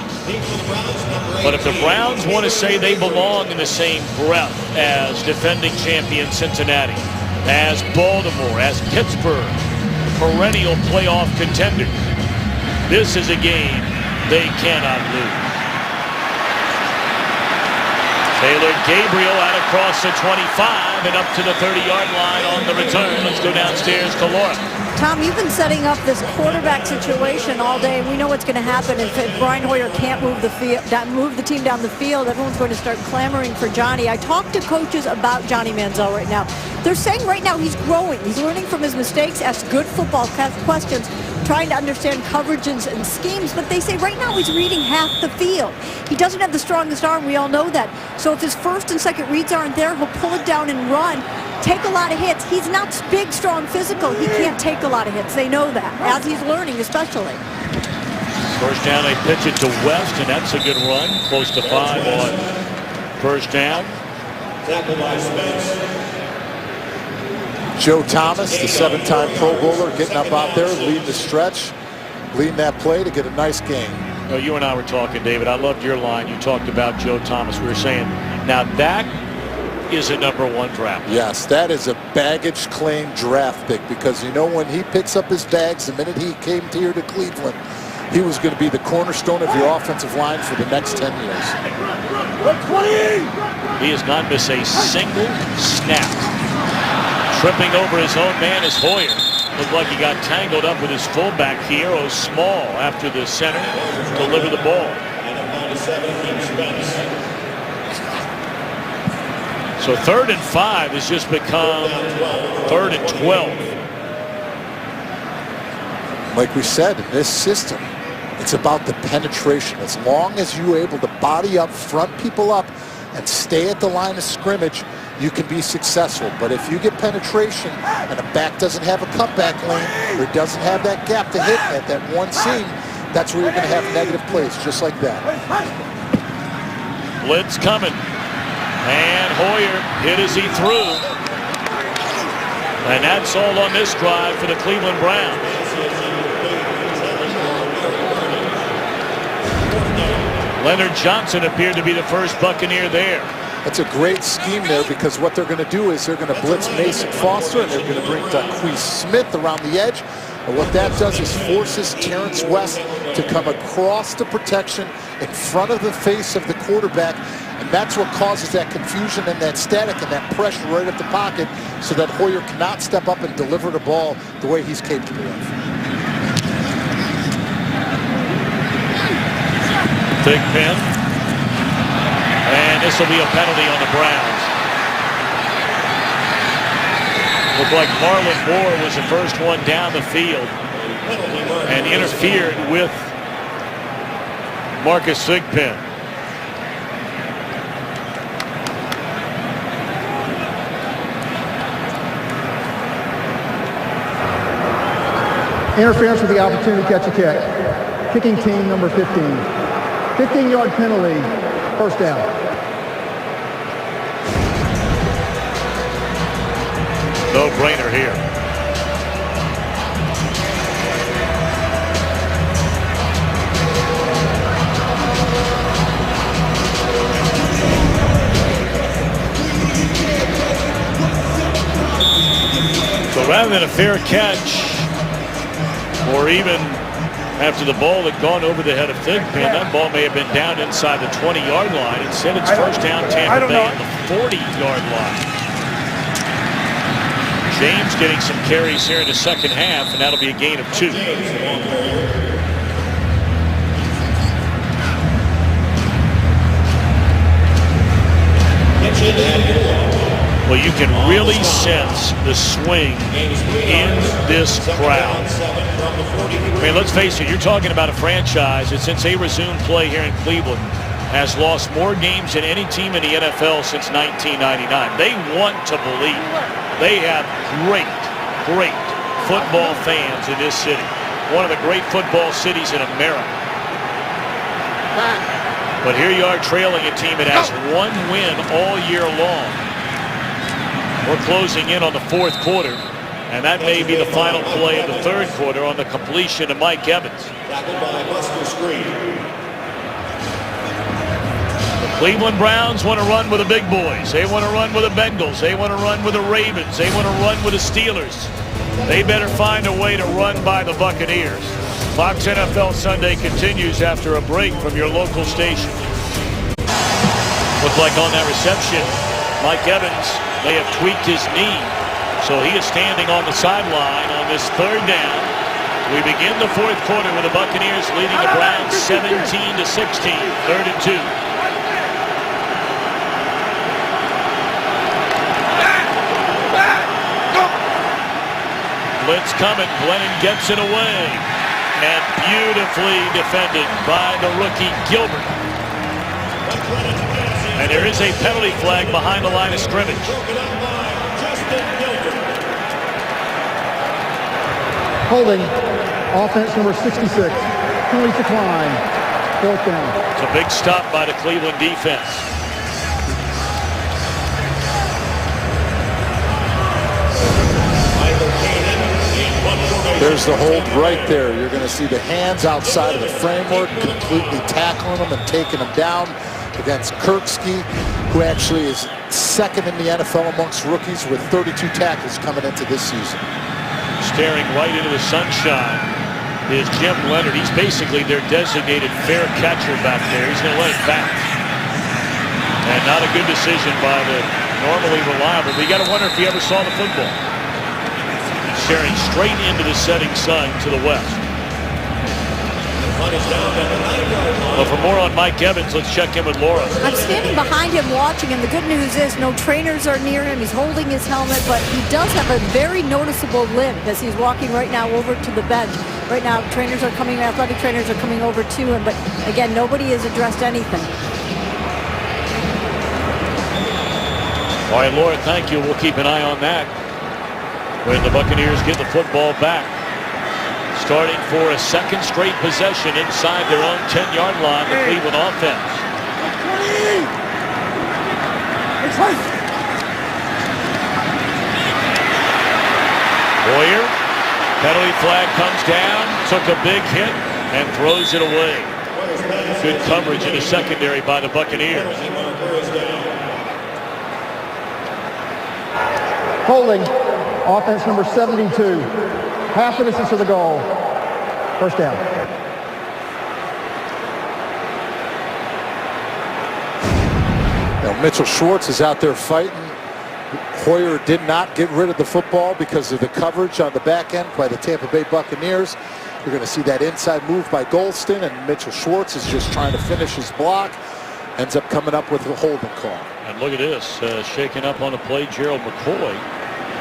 But if the Browns want to say they belong in the same breath as defending champion Cincinnati, as Baltimore, as Pittsburgh, perennial playoff contenders, this is a game they cannot lose. Taylor Gabriel out across the 25 and up to the 30-yard line on the return. Let's go downstairs to Laura. Tom, you've been setting up this quarterback situation all day, and we know what's going to happen if Brian Hoyer can't move the team down the field. Everyone's going to start clamoring for Johnny. I talked to coaches about Johnny Manziel right now. They're saying right now he's growing. He's learning from his mistakes, asks good football questions, trying to understand coverages and schemes, but they say right now he's reading half the field. He doesn't have the strongest arm. We all know that. So if his first and second reads aren't there, he'll pull it down and run. Take a lot of hits. He's not big, strong, physical. He can't take a lot of hits. They know that, as he's learning especially. First down, they pitch it to West, and that's a good run. Close to 5 on first down. Tackle by Spence. Joe Thomas, the 7-time Pro Bowler, getting up out there, leading the stretch, leading that play to get a nice gain. You know, you and I were talking, David. I loved your line. You talked about Joe Thomas. We were saying, now that is a #1 draft pick. Yes, that is a baggage claim draft pick, because you know when he picks up his bags, the minute he came here to Cleveland, he was going to be the cornerstone of your offensive line for the next 10 years. He has not missed a single snap. Tripping over his own man is Hoyer. Looked like he got tangled up with his fullback Hierro Small after the center delivered the ball. So 3rd and 5 has just become 3rd and 12. Like we said, in this system, it's about the penetration. As long as you're able to body up, front people up, and stay at the line of scrimmage, you can be successful. But if you get penetration and a back doesn't have a cutback lane, or doesn't have that gap to hit at that one seam, that's where you're going to have negative plays, just like that. Blitz coming. And Hoyer hit as he threw. And that's all on this drive for the Cleveland Browns. Leonard Johnson appeared to be the first Buccaneer there. That's a great scheme there, because what they're going to do is they're going to blitz Mason Foster, and they're going to bring Daquise Smith around the edge. And what that does is forces Terrence West to come across the protection in front of the face of the quarterback. And that's what causes that confusion and that static and that pressure right at the pocket, so that Hoyer cannot step up and deliver the ball the way he's capable of. Big pin. And this will be a penalty on the Browns. Looked like Marlon Moore was the first one down the field and interfered with Marcus Thigpen. Interference with the opportunity to catch a kick. Kicking team number 15. 15-yard penalty, first down. No-brainer here. So rather than a fair catch, or even after the ball had gone over the head of Thigpen, that ball may have been down inside the 20-yard line. Instead, it's first down Tampa Bay at the 40-yard line. James getting some carries here in the second half, and that'll be a gain of 2. Well, you can really sense the swing in this crowd. I mean, let's face it, you're talking about a franchise that, since they resumed play here in Cleveland, has lost more games than any team in the NFL since 1999. They want to believe they have great football fans in this city. One of the great football cities in America. But here you are trailing a team that has one win all year long. We're closing in on the 4th quarter, and that may be the final play of the 3rd quarter on the completion of Mike Evans. The Cleveland Browns want to run with the big boys. They want to run with the Bengals. They want to run with the Ravens. They want to run with the Steelers. They better find a way to run by the Buccaneers. Fox NFL Sunday continues after a break from your local station. Looked like on that reception, Mike Evans may have tweaked his knee, so he is standing on the sideline on this 3rd down. We begin the 4th quarter with the Buccaneers leading the Browns 17-16, 3rd and 2. Blitz coming, Glennon gets it away, and beautifully defended by the rookie Gilbert. And there is a penalty flag behind the line of scrimmage. Holding, offense number 66. Penalty decline, 4th down. It's a big stop by the Cleveland defense. There's the hold right there. You're going to see the hands outside of the framework, completely tackling them and taking them down against Kirksey, who actually is second in the NFL amongst rookies with 32 tackles coming into this season. Staring right into the sunshine is Jim Leonard. He's basically their designated fair catcher back there. He's going to let it bounce. And not a good decision by the normally reliable. But you got to wonder if he ever saw the football. Staring straight into the setting sun to the west. Well, for more on Mike Evans, let's check in with Laura. I'm standing behind him watching him. The good news is no trainers are near him. He's holding his helmet, but he does have a very noticeable limp as he's walking right now over to the bench. Right now, trainers are coming, athletic trainers are coming over to him, but again, nobody has addressed anything. All right, Laura, thank you. We'll keep an eye on that when the Buccaneers get the football back. Starting for a second straight possession inside their own 10-yard line, the Cleveland offense. Hoyer, penalty flag comes down, took a big hit, and throws it away. Good coverage in the secondary by the Buccaneers. Holding, offense number 72. Half the distance to the goal. First down. Now Mitchell Schwartz is out there fighting. Hoyer did not get rid of the football because of the coverage on the back end by the Tampa Bay Buccaneers. You're going to see that inside move by Golston, and Mitchell Schwartz is just trying to finish his block. Ends up coming up with a holding call. And look at this, shaking up on the play, Gerald McCoy,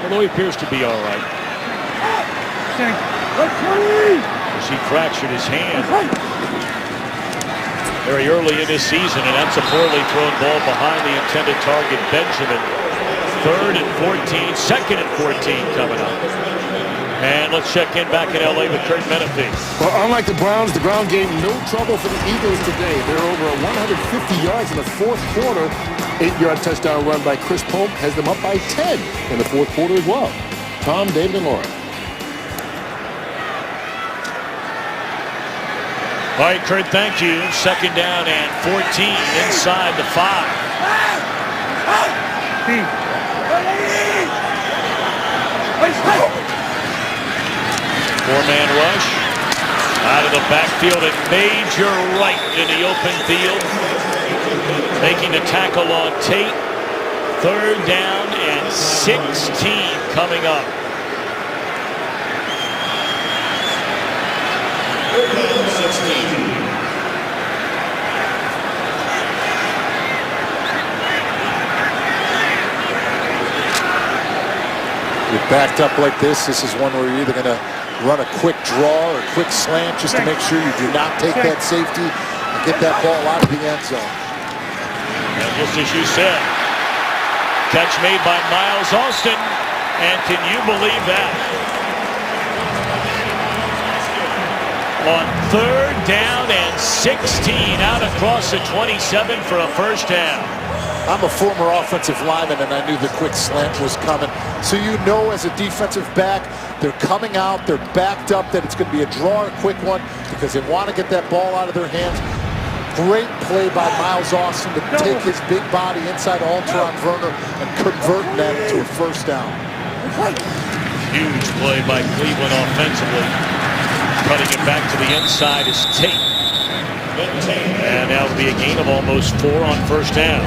although he appears to be all right. As he fractured his hand very early in this season, and that's a poorly thrown ball behind the intended target, Benjamin. 3rd and 14, 2nd and 14 coming up. And let's check in back in LA with Kurt Menefee. Well, unlike the Browns, the ground game no trouble for the Eagles today. They're over 150 yards in the fourth quarter. 8-yard touchdown run by Chris Polk has them up by 10 in the fourth quarter as well. Tom, David, and Laura. All right, Kurt, thank you. 2nd down and 14 inside the 5. Four-man rush out of the backfield and Major right in the open field. Making the tackle on Tate. 3rd down and 16 coming up. You're backed up like this. This is one where you're either going to run a quick draw or a quick slant just to make sure you do not take that safety and get that ball out of the end zone. And just as you said, catch made by Miles Austin, and can you believe that? On 3rd down and 16 out across the 27 for a first down. I'm a former offensive lineman, and I knew the quick slant was coming. So you know as a defensive back, they're coming out, they're backed up, that it's going to be a draw or a quick one because they want to get that ball out of their hands. Great play by Miles Austin to take his big body inside Alteron Werner and convert that into a first down. Huge play by Cleveland offensively. Cutting it back to the inside is Tate. And that will be a gain of almost 4 on first down.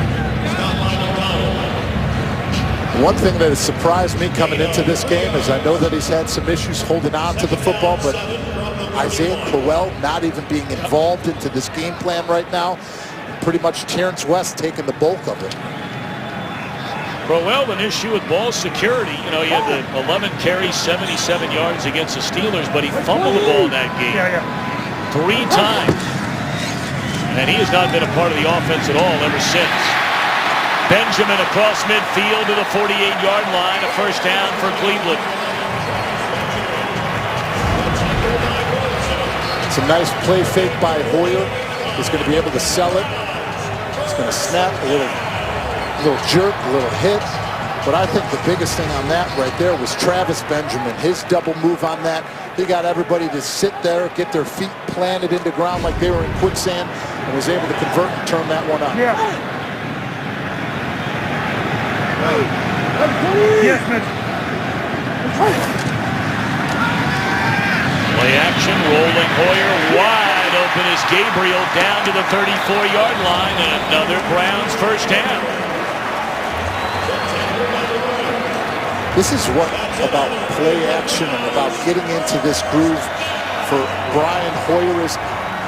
One thing that has surprised me coming into this game is I know that he's had some issues holding on to the football, but Isaiah Crowell not even being involved into this game plan right now. Pretty much Terrence West taking the bulk of it. Crowell, an issue with ball security. You know, he had the 11 carries, 77 yards against the Steelers, but he fumbled the ball in that game 3 times. And he has not been a part of the offense at all ever since. Benjamin across midfield to the 48-yard line, a first down for Cleveland. It's a nice play fake by Hoyer. He's going to be able to sell it. He's going to snap a little jerk, a little hit. But I think the biggest thing on that right there was Travis Benjamin. His double move on that. He got everybody to sit there, get their feet planted into ground like they were in quicksand, and was able to convert and turn that one on. Yeah. Yes, Mitch. Play action, rolling Hoyer wide open as Gabriel down to the 34-yard line, and another Browns first down. This is what about play action and about getting into this groove for Brian Hoyer is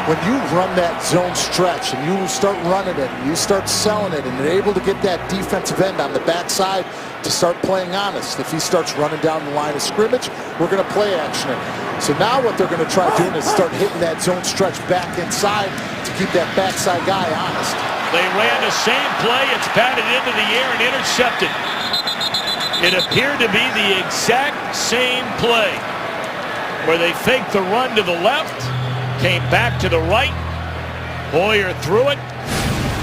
when you run that zone stretch and you start running it and you start selling it and you're able to get that defensive end on the backside to start playing honest. If he starts running down the line of scrimmage, we're going to play action it. So now what they're going to try doing is start hitting that zone stretch back inside to keep that backside guy honest. They ran the same play. It's batted into the air and intercepted. It appeared to be the exact same play where they faked the run to the left, came back to the right. Hoyer threw it,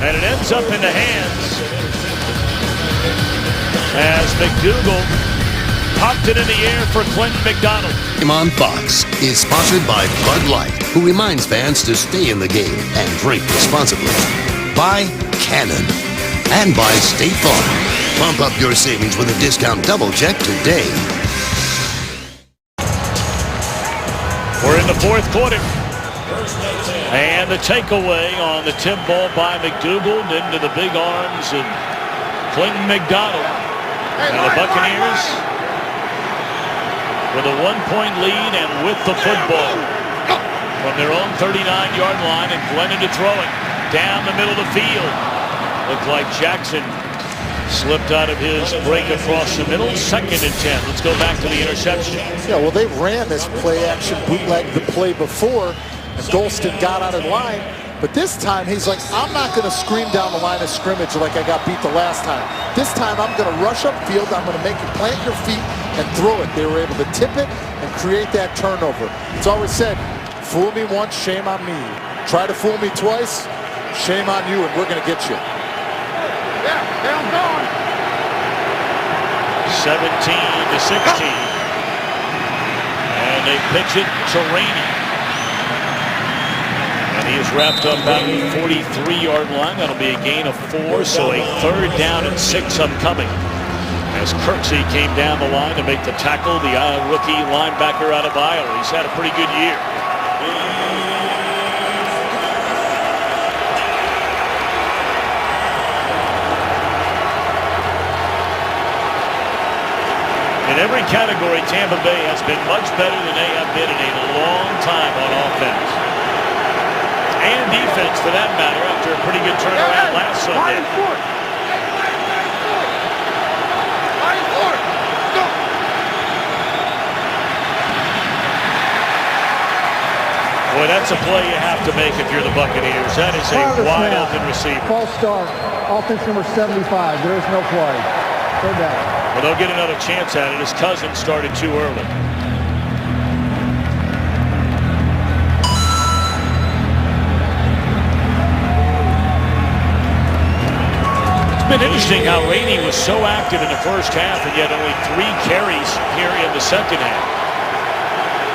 and it ends up in the hands as McDougal popped it in the air for Clinton McDonald. Game on Fox is sponsored by Bud Light, who reminds fans to stay in the game and drink responsibly. By Canon and by State Farm. Pump up your savings with a discount double check today. We're in the fourth quarter. And the takeaway on the tip ball by McDougal into the big arms of Clinton McDonald. Now the Buccaneers with a 1-point lead and with the football from their own 39-yard line, and Glennon to throw it down the middle of the field. Looked like Jackson slipped out of his break across the middle. 2nd and 10. Let's go back to the interception. Yeah, well, they ran this play action bootleg the play before, and Golston got out of line. But this time, he's like, I'm not going to scream down the line of scrimmage like I got beat the last time. This time, I'm going to rush upfield. I'm going to make you plant your feet and throw it. They were able to tip it and create that turnover. It's always said, fool me once, shame on me. Try to fool me twice, shame on you, and we're going to get you. Yeah, down going. 17-16. And they pitch it to Rainey. And he is wrapped up out the 43-yard line. That'll be a gain of 4, so a 3rd down and 6 upcoming. As Kirksey came down the line to make the tackle, the rookie linebacker out of Iowa. He's had a pretty good year. In every category, Tampa Bay has been much better than they have been in a long time on offense. And defense, for that matter, after a pretty good turnaround last Sunday. Boy, that's a play you have to make if you're the Buccaneers. That is a wide open receiver. False start. Offense number 75. There is no play. Third down. Well, they'll get another chance at it as Cousins started too early. It's been interesting how Rainey was so active in the first half and yet only 3 carries here in the second half.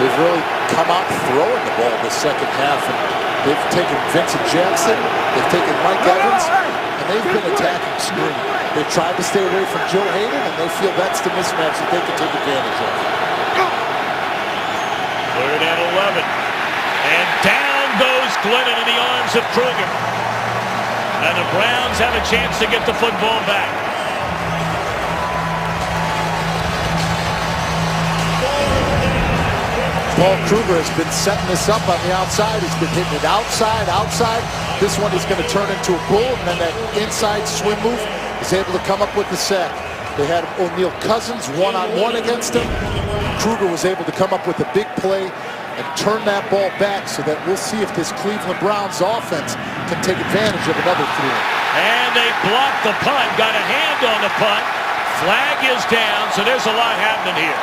They've really come out throwing the ball the second half. And they've taken Vincent Jackson, they've taken Mike Evans, and they've been attacking screen. They tried to stay away from Joe Hayden, and they feel that's the mismatch that they can take advantage of. 3rd and 11. And down goes Glennon in the arms of Kruger. And the Browns have a chance to get the football back. Paul Kruger has been setting this up on the outside. He's been hitting it outside. This one is going to turn into a bull, and then that inside swim move is able to come up with the sack. They had O'Neal Cousins one-on-one against him. Kruger was able to come up with a big play and turn that ball back so that we'll see if this Cleveland Browns offense can take advantage of another throw. And they blocked the punt, got a hand on the punt. Flag is down, so there's a lot happening here.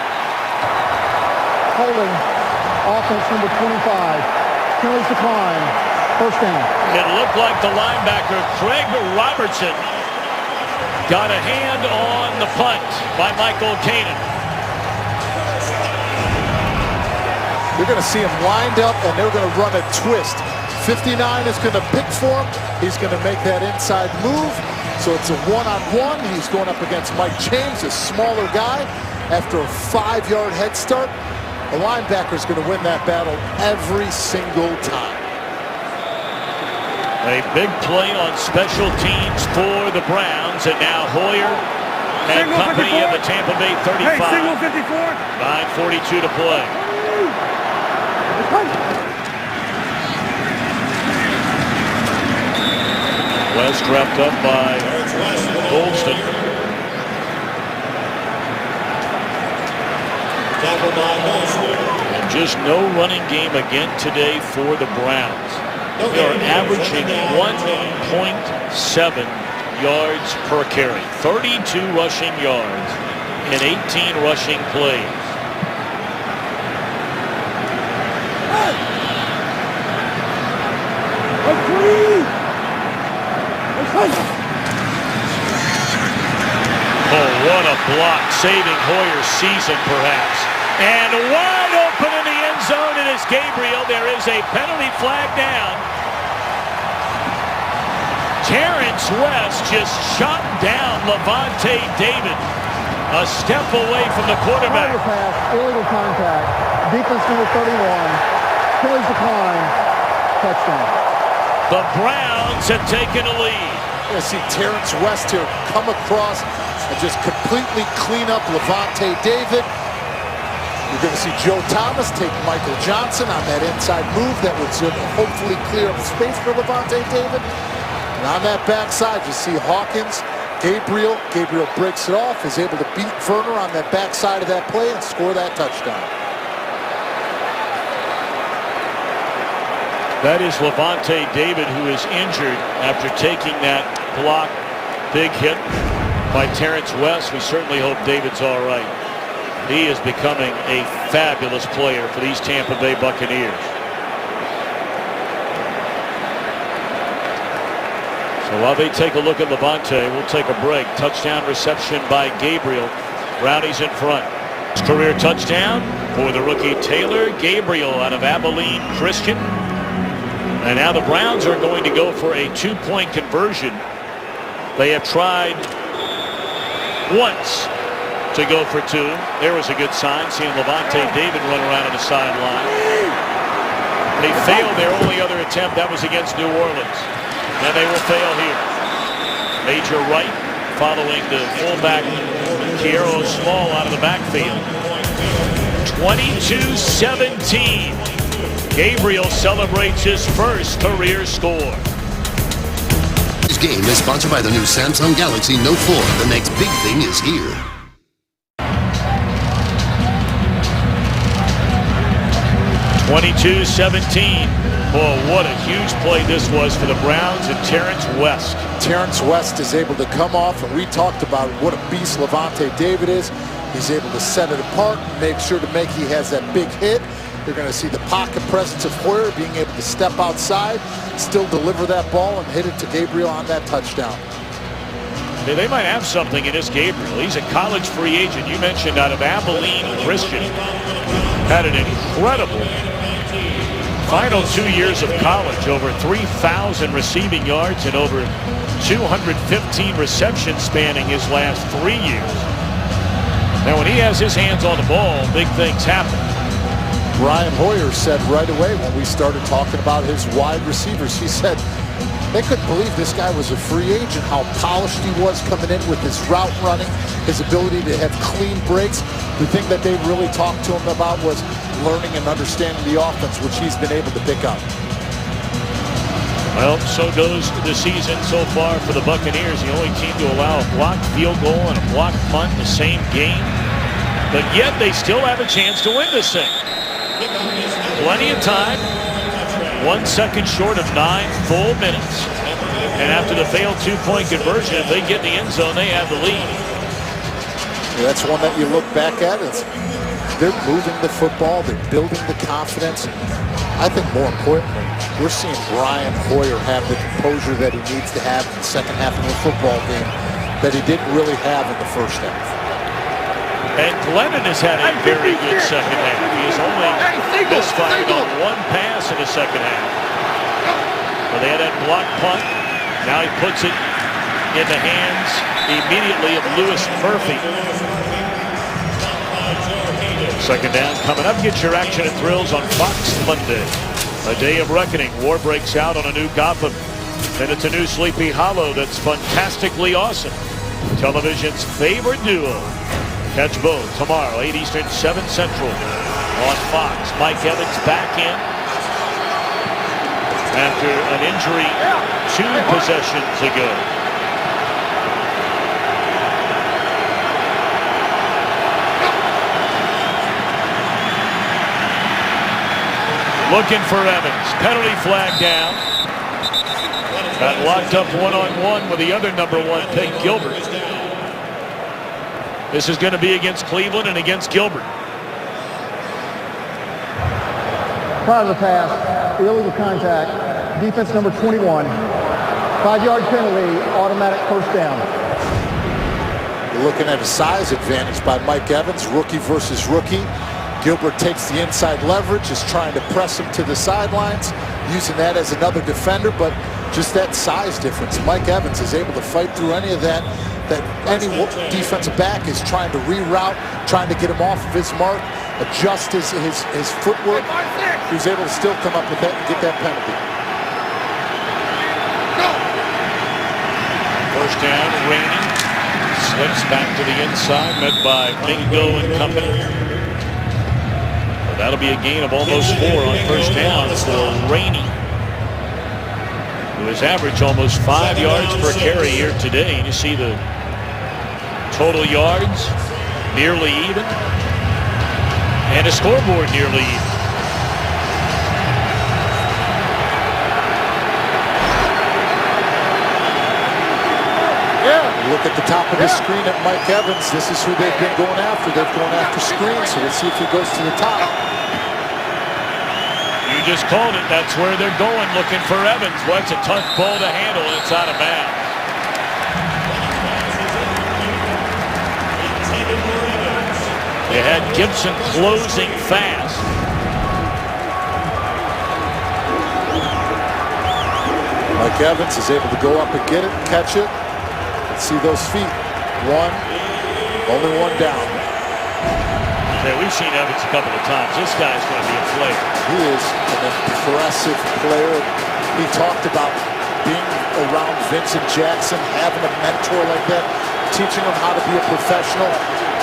Holding. Offense number 25. Penalties decline. First down. It looked like the linebacker, Craig Robertson, Got a hand on the punt by Michael Kanan. You're going to see him lined up, and they're going to run a twist. 59 is going to pick for him. He's going to make that inside move. So it's a one-on-one. He's going up against Mike James, a smaller guy. After a 5-yard head start, the linebacker's going to win that battle every single time. A big play on special teams for the Browns, and now Hoyer and Single company 54. in the Tampa Bay 35. Hey, single 54. 9:42 to play. West wrapped up by Golston. And just no running game again today for the Browns. They are averaging 1.7 yards per carry. 32 rushing yards in 18 rushing plays. Oh, what a block, saving Hoyer's season perhaps. And wide open in the end zone, it is Gabriel. There is a penalty flag down. Terrence West just shot down Levante David. A step away from the quarterback. Pass, illegal contact. Defense number 31. Penalties decline. Touchdown. The Browns have taken a lead. You're going to see Terrence West here come across and just completely clean up Levante David. You're going to see Joe Thomas take Michael Johnson on that inside move that would hopefully clear up space for Levante David. And on that backside, you see Hawkins, Gabriel. Gabriel breaks it off, is able to beat Werner on that backside of that play and score that touchdown. That is Levante David, who is injured after taking that block. Big hit by Terrence West. We certainly hope David's all right. He is becoming a fabulous player for these Tampa Bay Buccaneers. So while they take a look at Levante, we'll take a break. Touchdown reception by Gabriel. Brownies in front. Career touchdown for the rookie Taylor Gabriel out of Abilene Christian. And now the Browns are going to go for a 2-point conversion. They have tried once to go for 2. There was a good sign, seeing Levante David run around on the sideline. They failed their only other attempt. That was against New Orleans. And they will fail here. Major Wright following the fullback Kiero Small out of the backfield. 22-17. Gabriel celebrates his first career score. This game is sponsored by the new Samsung Galaxy Note 4. The next big thing is here. (22-17). Oh, what a huge play this was for the Browns and Terrence West. Terrence West is able to come off, and we talked about what a beast Levante David is. He's able to set it apart and make sure to make he has that big hit. You're going to see the pocket presence of Hoyer being able to step outside, still deliver that ball and hit it to Gabriel on that touchdown. They might have something in this Gabriel. He's a college free agent. You mentioned out of Abilene Christian. Had an incredible final 2 years of college. Over 3,000 receiving yards and over 215 receptions spanning his last 3 years. Now when he has his hands on the ball, big things happen. Brian Hoyer said right away when we started talking about his wide receivers, he said they couldn't believe this guy was a free agent, how polished he was coming in with his route running, his ability to have clean breaks. The thing that they really talked to him about was learning and understanding the offense, which he's been able to pick up. Well, so goes the season so far for the Buccaneers. The only team to allow a blocked field goal and a blocked punt in the same game. But yet they still have a chance to win this thing. Plenty of time. 1 second short of 9 full minutes. And after the failed 2-point conversion, if they get in the end zone, they have the lead. Yeah, that's one that you look back at. They're moving the football. They're building the confidence. I think more importantly, we're seeing Brian Hoyer have the composure that he needs to have in the second half of the football game. that he didn't really have in the first half. And Glennon has had a very good second half. He has only misfired on one pass in the second half. Well, they had that block punt. Now he puts it in the hands immediately of Lewis Murphy. Second down coming up. Get your action and thrills on Fox Monday. A day of reckoning. War breaks out on a new Gotham. Then it's a new Sleepy Hollow that's fantastically awesome. Television's favorite duo. Catch both tomorrow, 8 Eastern, 7 Central on Fox. Mike Evans back in after an injury 2 possessions ago. Looking for Evans. Penalty flag down. Got locked up one-on-one with the other #1 pick, Gilbert. This is going to be against Cleveland and against Gilbert. Prior to the pass, illegal contact, defense number 21, 5-yard penalty, automatic first down. You're looking at a size advantage by Mike Evans, rookie versus rookie. Gilbert takes the inside leverage, is trying to press him to the sidelines, using that as another defender, but just that size difference. Mike Evans is able to fight through any of that any defensive back is trying to reroute, trying to get him off of his mark, adjust his footwork. He was able to still come up with that and get that penalty. First down, Rainey slips back to the inside, met by Mingo and company. But that'll be a gain of almost 4 on first down for Rainey, who has averaged almost 5 yards per carry here today. And you see the total yards nearly even, and a scoreboard nearly even. Look at the top of the screen at Mike Evans. This is who they've been going after. They've gone after screens, so let's see if he goes to the top. You just called it. That's where they're going, looking for Evans. What's a tough ball to handle, and it's out of bounds. They had Gibson closing fast. Mike Evans is able to go up and get it, catch it. Let's see those feet. Only one down. Yeah, we've seen Evans a couple of times. This guy's going to be a player. He is an impressive player. He talked about being around Vincent Jackson, having a mentor like that, teaching him how to be a professional.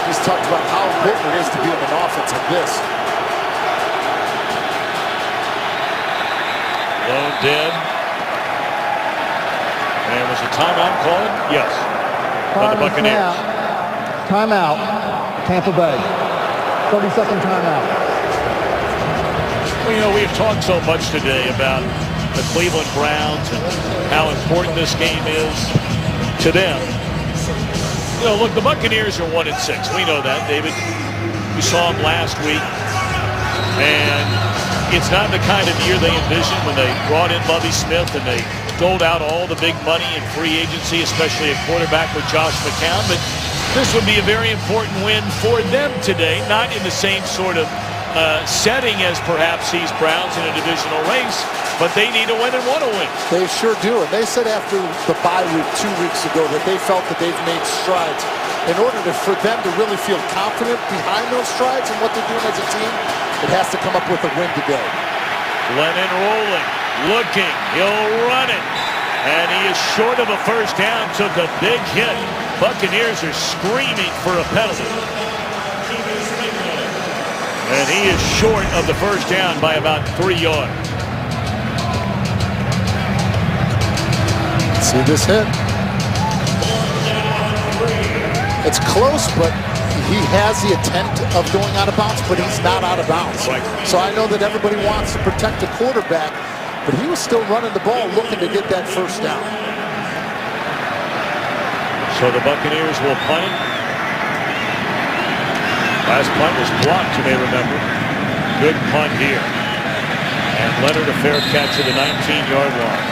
He's talked about how important it is to be in an offense like this. Low dead. And was a timeout called? Yes. By the Buccaneers. Timeout, Tampa Bay. 30-second timeout. Well, you know, we've talked so much today about the Cleveland Browns and how important this game is to them. You know, look, the Buccaneers are 1-6. We know that, David. We saw them last week. And it's not the kind of year they envisioned when they brought in Lovie Smith and they doled out all the big money in free agency, especially a quarterback with Josh McCown. But this would be a very important win for them today, not in the same sort of setting as perhaps these Browns in a divisional race, but they need to win and want to win. They sure do. And they said after the bye week 2 weeks ago that they felt that they've made strides. In order for them to really feel confident behind those strides and what they're doing as a team, it has to come up with a win today. Glennon rolling, looking, he'll run it. And he is short of a first down, took a big hit. Buccaneers are screaming for a penalty. And he is short of the first down by about 3 yards. See this hit? It's close, but he has the intent of going out of bounds, but he's not out of bounds. Right. So I know that everybody wants to protect the quarterback, but he was still running the ball looking to get that first down. So the Buccaneers will punt it. Last punt was blocked, you may remember. Good punt here. And Leonard a fair catch at the 19-yard line.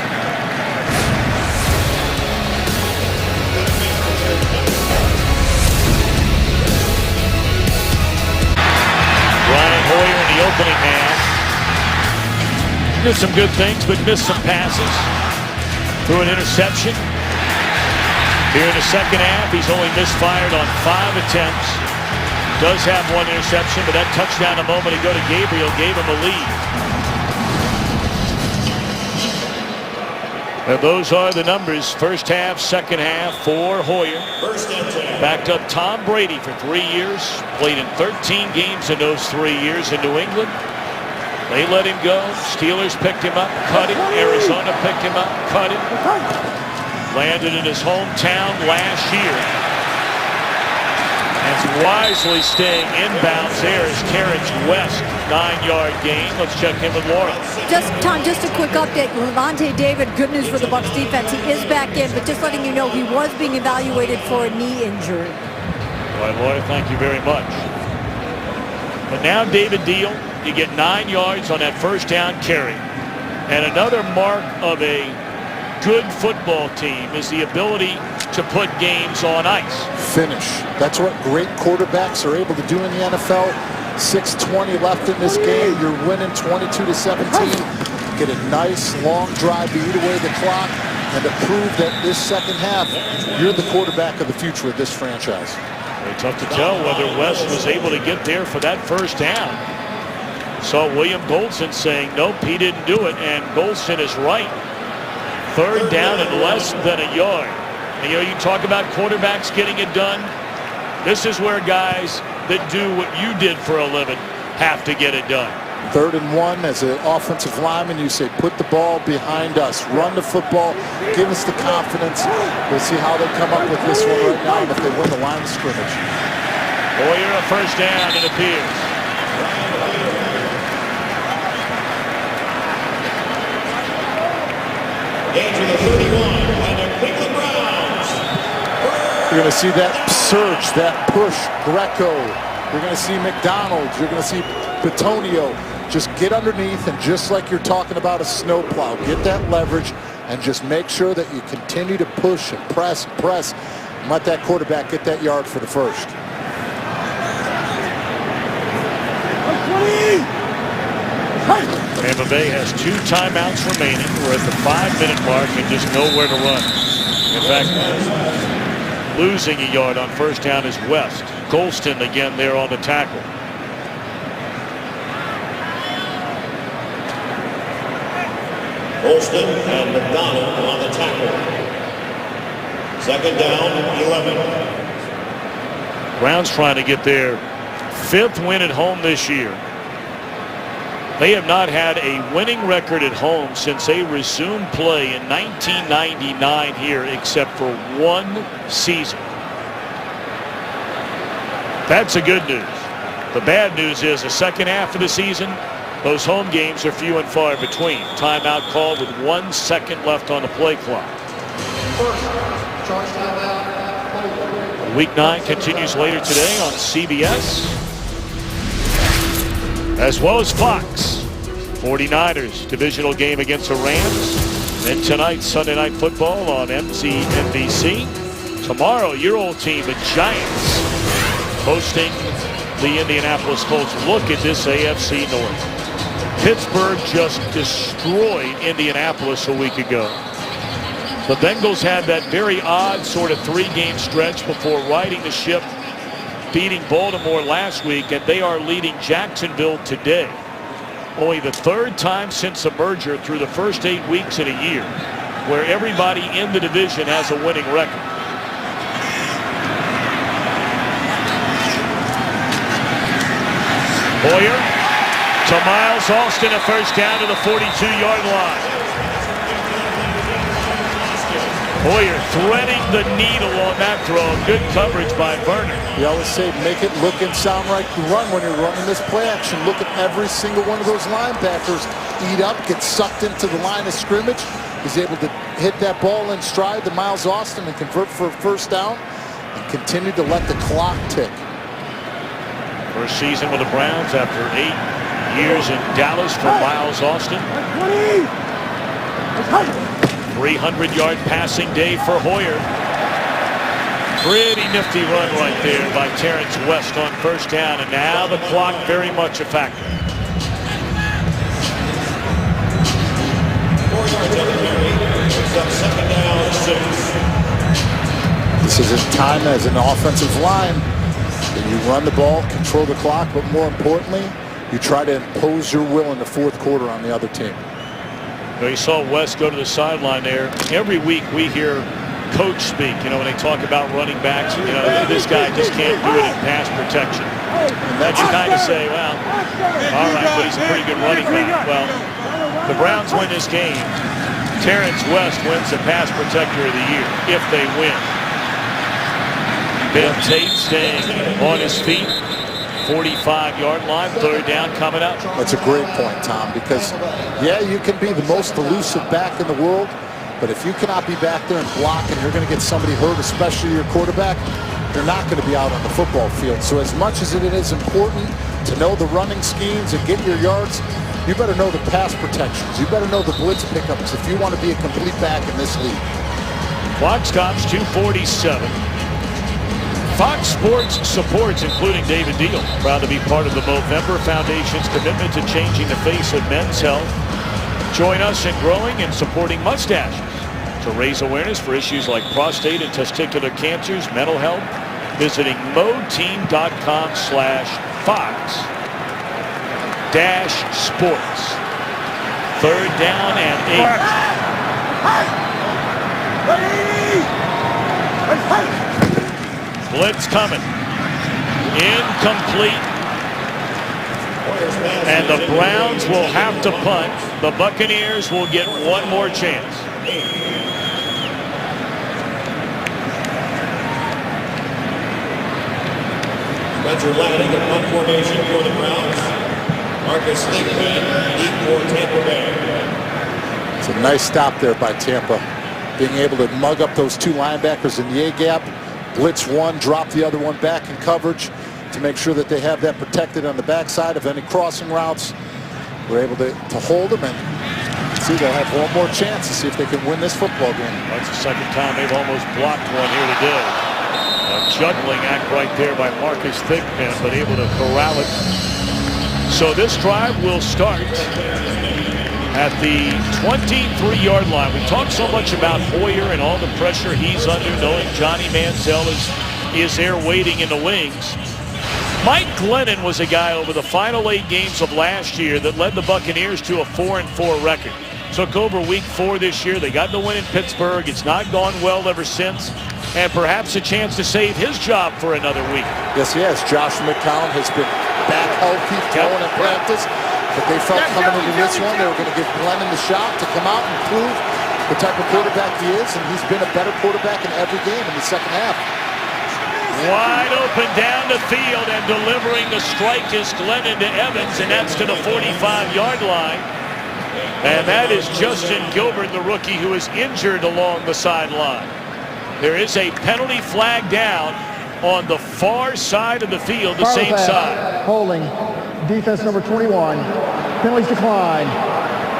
opening half. Did some good things, but missed some passes. Threw an interception. Here in the second half, he's only misfired on 5 attempts. Does have 1 interception, but that touchdown a moment ago to Gabriel gave him a lead. And those are the numbers. First half, second half for Hoyer. Backed up Tom Brady for 3 years. Played in 13 games in those 3 years in New England. They let him go. Steelers picked him up, cut him. Arizona picked him up, cut him. Landed in his hometown last year. And wisely staying inbounds there is Terrence West. 9-yard gain. Let's check in with Laura. Tom, just a quick update. Lavonte David, good news for the Bucs defense. He is back in, but just letting you know he was being evaluated for a knee injury. All right, Laura, thank you very much. But now David Deal, you get 9 yards on that first down carry. And another mark of a good football team is the ability to put games on ice. Finish. That's what great quarterbacks are able to do in the NFL. 6:20 left in this game. You're winning 22-17. Get a nice long drive to eat away the clock and to prove that this second half, you're the quarterback of the future of this franchise. Very tough to tell whether West was able to get there for that first down. Saw William Goldston saying, nope, he didn't do it, and Goldston is right. Third down and less than a yard. And, you talk about quarterbacks getting it done. This is where guys that do what you did for a living have to get it done. 3rd and 1 as an offensive lineman, you say, put the ball behind us, run the football, give us the confidence. We'll see how they come up with this one right now and if they win the line of scrimmage. Hoyer a first down, it appears. Into the 31 by the Cleveland Browns. You're going to see that surge, that push, Greco. You're going to see McDonald. You're going to see Petonio. Just get underneath and just like you're talking about a snowplow, get that leverage and just make sure that you continue to push and press and press and let that quarterback get that yard for the first. Tampa Bay has 2 timeouts remaining. We're at the 5-minute mark and just nowhere to run. In fact, losing a yard on first down is West. Goldston again there on the tackle. Goldston and McDonald on the tackle. Second down, 11. Browns trying to get their 5th win at home this year. They have not had a winning record at home since they resumed play in 1999 here, except for 1 season. That's the good news. The bad news is the second half of the season, those home games are few and far between. Timeout called with 1 second left on the play clock. Week 9 continues later today on CBS, as well as Fox. 49ers divisional game against the Rams. Then tonight, Sunday Night Football on NBC. Tomorrow, your old team, the Giants, hosting the Indianapolis Colts. Look at this AFC North. Pittsburgh just destroyed Indianapolis a week ago. The Bengals had that very odd sort of 3-game stretch before riding the ship, beating Baltimore last week, and they are leading Jacksonville today. Only the 3rd time since the merger through the first 8 weeks in a year where everybody in the division has a winning record. Hoyer to Miles Austin, a first down to the 42-yard line. Hoyer threading the needle on that throw. Good coverage by Werner. You always say make it look and sound like you run when you're running this play action. Look at every single one of those linebackers eat up, get sucked into the line of scrimmage. He's able to hit that ball in stride to Miles Austin and convert for a first down and continue to let the clock tick. First season with the Browns after 8 years in Dallas for Miles Austin. 300-yard passing day for Hoyer. Pretty nifty run right there by Terrence West on first down, and now the clock very much a factor. This is a time as an offensive line that you run the ball, control the clock, but more importantly, you try to impose your will in the fourth quarter on the other team. You saw Wes go to the sideline there. Every week we hear coach speak, when they talk about running backs, this guy just can't do it in pass protection. And then you kind of say, well, all right, but he's a pretty good running back. Well, the Browns win this game. Terrence West wins the pass protector of the year if they win. Ben Tate staying on his feet. 45-yard line, third down coming up. That's a great point, Tom, because, yeah, you can be the most elusive back in the world, but if you cannot be back there and block and you're going to get somebody hurt, especially your quarterback, you're not going to be out on the football field. So as much as it is important to know the running schemes and get your yards, you better know the pass protections. You better know the blitz pickups if you want to be a complete back in this league. Clock stops 2:47. Fox Sports supports, including David Deal, proud to be part of the Movember Foundation's commitment to changing the face of men's health. Join us in growing and supporting mustaches to raise awareness for issues like prostate and testicular cancers, mental health, visiting moteam.com/Fox-Sports. Third down and 8. Blitz coming. Incomplete. And the Browns will have to punt. The Buccaneers will get one more chance. Spencer Latting, the punt formation for the Browns. Marcus Thigpen, deep for Tampa Bay. It's a nice stop there by Tampa. Being able to mug up those two linebackers in the A-gap. Blitz one, drop the other one back in coverage to make sure that they have that protected on the backside of any crossing routes. We're able to hold them and see they'll have one more chance to see if they can win this football game. That's the second time they've almost blocked one here today. A juggling act right there by Marcus Thigpen, but able to corral it. So this drive will start at the 23-yard line. We talked so much about Hoyer and all the pressure he's under, knowing Johnny Manziel is there waiting in the wings. Mike Glennon was a guy over the final 8 games of last year that led the Buccaneers to a 4-4 record. Took over week 4 this year. They got the win in Pittsburgh. It's not gone well ever since. And perhaps a chance to save his job for another week. Yes, he has. Josh McCown has been back healthy, throwing at practice. But they felt coming into this one, they were going to give Glennon the shot to come out and prove the type of quarterback he is, and he's been a better quarterback in every game in the second half. Wide open down the field, and delivering the strike is Glennon to Evans, and that's to the 45-yard line. And that is Justin Gilbert, the rookie, who is injured along the sideline. There is a penalty flag down on the far side of the field, the same side. Holding. Defense number 21. Penalties decline.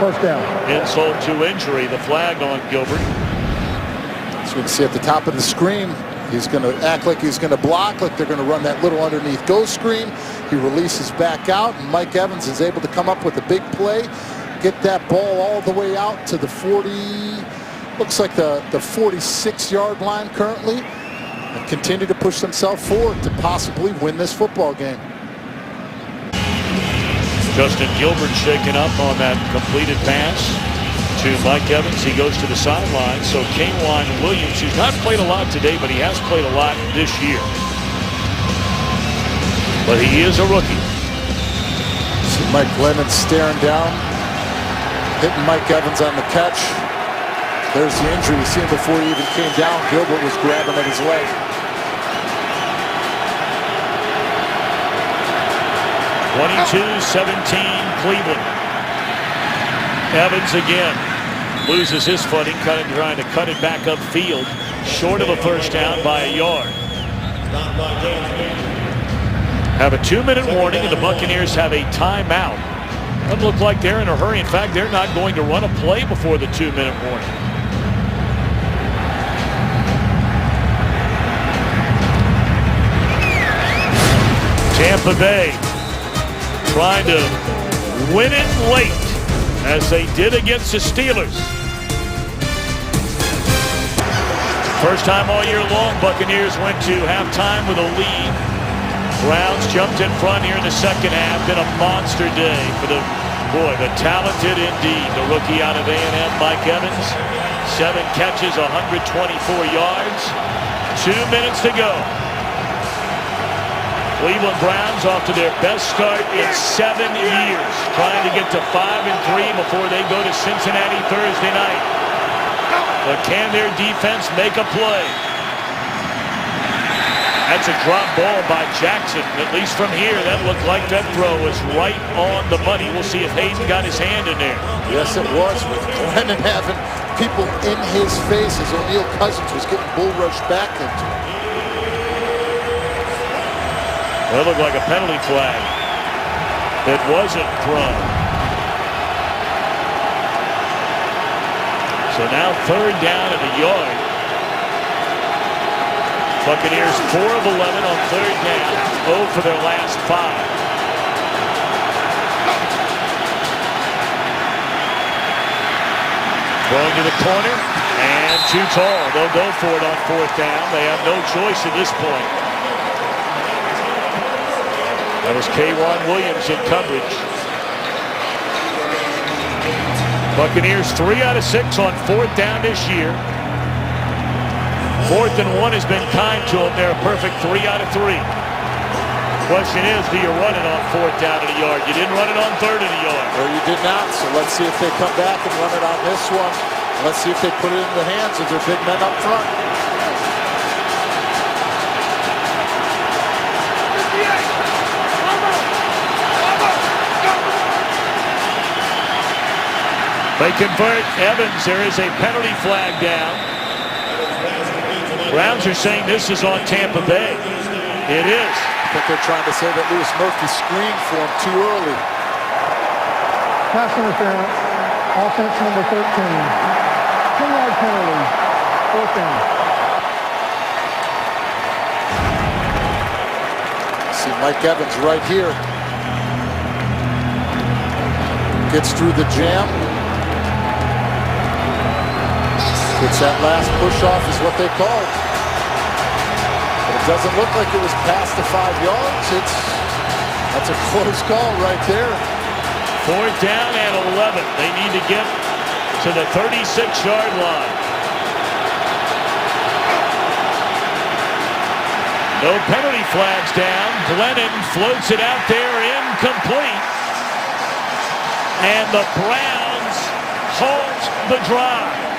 First down. Insult to injury. The flag on Gilbert. So we can see at the top of the screen, he's going to act like he's going to block, like they're going to run that little underneath go screen. He releases back out, and Mike Evans is able to come up with a big play, get that ball all the way out to the 40, looks like the 46-yard line currently, and continue to push themselves forward to possibly win this football game. Justin Gilbert shaken up on that completed pass to Mike Evans. He goes to the sideline. So K'Waun Williams, who's not played a lot today, but he has played a lot this year. But he is a rookie. See Mike Glennon staring down, hitting Mike Evans on the catch. There's the injury. You see him before he even came down. Gilbert was grabbing at his leg. 22-17 Cleveland. Evans again loses his footing, trying to cut it back upfield, short of a first down by a yard. Have a 2-minute warning, and the Buccaneers have a timeout. Doesn't look like they're in a hurry. In fact, they're not going to run a play before the 2-minute warning. Tampa Bay trying to win it late, as they did against the Steelers. First time all year long, Buccaneers went to halftime with a lead. Browns jumped in front here in the second half. Been a monster day for the talented indeed. The rookie out of A&M, Mike Evans. 7 catches, 124 yards. 2 minutes to go. Cleveland Browns off to their best start in 7 years, trying to get to 5-3 before they go to Cincinnati Thursday night. But can their defense make a play? That's a drop ball by Jackson. At least from here, that looked like that throw was right on the money. We'll see if Hayden got his hand in there. Yes, it was, with Glennon having people in his face as O'Neal Cousins was getting bull rushed back into him. That looked like a penalty flag. It wasn't thrown. So now 3rd down and a yard. Buccaneers 4 of 11 on 3rd down. 0 for their last 5. Going to the corner and too tall. They'll go for it on 4th down. They have no choice at this point. That was K'Wan Williams in coverage. Buccaneers 3 out of 6 on 4th down this year. 4th and 1 has been kind to them. They're a perfect 3 out of 3. Question is, do you run it on 4th down at a yard? You didn't run it on 3rd at a yard. Or you did not, so let's see if they come back and run it on this one. Let's see if they put it in the hands of their big men up front. They convert Evans. There is a penalty flag down. Browns are saying this is on Tampa Bay. It is. I think they're trying to say that Lewis Murphy screened for him too early. Pass interference. Offense number 13. 10-yard penalty. 4th down. See Mike Evans right here. Gets through the jam. It's that last push-off is what they called. But it doesn't look like it was past the 5 yards. That's a close call right there. 4th down and 11. They need to get to the 36-yard line. No penalty flags down. Glennon floats it out there, incomplete. And the Browns halt the drive.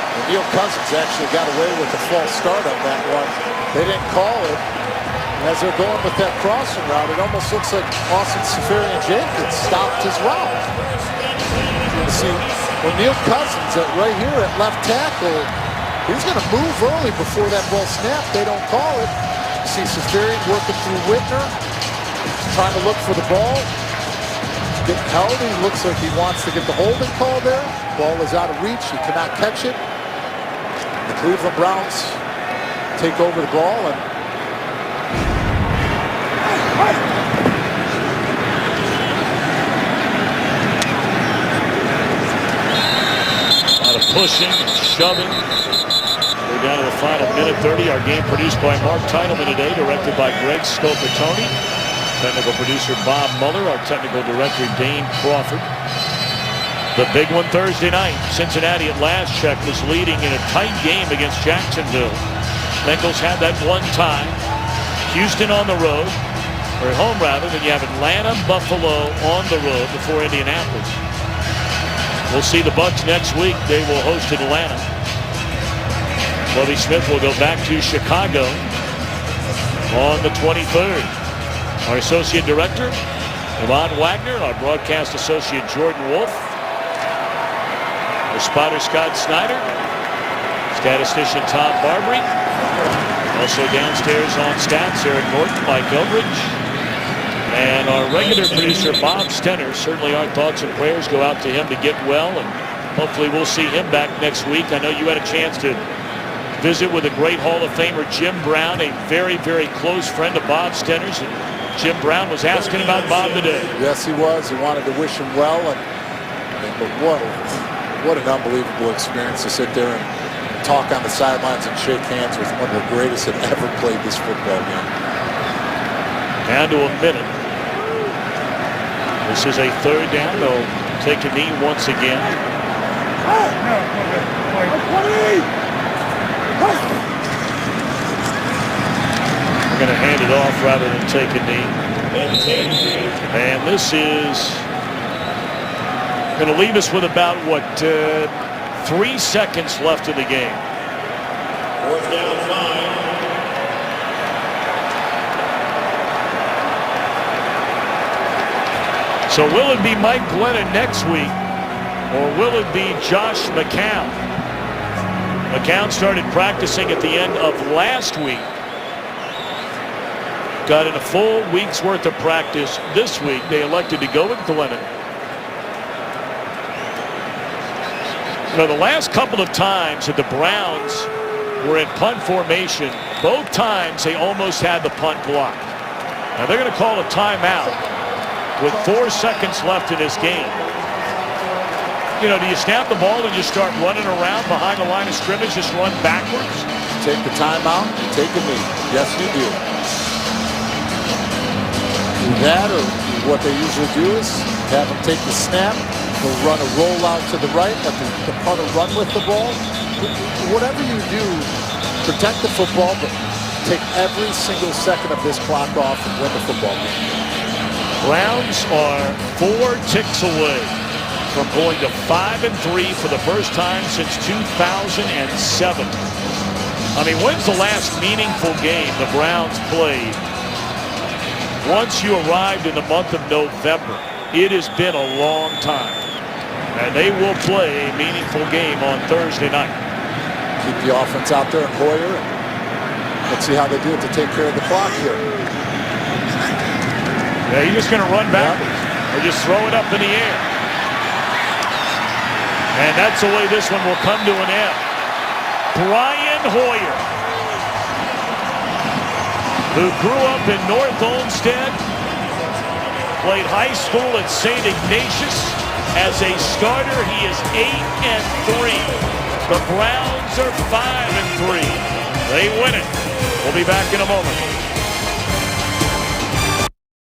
O'Neal Cousins actually got away with a false start on that one. They didn't call it. And as they're going with that crossing route, it almost looks like Austin Seferian-Jenkins stopped his route. You see O'Neal Cousins right here at left tackle. He's going to move early before that ball snapped. They don't call it. You see Seferian working through Whitner, trying to look for the ball. Getting held. He looks like he wants to get the holding call there. Ball is out of reach. He cannot catch it. The Cleveland Browns take over the ball and a lot of pushing and shoving. We're down to the final minute 30. Our game produced by Mark Teitelman today, directed by Greg Scopatoni. Technical producer Bob Muller, our technical director Dane Crawford. The big one Thursday night. Cincinnati at last check was leading in a tight game against Jacksonville. Bengals had that one time. Houston on the road, or at home rather. Then you have Atlanta, Buffalo on the road before Indianapolis. We'll see the Bucs next week. They will host Atlanta. Lovie Smith will go back to Chicago on the 23rd. Our associate director, Yvonne Wagner. Our broadcast associate, Jordan Wolf. Our spotter, Scott Snyder. Statistician, Tom Barbary. Also downstairs on stats, Eric Norton, Mike Eldridge. And our regular producer, Bob Stenner. Certainly our thoughts and prayers go out to him to get well. And hopefully we'll see him back next week. I know you had a chance to visit with a great Hall of Famer, Jim Brown, a very, very close friend of Bob Stenner's. And Jim Brown was asking about Bob today. Yes, he was. He wanted to wish him well. But what an unbelievable experience to sit there and talk on the sidelines and shake hands with one of the greatest that ever played this football game. Down to a minute. This is a third down. They'll take a knee once again. We're going to hand it off rather than take a knee. And this is going to leave us with about, 3 seconds left in the game. Fourth down, 5. So will it be Mike Glennon next week, or will it be Josh McCown? McCown started practicing at the end of last week. Got in a full week's worth of practice this week. They elected to go with Glennon. So the last couple of times that the Browns were in punt formation, both times they almost had the punt blocked. Now they're going to call a timeout with 4 seconds left in this game. You know, do you snap the ball and just start running around behind the line of scrimmage, just run backwards? Take the timeout, take a knee. Yes, you do. Do that, or what they usually do is have them take the snap. They'll run a rollout to the right, let the punter run with the ball. Whatever you do, protect the football, but take every single second of this clock off and win the football game. Browns are 4 ticks away from going to 5-3 for the first time since 2007. I mean, when's the last meaningful game the Browns played? Once you arrived in the month of November, it has been a long time. And they will play a meaningful game on Thursday night. Keep the offense out there and Hoyer. Let's see how they do it to take care of the clock here. Yeah, you're just going to run backwards or just throw it up in the air. And that's the way this one will come to an end. Brian Hoyer, who grew up in North Olmsted, played high school at St. Ignatius. As a starter, he is 8-3. The Browns are 5-3. They win it. We'll be back in a moment.